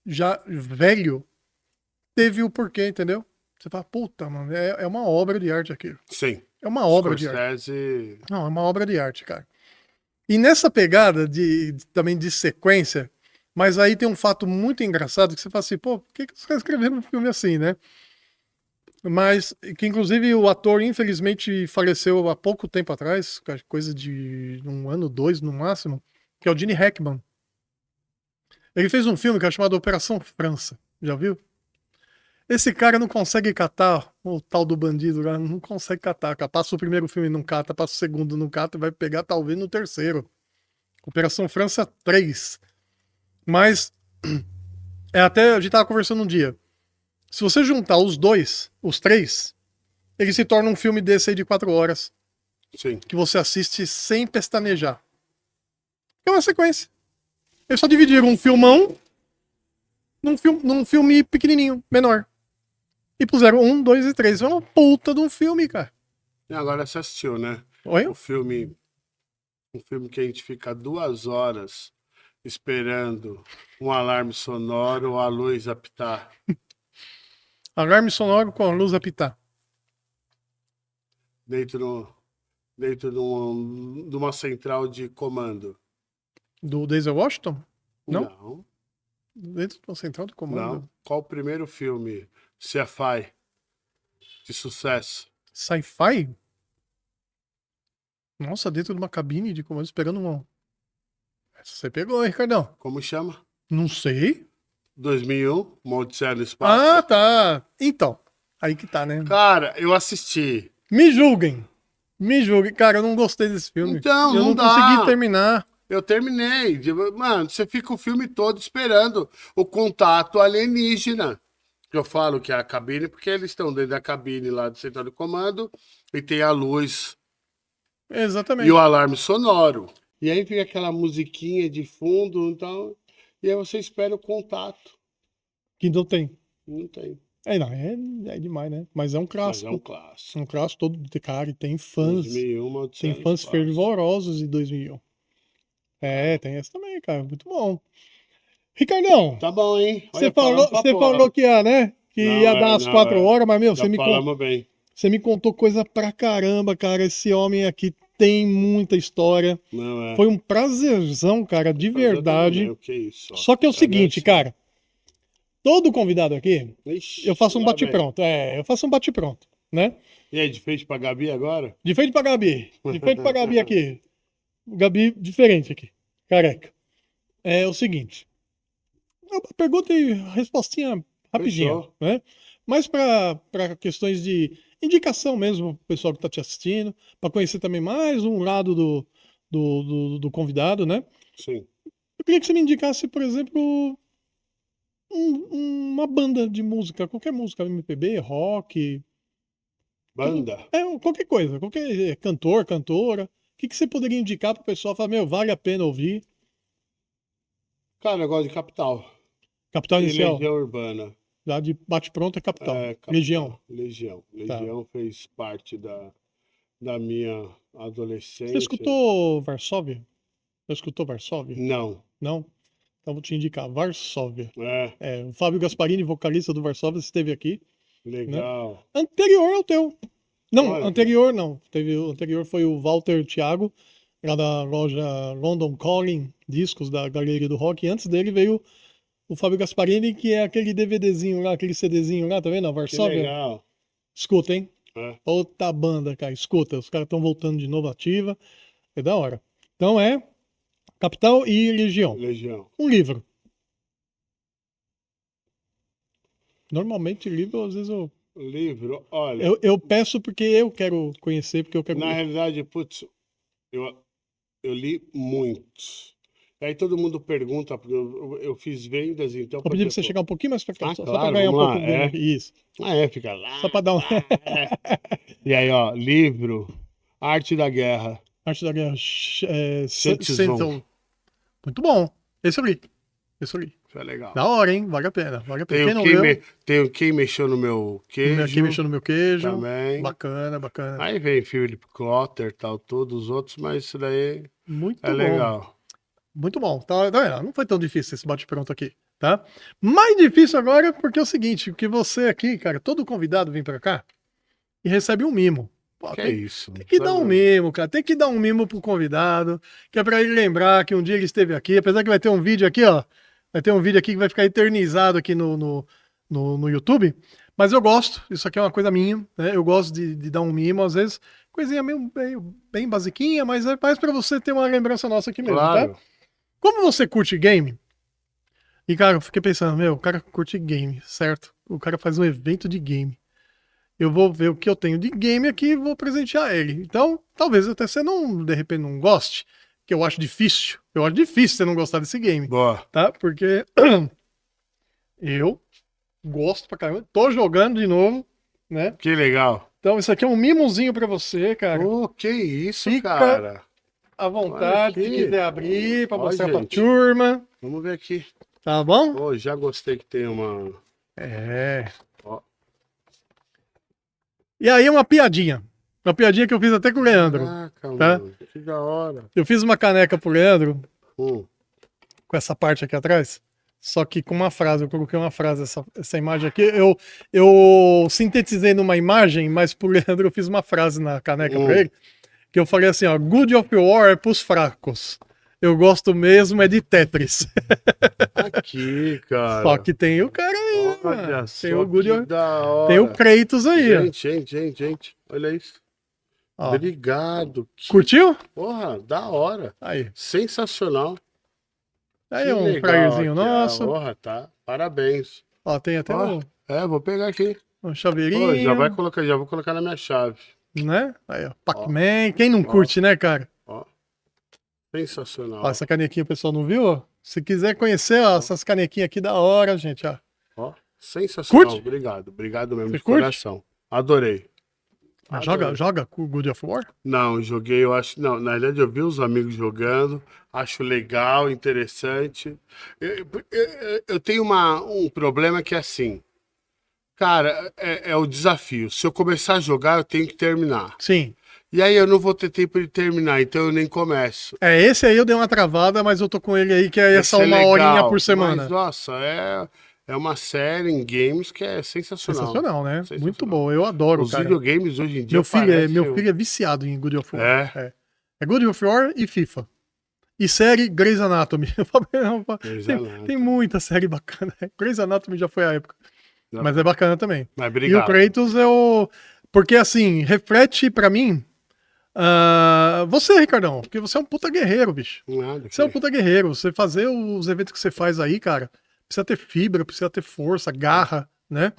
A: já velho, teve o porquê, entendeu? Você fala, puta, mano, é uma obra de arte aqui.
B: Sim.
A: É uma obra de arte.
B: Scorsese.
A: Não, é uma obra de arte, cara. E nessa pegada também de sequência, mas aí tem um fato muito engraçado que você fala assim, pô, por que os caras escreveram um filme assim, né? Mas que inclusive o ator infelizmente faleceu há pouco tempo atrás, coisa de 1 ano, 2 no máximo, que é o Gene Hackman. Ele fez um filme que é chamado Operação França, já viu? Esse cara não consegue catar o tal do bandido lá, não consegue catar. Passa o primeiro filme e não cata, passa o segundo não cata, vai pegar talvez no terceiro. Operação França 3. Mas até a gente tava conversando um dia. Se você juntar os dois, os três, ele se torna um filme desse aí de 4 horas.
B: Sim.
A: Que você assiste sem pestanejar. É uma sequência. Eles só dividiram um filmão num filme pequenininho, menor. E puseram 1, 2 e 3. É uma puta de um filme, cara.
B: E agora você assistiu, né?
A: Oi?
B: Um filme que a gente fica 2 horas esperando um alarme sonoro ou a luz apitar.
A: Alarme sonoro com a luz apitar.
B: Dentro de uma central de comando.
A: Do Denzel Washington? Não?
B: Não.
A: Dentro de uma central de comando?
B: Não. Qual o primeiro filme sci-fi de sucesso?
A: Sci-fi? Nossa, dentro de uma cabine de comando esperando um... Essa você pegou, hein, Ricardão?
B: Como chama?
A: Não sei.
B: 2001, Uma Odisseia no Espaço.
A: Ah, tá. Então, aí que tá, né?
B: Cara, eu assisti.
A: Me julguem. Me julguem. Cara, eu não gostei desse filme.
B: Então,
A: eu
B: não
A: não
B: dá.
A: consegui terminar.
B: Eu terminei. Mano, você fica o filme todo esperando o contato alienígena. Eu falo que é a cabine, porque eles estão dentro da cabine lá do central de comando e tem a luz
A: Exatamente.
B: e o alarme sonoro. E aí fica aquela musiquinha de fundo, então, e aí você espera o contato.
A: Que não tem.
B: Não tem.
A: Não, é demais, né? Mas é um
B: Mas
A: clássico.
B: é um clássico.
A: Um clássico todo de cara. E tem fãs.
B: 2001, Uma Odisseia
A: Tem
B: no
A: fãs
B: Espaço.
A: fervorosos de 2001. Tem essa também, cara. Muito bom. Ricardão,
B: Tá bom, hein?
A: você
B: Olha,
A: falou,
B: falamos pra
A: você
B: porra.
A: falou que ia, né? Que
B: Não,
A: ia dar umas 4 horas, mas, meu,
B: Já falamos bem.
A: você me contou coisa pra caramba, cara. Esse homem aqui tem muita história.
B: Não é.
A: Foi um prazerzão, cara, de verdade.
B: Meu, que isso, ó.
A: Só que é o seguinte, cara. Todo convidado aqui,
B: Ixi,
A: eu faço um
B: lá vem.
A: bate-pronto. Eu faço um bate-pronto, né?
B: E aí, de frente pra Gabi agora?
A: De frente pra Gabi. De frente pra Gabi aqui. Gabi diferente aqui. Careca. É o seguinte. Uma pergunta e respostinha rapidinha,
B: Fechou.
A: né? Mas para questões de indicação mesmo pro pessoal que tá te assistindo, para conhecer também mais um lado do convidado, né?
B: Sim.
A: Eu queria que você me indicasse, por exemplo, uma banda de música, qualquer música, MPB, rock,
B: Banda.
A: qualquer coisa, qualquer cantor, cantora. O que você poderia indicar pro pessoal falar, meu, vale a pena ouvir?
B: Cara, eu gosto de Capital.
A: Capital
B: E
A: Inicial.
B: Legião Urbana.
A: Já de bate-pronto é Capital.
B: Capital.
A: Legião.
B: Legião fez parte da minha adolescência.
A: Você escutou Varsóvia? Já escutou Varsóvia?
B: Não.
A: Não? Então vou te indicar Varsóvia.
B: É,
A: O Fábio Gasparini, vocalista do Varsóvia, esteve aqui.
B: legal.
A: Anterior ao teu. Não,
B: Olha.
A: anterior não. O anterior foi o Walter Thiago, lá da loja London Calling Discos, da Galeria do Rock. E antes dele veio o Fábio Gasparini, que é aquele DVDzinho lá, aquele CDzinho lá, tá vendo? A
B: Que
A: Varsóvia.
B: legal.
A: Escuta, hein?
B: É.
A: Outra banda, cara. Escuta, os caras estão voltando de novo ativa. É da hora. Então é Capital e Legião. Um livro. Normalmente livro, às vezes
B: Livro, olha.
A: eu peço porque eu quero conhecer, porque eu quero.
B: Na realidade, putz, eu li muitos. Aí todo mundo pergunta, porque eu fiz vendas, então.
A: Vou pedir pra você chegar um pouquinho mais pra cá, só pra
B: claro,
A: ganhar um
B: vamos
A: pouco
B: lá,
A: do. Isso.
B: Fica lá.
A: Só pra dar um.
B: E aí, ó, livro, Arte da Guerra.
A: Arte da Guerra.
B: Sentinel.
A: Muito bom. Esse eu li.
B: Isso é legal.
A: Da hora, hein? Vale a pena. Vale a pena.
B: Tem
A: Quem não leu,
B: tem Quem Mexeu no Meu Queijo.
A: Quem Mexeu no Meu Queijo.
B: Também.
A: Bacana.
B: Aí vem Philip Klotter, tal, todos os outros, mas isso daí
A: Muito
B: é
A: bom.
B: legal.
A: Muito bom. Tá vendo? Não foi tão difícil esse bate-pronto aqui, tá? Mais difícil agora porque é o seguinte, que você aqui, cara, todo convidado vem pra cá e recebe um mimo. Pô,
B: Que é isso?
A: Tem que dar um mimo, cara. Tem que dar um mimo pro convidado, que é pra ele lembrar que um dia ele esteve aqui, apesar que vai ter um vídeo aqui, ó. Vai ter um vídeo aqui que vai ficar eternizado aqui no YouTube. Mas eu gosto, isso aqui é uma coisa minha, né? Eu gosto de dar um mimo, às vezes, coisinha meio bem basiquinha, mas é mais pra você ter uma lembrança nossa aqui mesmo,
B: Claro.
A: tá? Como você curte game, e cara, eu fiquei pensando, o cara curte game, certo? O cara faz um evento de game. Eu vou ver o que eu tenho de game aqui e vou presentear ele. Então, talvez até você não, de repente, não goste, que eu acho difícil. Eu acho difícil você não gostar desse game,
B: Boa.
A: tá? Porque eu gosto pra caramba. Tô jogando de novo, né?
B: Que legal.
A: Então, isso aqui é um mimozinho pra você, cara.
B: Que isso,
A: Fica
B: cara.
A: à vontade,
B: Olha
A: se
B: aqui.
A: quiser abrir, pra
B: Ó,
A: mostrar pra
B: gente.
A: turma.
B: Vamos ver aqui.
A: Tá bom?
B: Já gostei que tem uma... Ó.
A: E aí, uma piadinha. Uma piadinha que eu fiz até com o Leandro.
B: Caraca,
A: tá?
B: mano. Que da hora.
A: Eu fiz uma caneca pro Leandro,
B: Hum.
A: com essa parte aqui atrás, só que com uma frase. Eu coloquei uma frase, essa imagem aqui. Eu sintetizei numa imagem, mas pro Leandro eu fiz uma frase na caneca pra ele, que eu falei assim, ó, Good of War é pros fracos. Eu gosto mesmo é de Tetris.
B: Aqui, cara.
A: Só que tem o cara aí,
B: Olha
A: mano.
B: só
A: Tem o Good
B: que
A: of...
B: da hora.
A: Tem o Kratos aí, ó.
B: Gente. Olha isso.
A: Ó.
B: Obrigado.
A: Curtiu?
B: Porra, da hora.
A: Aí.
B: Sensacional.
A: Aí
B: Que
A: um
B: legal
A: flyerzinho
B: aqui.
A: nosso.
B: Porra, tá. Parabéns.
A: Ó, tem até
B: Ó, vou pegar aqui.
A: um chaveirinho.
B: Pô, já vou colocar na minha chave.
A: Né? Aí, ó. Pac-Man. Quem não curte, né, cara?
B: Ó. Sensacional.
A: Ó, essa canequinha o pessoal não viu, ó. Se quiser conhecer, ó, essas canequinhas aqui da hora, gente, ó.
B: Ó. Sensacional.
A: Curte?
B: Obrigado mesmo
A: Você
B: de
A: curte?
B: coração. Adorei.
A: Mas
B: Adorei.
A: joga com o Good of War?
B: Não, joguei, eu acho. Não, na verdade eu vi os amigos jogando, acho legal, interessante. Eu tenho um problema que é assim. Cara, é o desafio. Se eu começar a jogar, eu tenho que terminar.
A: Sim.
B: E aí eu não vou ter tempo de terminar, então eu nem começo.
A: Esse aí eu dei uma travada, mas eu tô com ele aí, que é
B: Esse
A: essa
B: é
A: uma
B: legal,
A: horinha por semana.
B: Mas, nossa, é uma série em games que é sensacional.
A: Sensacional, né?
B: Sensacional.
A: Muito bom, eu adoro,
B: Os
A: cara.
B: videogames hoje em dia
A: Meu
B: parecem-
A: filho é viciado em Good of War.
B: É?
A: É Good of War e FIFA. E série Grey's Anatomy.
B: Grey's
A: tem,
B: Anatomy.
A: tem muita série bacana. Grey's Anatomy já foi a época.
B: Não.
A: Mas é bacana também.
B: Mas
A: E
B: obrigado.
A: o Kratos é o... Porque, assim, reflete pra mim... Você, Ricardão, porque você é um puta guerreiro, bicho.
B: Nada,
A: Você é um puta guerreiro. Você fazer os eventos que você faz aí, cara, precisa ter fibra, precisa ter força, garra, né?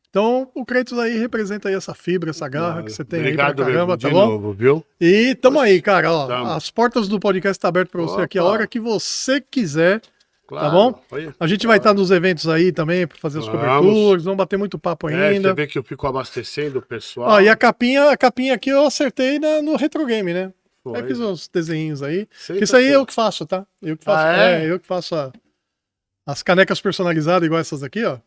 A: Então, o Kratos aí representa aí essa fibra, essa garra que você tem
B: Obrigado
A: aí pra caramba,
B: mesmo,
A: tá
B: de
A: bom?
B: novo, viu?
A: E tamo aí, cara, ó.
B: Tamo.
A: As portas do podcast estão abertas pra você aqui a
B: Opa.
A: hora que você quiser,
B: Claro.
A: tá bom?
B: Olha.
A: A gente vai estar nos eventos aí também pra fazer as
B: Vamos.
A: coberturas, vamos bater muito papo ainda.
B: Você vê que eu fico abastecendo o pessoal.
A: Ó, e a capinha aqui eu acertei no Retro Game, né?
B: Foi.
A: Aí fiz uns desenhinhos aí.
B: Sensacional.
A: Que isso aí eu que faço, tá? Eu que faço.
B: Ah, é?
A: Eu que faço as canecas personalizadas, igual essas aqui, ó.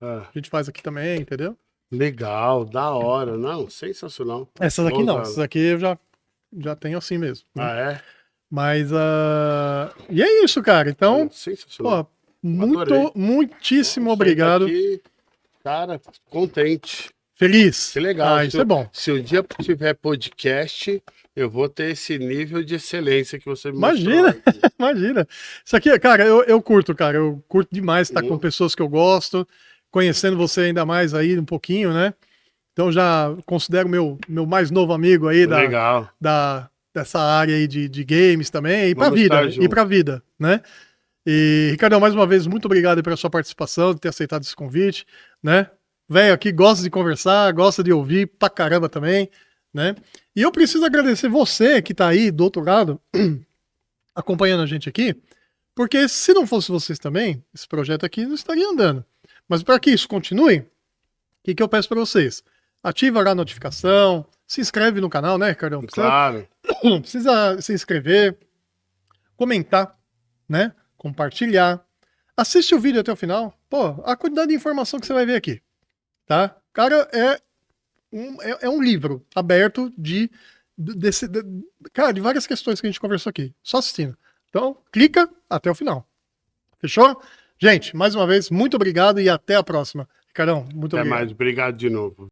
B: Ah,
A: A gente faz aqui também, entendeu?
B: legal, da hora. Não, sensacional.
A: Essas aqui não,
B: Ousado.
A: essas aqui eu já tenho assim mesmo, né?
B: Ah, é?
A: Mas, e é isso, cara. Então,
B: Sensacional.
A: pô,
B: Adorei.
A: muitíssimo
B: Saí
A: obrigado.
B: daqui, cara, contente.
A: Feliz.
B: Que legal.
A: Isso é bom.
B: Se um dia tiver podcast, eu vou ter esse nível de excelência que você me
A: Imagina,
B: mostrou aqui.
A: imagina. Isso aqui, cara, eu curto, cara. Eu curto demais estar com pessoas que eu gosto, conhecendo você ainda mais aí um pouquinho, né? Então já considero meu mais novo amigo aí
B: Legal.
A: dessa área aí de games também, e pra
B: Vamos
A: vida,
B: estar junto.
A: né? E, Ricardão, mais uma vez, muito obrigado pela sua participação, de ter aceitado esse convite, né? Velho aqui gosta de conversar, gosta de ouvir pra caramba também, né? E eu preciso agradecer você que tá aí do outro lado, acompanhando a gente aqui, porque se não fosse vocês também, esse projeto aqui não estaria andando. Mas para que isso continue, o que eu peço para vocês? Ativa lá a notificação, se inscreve no canal, né, Ricardão?
B: Claro.
A: Precisa se inscrever, comentar, né? Compartilhar. Assiste o vídeo até o final. Pô, a quantidade de informação que você vai ver aqui, tá? Cara, é um livro aberto cara, de várias questões que a gente conversou aqui, só assistindo. Então, clica até o final. Fechou? Gente, mais uma vez, muito obrigado e até a próxima. Ricardão, muito
B: Até
A: obrigado.
B: mais. Obrigado de novo.